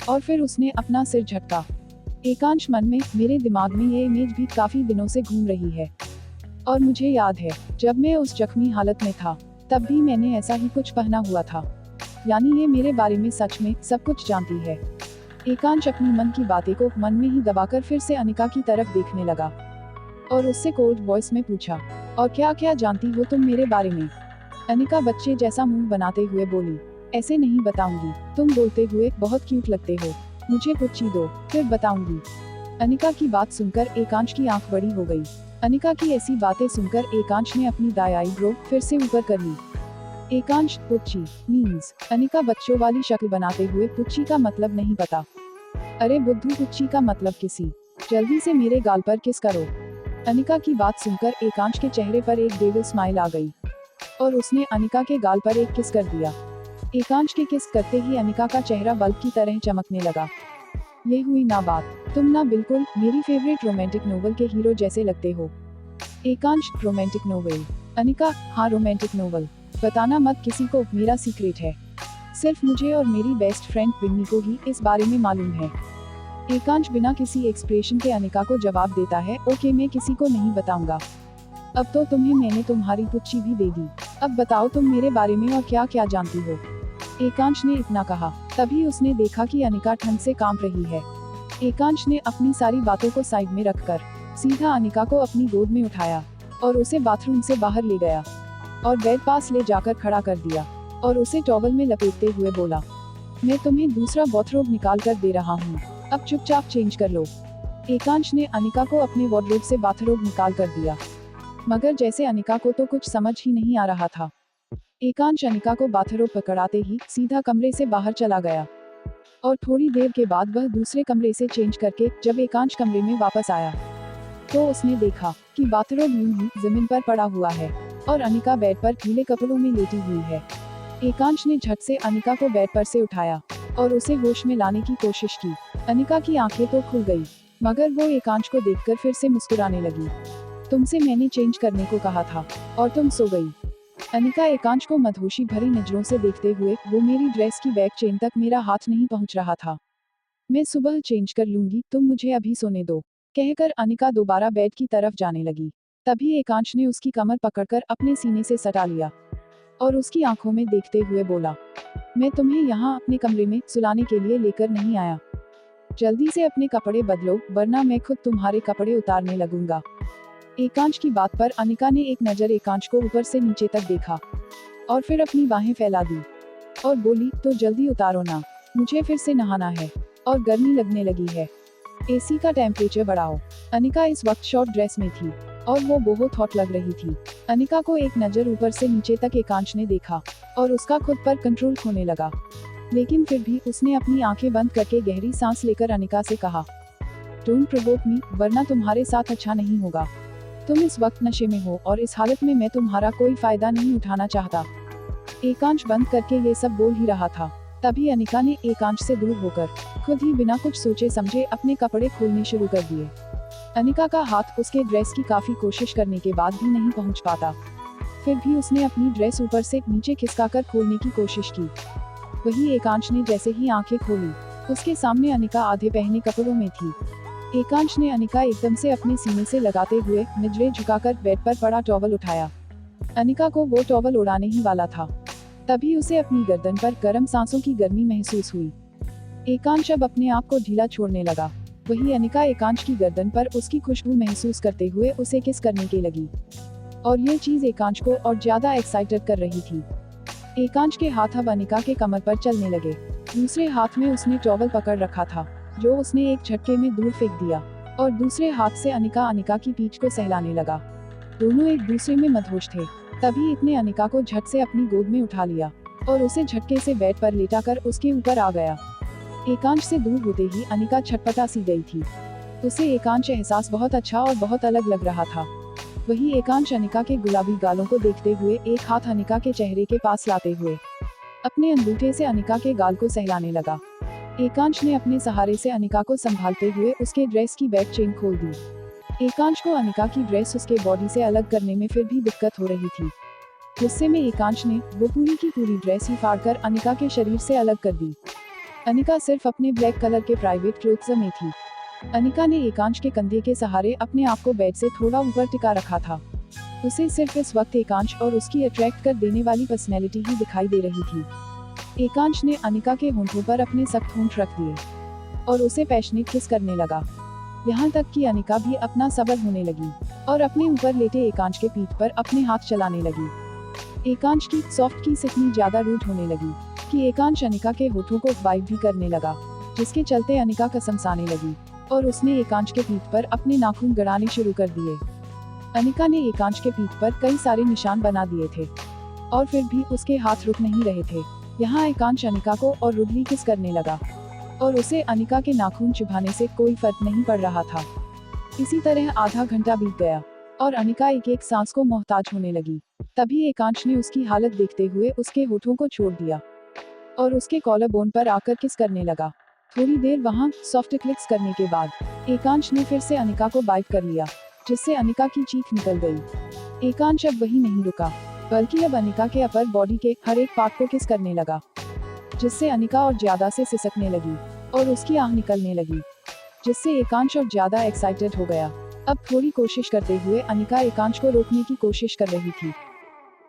और फिर उसने अपना सिर झटका। एकांश मन में, मेरे दिमाग में ये इमेज भी काफी दिनों से घूम रही है और मुझे याद है जब मैं उस जख्मी हालत में था तब भी मैंने ऐसा ही कुछ पहना हुआ था, यानी ये मेरे बारे में सच में सब कुछ जानती है। एकांश अपनी मन की बातें को मन में ही दबाकर फिर से अनिका की तरफ देखने लगा और उससे कोल्ड वॉइस में पूछा, और क्या क्या जानती हो तुम मेरे बारे में। अनिका बच्चे जैसा मुंह बनाते हुए बोली, ऐसे नहीं बताऊंगी, तुम बोलते हुए बहुत क्यूट लगते हो, मुझे पुच्ची दो फिर बताऊंगी। अनिका की बात सुनकर एकांश की आंख बड़ी हो गई। अनिका की ऐसी बातें सुनकर एकांश ने अपनी दाई आईब्रो फिर से ऊपर कर ली। एकांश, पुच्ची मीन्स, अनिका बच्चों वाली शक्ल बनाते हुए, पुच्ची का मतलब नहीं पता। अरे बुद्धू, पुच्ची का मतलब किसी, जल्दी से मेरे गाल पर किस करो। अनिका की बात सुनकर एकांश के चेहरे पर एक डेविल स्माइल आ गई और उसने अनिका के गाल पर एक किस कर दिया। एकांश के किस करते ही अनिका का चेहरा बल्ब की तरह चमकने लगा। ये हुई ना बात, तुम ना बिल्कुल मेरी फेवरेट रोमांटिक नोवेल के हीरो जैसे लगते हो। एकांश, रोमांटिक नोवेल। अनिका, हाँ रोमांटिक नोवेल, बताना मत किसी को, मेरा सीक्रेट है, सिर्फ मुझे और मेरी बेस्ट फ्रेंड बिन्नी को ही इस बारे में मालूम है। एकांश बिना किसी एक्सप्रेशन के अनिका को जवाब देता है, ओके मैं किसी को नहीं बताऊंगा। अब तो तुम्हें मैंने तुम्हारी पुच्ची भी दे दी, अब बताओ तुम मेरे बारे में और क्या क्या जानती हो। एकांश ने इतना कहा तभी उसने देखा कि अनिका ठंड से कांप रही है। एकांश ने अपनी सारी बातों को साइड में रखकर सीधा अनिका को अपनी गोद में उठाया और उसे बाथरूम से बाहर ले गया और बेड पास ले जाकर खड़ा कर दिया और उसे टॉवल में लपेटते हुए बोला, मैं तुम्हें दूसरा बाथरोब निकाल कर दे रहा हूँ, अब चुपचाप चेंज कर लो। एकांश ने अनिका को अपने वार्डरोब से बाथरोब निकाल कर दिया, मगर जैसे अनिका को तो कुछ समझ ही नहीं आ रहा था। एकांश अनिका को बाथरोब पकड़ाते ही सीधा कमरे से बाहर चला गया, और थोड़ी देर के बाद वह दूसरे कमरे से चेंज करके जब एकांश कमरे में वापस आया तो उसने देखा कि बाथरोब यूं ही जमीन पर पड़ा हुआ है और अनिका बेड पर गीले कपड़ों में लेटी हुई है। एकांश ने झट से अनिका को बेड पर से उठाया और उसे होश में लाने की कोशिश की। अनिका की आंखें तो खुल गई, मगर वो एकांश को देखकर फिर से मुस्कुराने लगी। तुमसे मैंने चेंज करने को कहा था और तुम सो गई। अनिका एकांश को मदहोशी भरी नजरों से देखते हुए, वो मेरी ड्रेस की बैक चेन तक मेरा हाथ नहीं पहुंच रहा था, मैं सुबह चेंज कर लूंगी, तुम मुझे अभी सोने दो, कहकर अनिका दोबारा बेड की तरफ जाने लगी। तभी एकांश ने उसकी कमर पकड़कर अपने सीने से सटा लिया और उसकी आंखों में देखते हुए बोला, मैं तुम्हें यहाँ अपने कमरे में सुलाने के लिए लेकर नहीं आया, जल्दी से अपने कपड़े बदलो वरना मैं खुद तुम्हारे कपड़े उतारने लगूंगा। एकांश की बात पर अनिका ने एक नजर एकांश को ऊपर से नीचे तक देखा और फिर अपनी बाहें फैला दी और बोली, तो जल्दी उतारो ना, मुझे फिर से नहाना है और गर्मी लगने लगी है, एसी का टेम्परेचर बढ़ाओ। अनिका इस वक्त शॉर्ट ड्रेस में थी और वो बहुत हॉट लग रही थी। अनिका को एक नजर ऊपर से नीचे तक एकांश ने देखा और उसका खुद पर कंट्रोल खोने लगा, लेकिन फिर भी उसने अपनी आंखें बंद करके गहरी सांस लेकर अनिका से कहा, डोंट प्रोवोक मी, वरना तुम्हारे साथ अच्छा नहीं होगा। तुम इस वक्त नशे में हो और इस हालत में मैं तुम्हारा कोई फायदा नहीं उठाना चाहता। एकांश बंद करके ये सब बोल ही रहा था, तभी अनिका ने एकांश से दूर होकर खुद ही बिना कुछ सोचे समझे अपने कपड़े खोलने शुरू कर दिए। अनिका का हाथ उसके ड्रेस की काफी कोशिश करने के बाद भी नहीं पहुंच पाता, फिर भी उसने अपनी ड्रेस ऊपर से नीचे खिसकाकर खोलने की कोशिश की। वही एकांश ने जैसे ही आंखें खोली, उसके सामने अनिका आधे पहने कपड़ों में थी। एकांश ने अनिका एकदम से अपने सीने से लगाते हुए निजरे झुकाकर बेड पर पड़ा टॉवल उठाया। अनिका को वो टॉवल उड़ाने ही वाला था, तभी उसे अपनी गर्दन पर गर्म सांसों की गर्मी महसूस हुई। एकांश अब अपने आप को ढीला छोड़ने लगा। वही अनिका एकांश की गर्दन पर उसकी खुशबू महसूस करते हुए उसे किस करने के लगी, और ये चीज एकांश को और ज्यादा एक्साइटेड कर रही थी। एकांश के हाथ अब अनिका के कमर पर चलने लगे। दूसरे हाथ में उसने टॉवल पकड़ रखा था, जो उसने एक झटके में दूर फेंक दिया, और दूसरे हाथ से अनिका की पीठ को सहलाने लगा। दोनों एक दूसरे में मदहोश थे। तभी इसने अनिका को झट से अपनी गोद में उठा लिया और उसे झटके से बेड पर लेटाकर उसके ऊपर आ गया। एकांश से दूर होते ही अनिका छटपटा सी गई थी। उसे एकांश एहसास बहुत अच्छा और बहुत अलग लग रहा था। वही एकांश अनिका के गुलाबी गालों को देखते हुए एक हाथ अनिका के चेहरे के पास लाते हुए अपने अंगूठे से अनिका के गाल को सहलाने लगा। एकांश ने अपने सहारे से अनिका को संभालते हुए उसके ड्रेस की बैक चेन खोल दी। एकांश को अनिका की ड्रेस उसके बॉडी से अलग करने में फिर भी दिक्कत हो रही थी। गुस्से में एकांश ने वो पूरी की पूरी ड्रेस ही फाड़कर अनिका के शरीर से अलग कर दी। अनिका सिर्फ अपने ब्लैक कलर के प्राइवेट क्लोथ्स में थी। अनिका ने एकांश के कंधे के सहारे अपने आप को बेड से थोड़ा ऊपर टिका रखा था। उसे सिर्फ इस वक्त एकांश और उसकी अट्रैक्ट कर देने वाली पर्सनैलिटी ही दिखाई दे रही थी। एकांश ने अनिका के होंठों पर अपने सख्त होंठ रख दिए और उसे पैशनेट किस करने लगा, यहाँ तक कि अनिका भी अपना सबर होने लगी और अपने ऊपर लेटे एकांश के पीठ पर अपने हाथ चलाने लगी। एकांश की सॉफ्ट किस इतनी ज्यादा रूट होने लगी कि एकांश अनिका के होठों को बाइट भी करने लगा, जिसके चलते अनिका कसमसाने लगी और उसने एकांश के पीठ पर अपने नाखून गड़ाने शुरू कर दिए। अनिका ने एकांश के पीठ पर कई सारे निशान बना दिए थे और फिर भी उसके हाथ रुक नहीं रहे थे। यहाँ एकांश अनिका को और रुडली किस करने लगा और उसे अनिका के नाखून चुभाने से कोई फर्क नहीं पड़ रहा था। इसी तरह आधा घंटा बीत गया और अनिका एक एक सांस को मोहताज होने लगी। तभी एकांश ने उसकी हालत देखते हुए उसके होठों को छोड़ दिया और उसके कॉलर बोन पर आकर किस करने लगा। थोड़ी देर वहाँ सॉफ्ट क्लिक्स करने के बाद एकांश ने फिर से अनिका को बाइट कर लिया, जिससे अनिका की चीख निकल गई। एकांश अब वही नहीं रुका, बल्कि अब अनिका के अपर बॉडी के हर एक पार्ट को किस करने लगा, जिससे अनिका और ज्यादा से सिसकने लगी और उसकी आह निकलने लगी, जिससे एकांश और ज्यादा एक्साइटेड हो गया। अब थोड़ी कोशिश करते हुए अनिका एकांश को रोकने की कोशिश कर रही थी।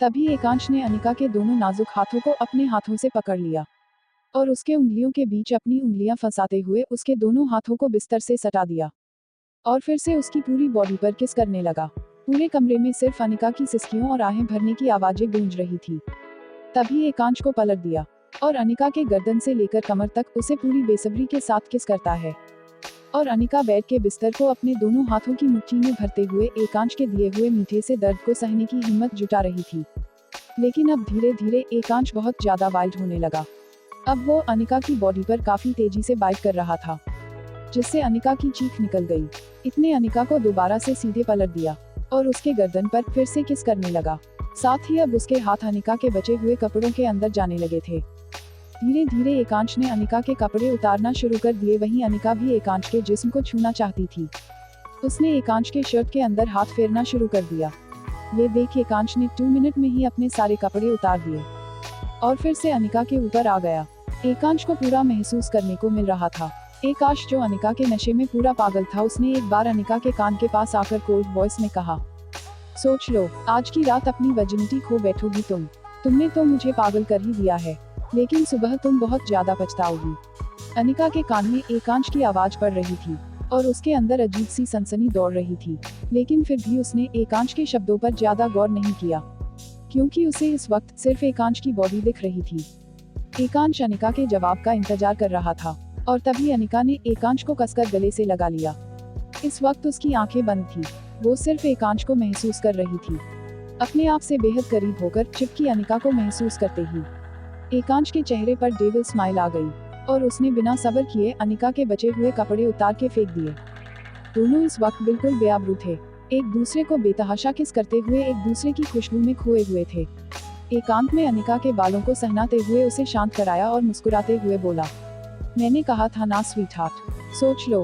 तभी एकांश ने अनिका के दोनों नाजुक हाथों को अपने हाथों से पकड़ लिया और उसके उंगलियों के बीच अपनी उंगलियां फंसाते हुए उसके दोनों हाथों को बिस्तर से सटा दिया और फिर से उसकी पूरी बॉडी पर किस करने लगा। पूरे कमरे में सिर्फ अनिका की सिसकियों और आहें भरने की आवाजें गूंज रही थी। तभी एकांश को पलट दिया और अनिका के गर्दन से लेकर कमर तक उसे पूरी बेसब्री के साथ किस करता है। और अनिका बेड के बिस्तर को अपने दोनों हाथों की मुट्ठी में भरते हुए एकांश के दिए हुए मीठे से दर्द को सहने की हिम्मत जुटा रही थी। लेकिन अब धीरे धीरे एकांश बहुत ज्यादा वाइल्ड होने लगा। अब वो अनिका की बॉडी पर काफी तेजी से बाइट कर रहा था, जिससे अनिका की चीख निकल गई। इतने अनिका को दोबारा से सीधे पलट दिया और उसके गर्दन पर फिर से किस करने लगा। साथ ही अब उसके हाथ अनिका के बचे हुए कपड़ों के अंदर जाने लगे थे। धीरे धीरे एकांश ने अनिका के कपड़े उतारना शुरू कर दिए। वहीं अनिका भी एकांश के जिस्म को छूना चाहती थी। उसने एकांश के शर्ट के अंदर हाथ फेरना शुरू कर दिया। ये देख एकांश ने 2 मिनट में ही अपने सारे कपड़े उतार दिए और फिर से अनिका के ऊपर आ गया। एकांश को पूरा महसूस करने को मिल रहा था। एकांश जो अनिका के नशे में पूरा पागल था, उसने एक बार अनिका के कान के पास आकर कोल्ड वॉइस में कहा, सोच लो, आज की रात अपनी वर्जिनिटी खो बैठोगी तुमने तो मुझे पागल कर ही दिया है, लेकिन सुबह तुम बहुत ज्यादा पछताओगी। अनिका के कान में एकांश की आवाज पड़ रही थी और उसके अंदर अजीब सी सनसनी दौड़ रही थी। लेकिन फिर भी उसने एकांश के शब्दों पर ज्यादा गौर नहीं किया, क्योंकि उसे इस वक्त सिर्फ एकांश की बॉडी दिख रही थी। एकांश अनिका के जवाब का इंतजार कर रहा था और तभी अनिका ने एकांश को कसकर गले से लगा लिया। इस वक्त उसकी आंखें बंद थी, वो सिर्फ एकांश को महसूस कर रही थी। अपने आप से बेहद करीब होकर चिपकी अनिका को महसूस करते ही एकांश के चेहरे पर डेविल स्माइल आ गई और उसने बिना सब्र किए अनिका के बचे हुए कपड़े उतार के फेंक दिए। दोनों इस वक्त बिल्कुल बेआबरू थे, एक दूसरे को बेतहाशा किस करते हुए एक दूसरे की खुशबू में खोए हुए थे। एकांत में अनिका के बालों को सहनाते हुए उसे शांत कराया और मुस्कुराते हुए बोला, मैंने कहा था ना स्वीटहार्ट, सोच लो।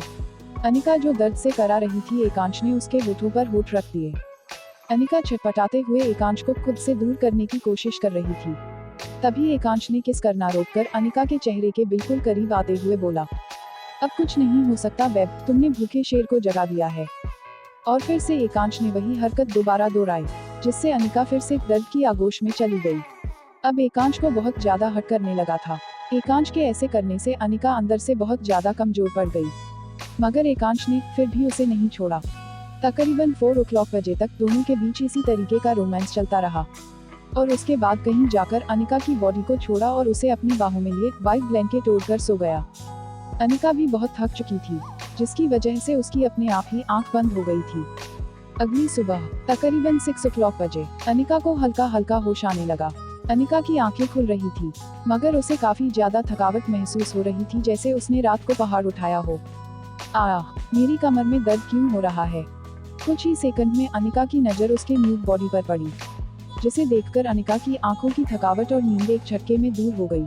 अनिका जो दर्द से करा रही थी, एकांश ने उसके होठों पर होठ रख दिए। अनिका छटपटाते हुए एकांश को खुद से दूर करने की कोशिश कर रही थी। तभी एकांश ने किस करना रोककर अनिका के चेहरे के बिल्कुल करीब आते हुए बोला, अब कुछ नहीं हो सकता बेब, तुमने भूखे शेर को जगा दिया है। और फिर से एकांश ने वही हरकत दोबारा दोहराई, जिससे अनिका फिर से दर्द की आगोश में चली गई। अब एकांश को बहुत ज्यादा हर्ट करने लगा था। एकांश के ऐसे करने से अनिका अंदर से बहुत ज्यादा कमजोर पड़ गई, मगर एकांश ने फिर भी उसे नहीं छोड़ा। तकरीबन 4 o'clock बजे तक दोनों के बीच इसी तरीके का रोमांस चलता रहा और उसके बाद कहीं जाकर अनिका की बॉडी को छोड़ा और उसे अपनी बाहों में लिए व्हाइट ब्लैंकेट ओढ़कर सो गया। अनिका भी बहुत थक चुकी थी, जिसकी वजह से उसकी अपने आप ही आंख बंद हो गई थी। अगली सुबह तकरीबन 6 o'clock बजे अनिका को हल्का हल्का होश आने लगा। अनिका की आंखें खुल रही थी, मगर उसे काफी ज्यादा थकावट महसूस हो रही थी, जैसे उसने रात को पहाड़ उठाया हो। मेरी कमर में दर्द क्यों हो रहा है। कुछ ही सेकंड में अनिका की नजर उसके म्यूट बॉडी पर पड़ी, जिसे देखकर अनिका की आंखों की थकावट और नींद एक झटके में दूर हो गई।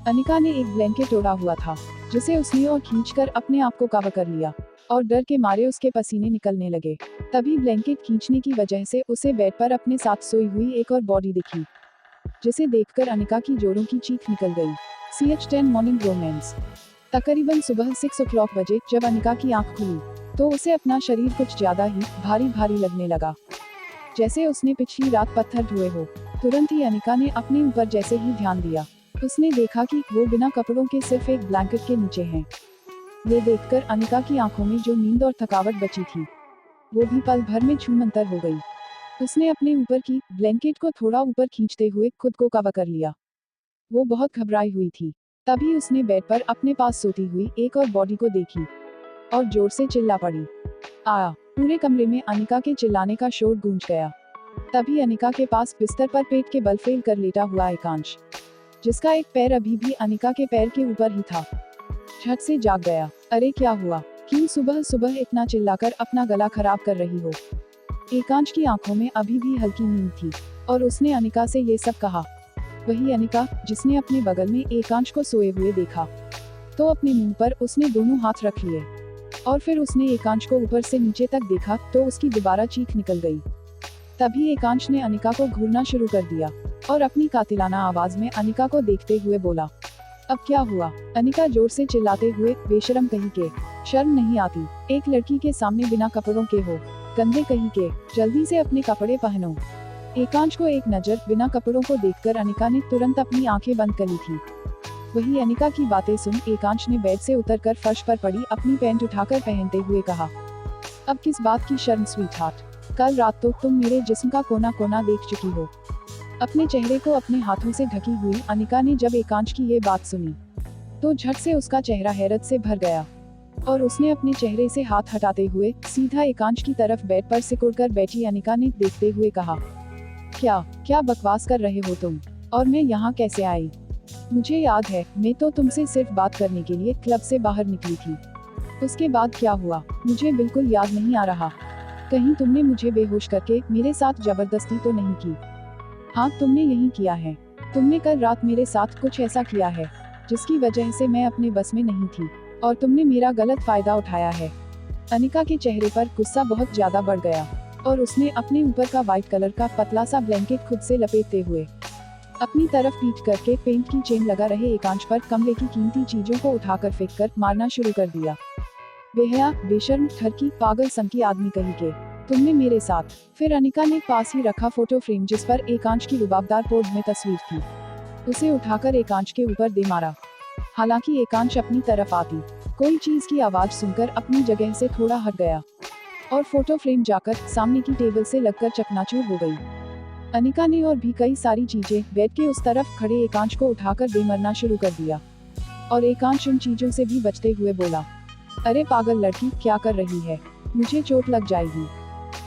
अनिका ने एक ब्लैंकेट ओढ़ा हुआ था, जिसे उसने और खींचकर अपने आप को कवर कर लिया और डर के मारे उसके पसीने निकलने लगे। तभी ब्लैंकेट खींचने की वजह से उसे बेड पर अपने साथ सोई हुई एक और बॉडी दिखी, जिसे देखकर अनिका की जोरों की चीख निकल गई। CH10 morning romance. तकरीबन सुबह 6 o'clock बजे जब अनिका की आंख खुली, तो उसे अपना शरीर कुछ ज्यादा ही भारी भारी लगने लगा, जैसे उसने पिछली रात पत्थर ढोए हो। तुरंत ही अनिका ने अपने ऊपर जैसे ही ध्यान दिया, उसने देखा कि वो बिना कपड़ों के सिर्फ एक ब्लैंकेट के नीचे हैं। ये देखकर अनिका की आंखों में जो नींद और थकावट बची थी, वो भी पल भर में छूमंतर हो गई। उसने अपने ऊपर की ब्लैंकेट को थोड़ा ऊपर खींचते हुए खुद को कवर कर लिया। वो बहुत घबराई हुई थी। तभी उसने बेड पर अपने पास सोती हुई एक और बॉडी को देखी और जोर से चिल्ला पड़ी। पूरे कमरे में अनिका के चिल्लाने का शोर गूंज गया। तभी अनिका के पास बिस्तर पर पेट के बल फेल कर लेटा हुआ एकांश, जिसका एक पैर अभी भी अनिका के पैर के ऊपर ही था, झट से जाग गया। अरे क्या हुआ, क्यों सुबह सुबह इतना चिल्लाकर अपना गला खराब कर रही हो। एकांश की आंखों में अभी भी हल्की नींद थी और उसने अनिका से ये सब कहा। वही अनिका जिसने अपने बगल में एकांश को सोए हुए देखा, तो अपने मुंह पर उसने दोनों हाथ रख लिए और फिर उसने एकांश को ऊपर से नीचे तक देखा तो उसकी दोबारा चीख निकल गई। तभी एकांश ने अनिका को घूरना शुरू कर दिया और अपनी कातिलाना आवाज में अनिका को देखते हुए बोला, अब क्या हुआ। अनिका जोर से चिल्लाते हुए, बेशरम कहीं के, शर्म नहीं आती, एक लड़की के सामने बिना कपड़ों के हो, गंदे कहीं के, जल्दी से अपने कपड़े पहनो। एकांश को एक नजर बिना कपड़ों को देखकर अनिका ने तुरंत अपनी आंखें बंद कर ली थी। वही अनिका की बातें सुन एकांश ने बेड से उतरकर फर्श पर पड़ी अपनी पैंट उठाकर पहनते हुए कहा, अब किस बात की शर्म स्वीटहार्ट, कल रात तो तुम मेरे जिस्म का कोना कोना देख चुकी हो, अपने चेहरे को अपने हाथों से ढकी हुई अनिका ने जब एकांश की ये बात सुनी तो झट से उसका चेहरा हैरत से भर गया और उसने अपने चेहरे से हाथ हटाते हुए सीधा एकांश की तरफ बेड पर सिकुड़कर बैठी अनिका ने देखते हुए कहा, क्या क्या बकवास कर रहे हो तुम, और मैं यहाँ कैसे आई? मुझे याद है, मैं तो तुमसे सिर्फ बात करने के लिए क्लब से बाहर निकली थी। उसके बाद क्या हुआ मुझे बिल्कुल याद नहीं आ रहा। कहीं तुमने मुझे बेहोश करके मेरे साथ जबरदस्ती तो नहीं की? हाँ, तुमने यही किया है। तुमने कल रात मेरे साथ कुछ ऐसा किया है जिसकी वजह से मैं अपने बस में नहीं थी और तुमने मेरा गलत फायदा उठाया है। अनिका के चेहरे पर गुस्सा बहुत ज्यादा बढ़ गया और उसने अपने ऊपर का व्हाइट कलर का पतला सा ब्लैंकेट खुद से लपेटते हुए अपनी तरफ पीट करके पेंट की चेन लगा रहे एकांश पर कमरे की कीमती चीजों को उठाकर फेंककर मारना शुरू कर दिया। बेहया, बेशर्म, ठरकी, पागल संकी आदमी कहीं के, तुमने मेरे साथ। फिर अनिका ने पास ही रखा फोटो फ्रेम जिस पर एकांश की रुबाबदार पोज में तस्वीर थी, उसे उठाकर एकांश के ऊपर दे मारा। हालांकि एकांश अपनी तरफ आती कोई चीज की आवाज सुनकर अपनी जगह से थोड़ा हट गया और फोटो फ्रेम जाकर सामने की टेबल से लगकर चकनाचूर हो गई। अनिका ने और भी कई सारी चीजें बेड के उस तरफ खड़े एकांश को उठाकर बेमरना शुरू कर दिया और एकांश उन चीजों से भी बचते हुए बोला, अरे पागल लड़की, क्या कर रही है, मुझे चोट लग जाएगी।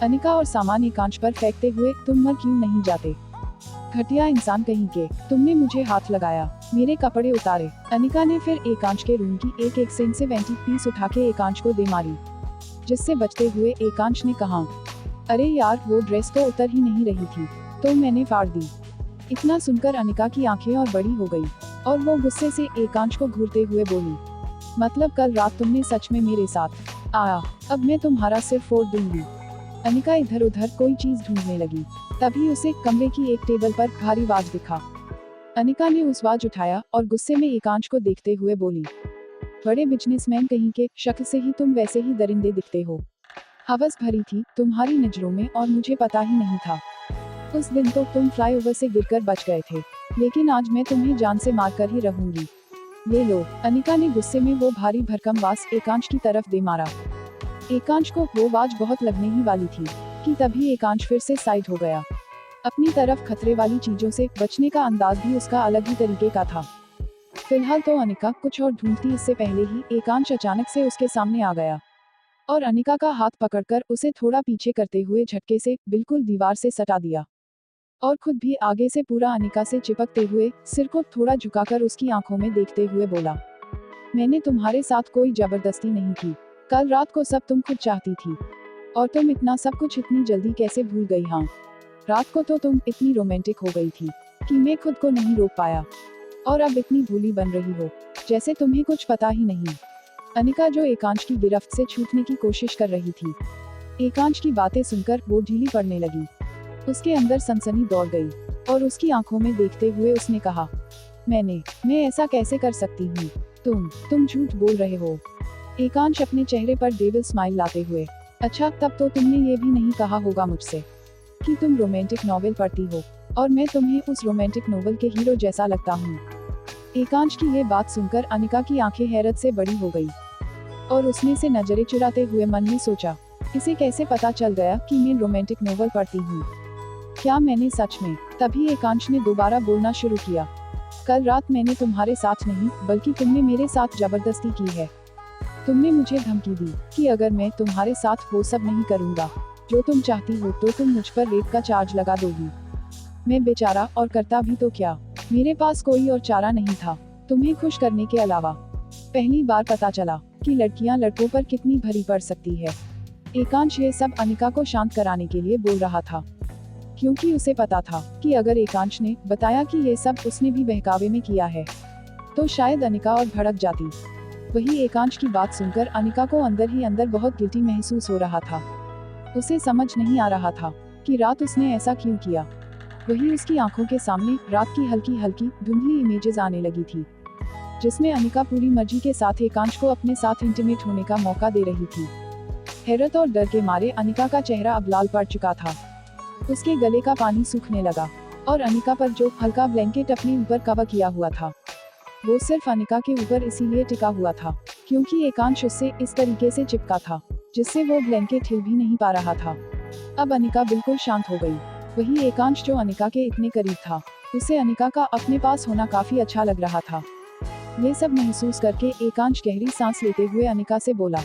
अनिका और सामान एकांश पर फेंकते हुए, तुम मर क्यों नहीं जाते, घटिया इंसान कहीं के, तुमने मुझे हाथ लगाया, मेरे कपड़े उतारे। अनिका ने फिर एकांश के रूम की एक एक्सपेंसिव एंटीक पीस उठा के एकांश को दे मारी, जिससे बचते हुए एकांश ने कहा, अरे यार, वो ड्रेस तो उतर ही नहीं रही थी तो मैंने फाड़ दी। इतना सुनकर अनिका की आंखें और बड़ी हो गई और वो गुस्से से एकांश को घूरते हुए बोली, मतलब कल रात तुमने सच में मेरे साथ आया, अब मैं तुम्हारा सिर फोड़ दूंगी। अनिका इधर उधर कोई चीज ढूंढने लगी, तभी उसे कमरे की एक टेबल पर भारी वाज दिखा। अनिका ने उस वाज उठाया और गुस्से में एकांश को देखते हुए बोली, बड़े बिजनेसमैन कहीं के, शक्ल से ही तुम वैसे ही दरिंदे दिखते हो। हवस भरी थी तुम्हारी नजरों में और मुझे पता ही नहीं था। उस दिन तो तुम फ्लाईओवर से गिरकर बच गए थे, लेकिन आज मैं तुम्हें जान से मारकर ही रहूंगी। ये लो। अनिका ने गुस्से में वो भारी भरकम वाज एकांश की तरफ दे मारा। एकांश को वो वाज बहुत लगने ही वाली थी कि तभी एकांश फिर से साइड हो गया। अपनी तरफ खतरे वाली चीजों से बचने का अंदाज भी उसका अलग ही तरीके का था। फिलहाल तो अनिका कुछ और ढूंढती इससे पहले ही एकांश अचानक से उसके सामने आ गया और अनिका का हाथ पकड़कर उसे थोड़ा पीछे करते हुए झटके से बिल्कुल दीवार से सटा दिया और खुद भी आगे से पूरा अनिका से चिपकते हुए सिर को थोड़ा झुकाकर उसकी आंखों में देखते हुए बोला, मैंने तुम्हारे साथ कोई जबरदस्ती नहीं की, कल रात को सब तुम खुद चाहती थी और तुम इतना सब कुछ इतनी जल्दी कैसे भूल गई? हाँ, रात को तो तुम इतनी रोमांटिक हो गई थी कि मैं खुद को नहीं रोक पाया और अब इतनी भूली बन रही हो जैसे तुम्हें कुछ पता ही नहीं। अनिका जो एकांश की गिरफ्त से छूटने की कोशिश कर रही थी, एकांश की बातें सुनकर वो ढीली पड़ने लगी। उसके अंदर सनसनी दौड़ गई और उसकी आंखों में देखते हुए उसने कहा, मैं ऐसा कैसे कर सकती हूँ? तुम झूठ बोल रहे हो। एकांश अपने चेहरे पर डेविल स्माइल लाते हुए, अच्छा, तब तो तुमने ये भी नहीं कहा होगा मुझसे कि तुम रोमांटिक नॉवेल पढ़ती हो और मैं तुम्हें उस रोमांटिक नॉवेल के हीरो जैसा लगता हूँ। एकांश की ये बात सुनकर अनिका की आंखें हैरत से बड़ी हो गई और उसने से नजरें चुराते हुए मन में सोचा, इसे कैसे पता चल गया कि मैं रोमांटिक नॉवेल पढ़ती हूँ? क्या मैंने सच में? तभी एकांश ने दोबारा बोलना शुरू किया, कल रात मैंने तुम्हारे साथ नहीं बल्कि तुमने मेरे साथ जबरदस्ती की है। तुमने मुझे धमकी दी कि अगर मैं तुम्हारे साथ वो सब नहीं करूँगा जो तुम चाहती हो तो तुम मुझ पर रेप का चार्ज लगा दोगी। मैं बेचारा, और करता भी तो क्या, मेरे पास कोई और चारा नहीं था तुम्हें खुश करने के अलावा। पहली बार पता चला कि लड़कियां लड़कों पर कितनी भरी पड़ सकती है। एकांश ये सब अनिका को शांत कराने के लिए बोल रहा था, क्योंकि उसे पता था कि अगर एकांश ने बताया कि ये सब उसने भी बहकावे में किया है तो शायद अनिका और भड़क जाती। वही एकांश की बात सुनकर अनिका को अंदर ही अंदर बहुत गिल्टी महसूस हो रहा था। उसे समझ नहीं आ रहा था कि रात उसने ऐसा क्यों किया। वही उसकी आंखों के सामने रात की हल्की हल्की धुंधली इमेजेस आने लगी थी, जिसमें अनिका पूरी मर्जी के साथ एकांश को अपने साथ इंटीमेट होने का मौका दे रही थी। हैरत और डर के मारे अनिका का चेहरा अब लाल पड़ चुका था। उसके गले का पानी सूखने लगा और अनिका पर जो हल्का ब्लैंकेट अपने ऊपर कवर किया हुआ था वो सिर्फ अनिका के ऊपर इसीलिए टिका हुआ था क्योंकि एकांश उससे इस तरीके से चिपका था जिससे वो ब्लैंकेट हिल भी नहीं पा रहा था। अब अनिका बिल्कुल शांत हो गई वही एकांश जो अनिका के इतने करीब था, उसे अनिका का अपने पास होना काफी अच्छा लग रहा था। ये सब महसूस करके एकांश गहरी सांस लेते हुए अनिका से बोला,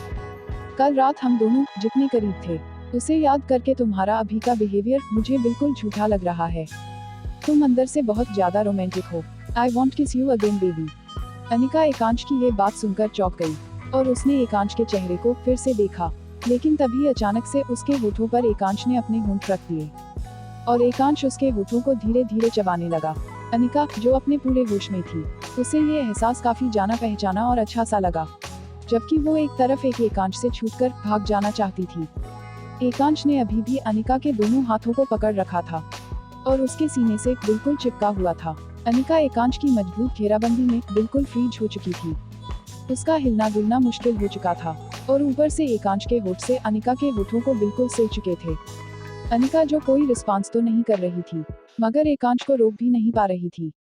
कल रात हम दोनों जितने करीब थे, उसे याद करके तुम्हारा अभी का बिहेवियर मुझे बिल्कुल झूठा लग रहा है। तुम अंदर से बहुत ज्यादा रोमांटिक हो। आई वॉन्ट किस यू अगेन बेबी। अनिका एकांश की ये बात सुनकर चौंक गई और उसने एकांश के चेहरे को फिर से देखा, लेकिन तभी अचानक से उसके होठों पर एकांश ने अपने होंठ रख दिए और एकांश उसके होठों को धीरे धीरे चबाने लगा। अनिका, जो अपने पूरे होश में थी, उसे ये एहसास काफी जाना पहचाना और अच्छा सा लगा, जबकि वो एक तरफ एकांश से छूटकर भाग जाना चाहती थी। एकांश ने अभी भी अनिका के दोनों हाथों को पकड़ रखा था और उसके सीने से बिल्कुल चिपका हुआ था। अनिका एकांश की मजबूत घेराबंदी में बिल्कुल फ्रीज हो चुकी थी। उसका हिलना डुलना मुश्किल हो चुका था और ऊपर से एकांश के होठ से अनिका के होठों को बिल्कुल सिल चुके थे। अनिका जो कोई रिस्पांस तो नहीं कर रही थी, मगर एकांश को रोक भी नहीं पा रही थी।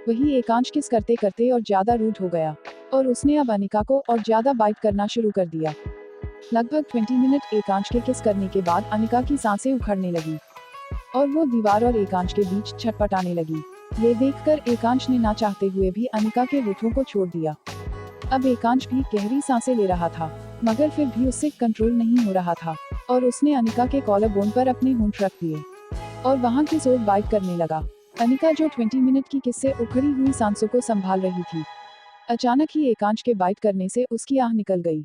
वही एकांश किस करते करते और ज्यादा रूड हो गया और उसने अब अनिका को और ज्यादा बाइट करना शुरू कर दिया। लगभग 20 मिनट एकांश के किस करने के बाद अनिका की सांसें उखड़ने लगी और वो दीवार और एकांश के बीच छटपटाने लगी। ये देखकर एकांश ने ना चाहते हुए भी अनिका के होठों को छोड़ दिया। अब एकांश भी गहरी सांसें ले रहा था, मगर फिर भी उससे कंट्रोल नहीं हो रहा था और उसने अनिका के कॉलर बोन पर अपने होंठ रख दिए और वहां किस और बाइट करने लगा। अनिका जो 20 मिनट की किस से उखड़ी हुई सांसों को संभाल रही थी, अचानक ही एकांश के बाइट करने से उसकी आह निकल गई,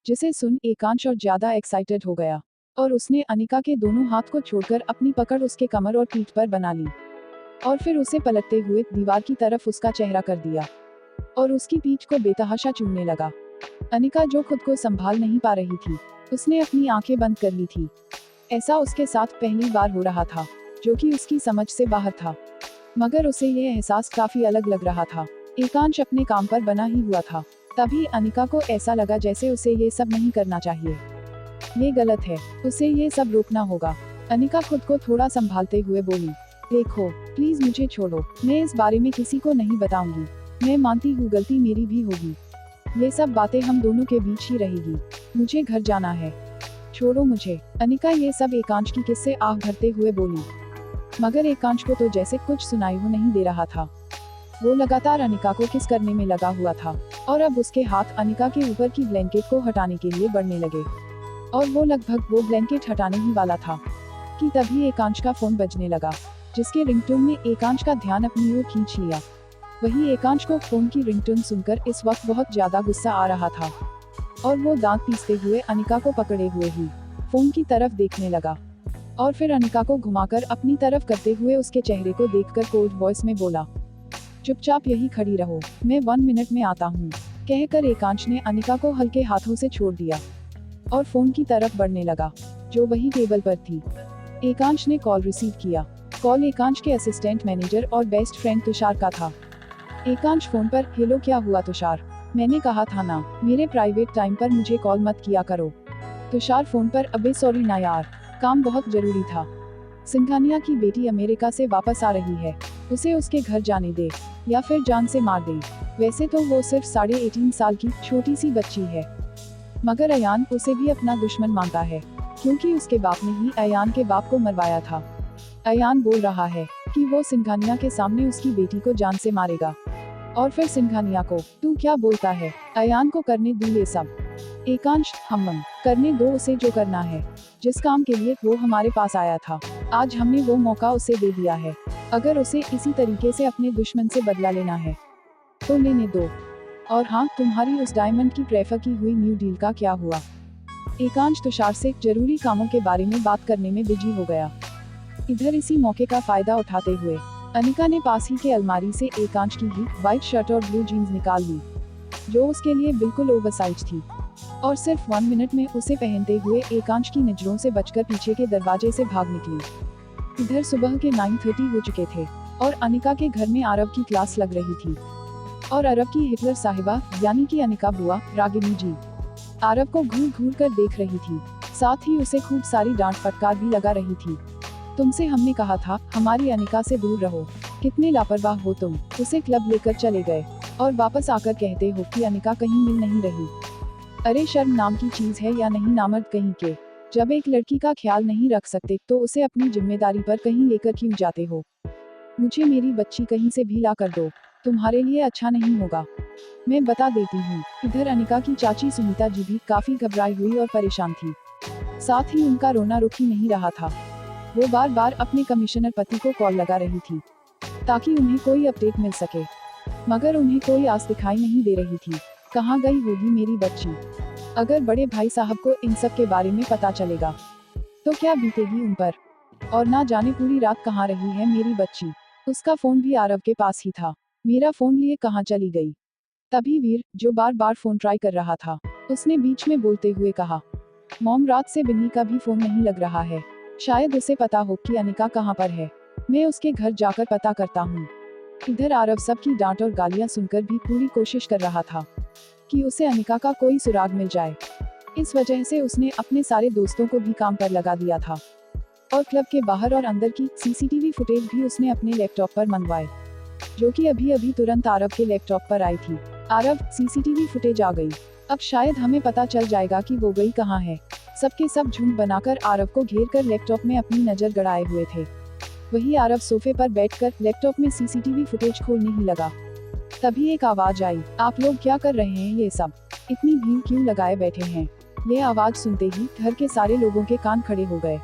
जिसे सुन एकांश और ज्यादा एक्साइटेड हो गया और उसने अनिका के दोनों हाथ को छोड़कर अपनी पकड़ उसके कमर और पीठ पर बना ली और फिर उसे पलटते हुए दीवार की तरफ उसका चेहरा कर दिया और उसकी पीठ को बेतहाशा चूमने लगा। अनिका जो खुद को संभाल नहीं पा रही थी, उसने अपनी आंखें बंद कर ली थी। ऐसा उसके साथ पहली बार हो रहा था, जो कि उसकी समझ से बाहर था, मगर उसे यह एहसास काफी अलग लग रहा था। एकांश अपने काम पर बना ही हुआ था। तभी अनिका को ऐसा लगा जैसे उसे ये सब नहीं करना चाहिए, ये गलत है, उसे ये सब रोकना होगा। अनिका खुद को थोड़ा संभालते हुए बोली, देखो प्लीज मुझे छोड़ो, मैं इस बारे में किसी को नहीं बताऊंगी। मैं मानती हूँ गलती मेरी भी होगी, ये सब बातें हम दोनों के बीच ही रहेगी। मुझे घर जाना है, छोड़ो मुझे। अनिका ये सब एकांश की किस्से आह भरते हुए बोली, मगर एकांश को तो जैसे कुछ सुनाई हो नहीं दे रहा था। वो लगातार अनिका को किस करने में लगा हुआ था और अब उसके हाथ अनिका के ऊपर की ब्लैंकेट को हटाने के लिए बढ़ने लगे और वो लगभग वो ब्लैंकेट हटाने ही वाला था कि तभी एकांश का फोन बजने लगा, जिसके रिंगटोन ने एकांश का ध्यान अपनी ओर खींच लिया। वही एकांश को फोन की रिंगटोन सुनकर इस वक्त बहुत ज्यादा गुस्सा आ रहा था और वो दांत पीसते हुए अनिका को पकड़े हुए ही फोन की तरफ देखने लगा और फिर अनिका को घुमाकर अपनी तरफ करते हुए उसके चेहरे को देखकर कोल्ड वॉइस में बोला, चुपचाप यही खड़ी रहो, मैं 1 मिनट में आता हूँ। कहकर एकांश ने अनिका को हल्के हाथों से छोड़ दिया और फोन की तरफ बढ़ने लगा, जो वही टेबल पर थी। एकांश ने कॉल रिसीव किया। कॉल एकांश के असिस्टेंट मैनेजर और बेस्ट फ्रेंड तुषार का था। एकांश फोन पर, हेलो क्या हुआ तुषार, मैंने कहा था ना मेरे प्राइवेट टाइम पर मुझे कॉल मत किया करो। तुषार फोन पर, अबे सॉरी ना यार, काम बहुत जरूरी था। सिंघानिया की बेटी अमेरिका से वापस आ रही है, उसे उसके घर जाने दे या फिर जान से मार दे। वैसे तो वो सिर्फ 18.5 साल की छोटी सी बच्ची है, मगर अयान उसे भी अपना दुश्मन मानता है, क्योंकि उसके बाप ने ही अयान के बाप को मरवाया था। अयान बोल रहा है कि वो सिंघानिया के सामने उसकी बेटी को जान से मारेगा और फिर सिंघानिया को, तू क्या बोलता है, अयान को करने दो ये सब। एकांश, हम करने दो उसे जो करना है, जिस काम के लिए वो हमारे पास आया था। आज हमने वो मौका उसे दे दिया है, अगर उसे इसी तरीके से अपने दुश्मन से बदला लेना है तो लेने दो। और हाँ, तुम्हारी उस डायमंड की प्रेफर की हुई न्यू डील का क्या हुआ? एकांश तुषार से जरूरी कामों के बारे में बात करने में बिजी हो गया। इधर इसी मौके का फायदा उठाते हुए अनिका ने पास ही के अलमारी से एकांश की ही व्हाइट शर्ट और ब्लू जीन्स निकाल ली, जो उसके लिए बिल्कुल ओवरसाइज थी, और सिर्फ 1 मिनट में उसे पहनते हुए एकांश की नजरों से बचकर पीछे के दरवाजे से भाग निकली। इधर सुबह के 9:30 हो चुके थे और अनिका के घर में आरव की क्लास लग रही थी और अरब की हिटलर साहिबा यानी कि अनिका बुआ रागिनी जी आरव को घूर घूर कर देख रही थी। साथ ही उसे खूब सारी डांट फटकार भी लगा रही थी। तुमसे हमने कहा था हमारी अनिका से दूर रहो, कितने लापरवाह हो तुम। उसे क्लब लेकर चले गए और वापस आकर कहते हो कि अनिका कहीं मिल नहीं रही। अरे शर्म नाम की चीज है या नहीं नामर्द कहीं के। जब एक लड़की का ख्याल नहीं रख सकते तो उसे अपनी जिम्मेदारी पर कहीं लेकर क्यों जाते हो? मुझे मेरी बच्ची कहीं से भी ला कर दो, तुम्हारे लिए अच्छा नहीं होगा। मैं बता देती हूँ। इधर अनिका की चाची सुनीता जी भी काफी घबराई हुई और परेशान थी। साथ ही उनका रोना रुक ही नहीं रहा था। वो बार बार अपने कमिश्नर पति को कॉल लगा रही थी ताकि उन्हें कोई अपडेट मिल सके, मगर उन्हें कोई आस दिखाई नहीं दे रही थी। कहाँ गई होगी मेरी बच्ची? अगर बड़े भाई साहब को इन सब के बारे में पता चलेगा तो क्या बीतेगी उन पर? और ना जाने पूरी रात कहाँ रही है मेरी बच्ची। उसका फोन भी आरव के पास ही था। मेरा फोन लिए कहाँ चली गई? तभी वीर, जो बार बार फोन ट्राई कर रहा था, उसने बीच में बोलते हुए कहा, मॉम, रात से बिन्नी का भी फोन नहीं लग रहा है। शायद उसे पता हो कि अनिका कहाँ पर है। मैं उसके घर जाकर पता करता हूँ। इधर आरव सबकी डांट और गालियाँ सुनकर भी पूरी कोशिश कर रहा था कि उसे अनिका का कोई सुराग मिल जाए। इस वजह से उसने अपने सारे दोस्तों को भी काम पर लगा दिया था और क्लब के बाहर और अंदर की सीसीटीवी फुटेज भी उसने अपने लैपटॉप पर मंगवाए, जो कि अभी अभी तुरंत आरव के लैपटॉप पर आई थी। आरव, सीसीटीवी फुटेज आ गई। अब शायद हमें पता चल जाएगा कि वो गई कहाँ है। सबके सब झुंड बनाकर आरव को घेर कर लैपटॉप में अपनी नजर गड़ाए हुए थे। वही आरव सोफे पर बैठकर लैपटॉप में सीसीटीवी फुटेज खोलने ही लगा। तभी एक आवाज आई, आप लोग क्या कर रहे हैं ये सब? इतनी भीड़ क्यों लगाए बैठे हैं? ये आवाज सुनते ही घर के सारे लोगों के कान खड़े हो गए।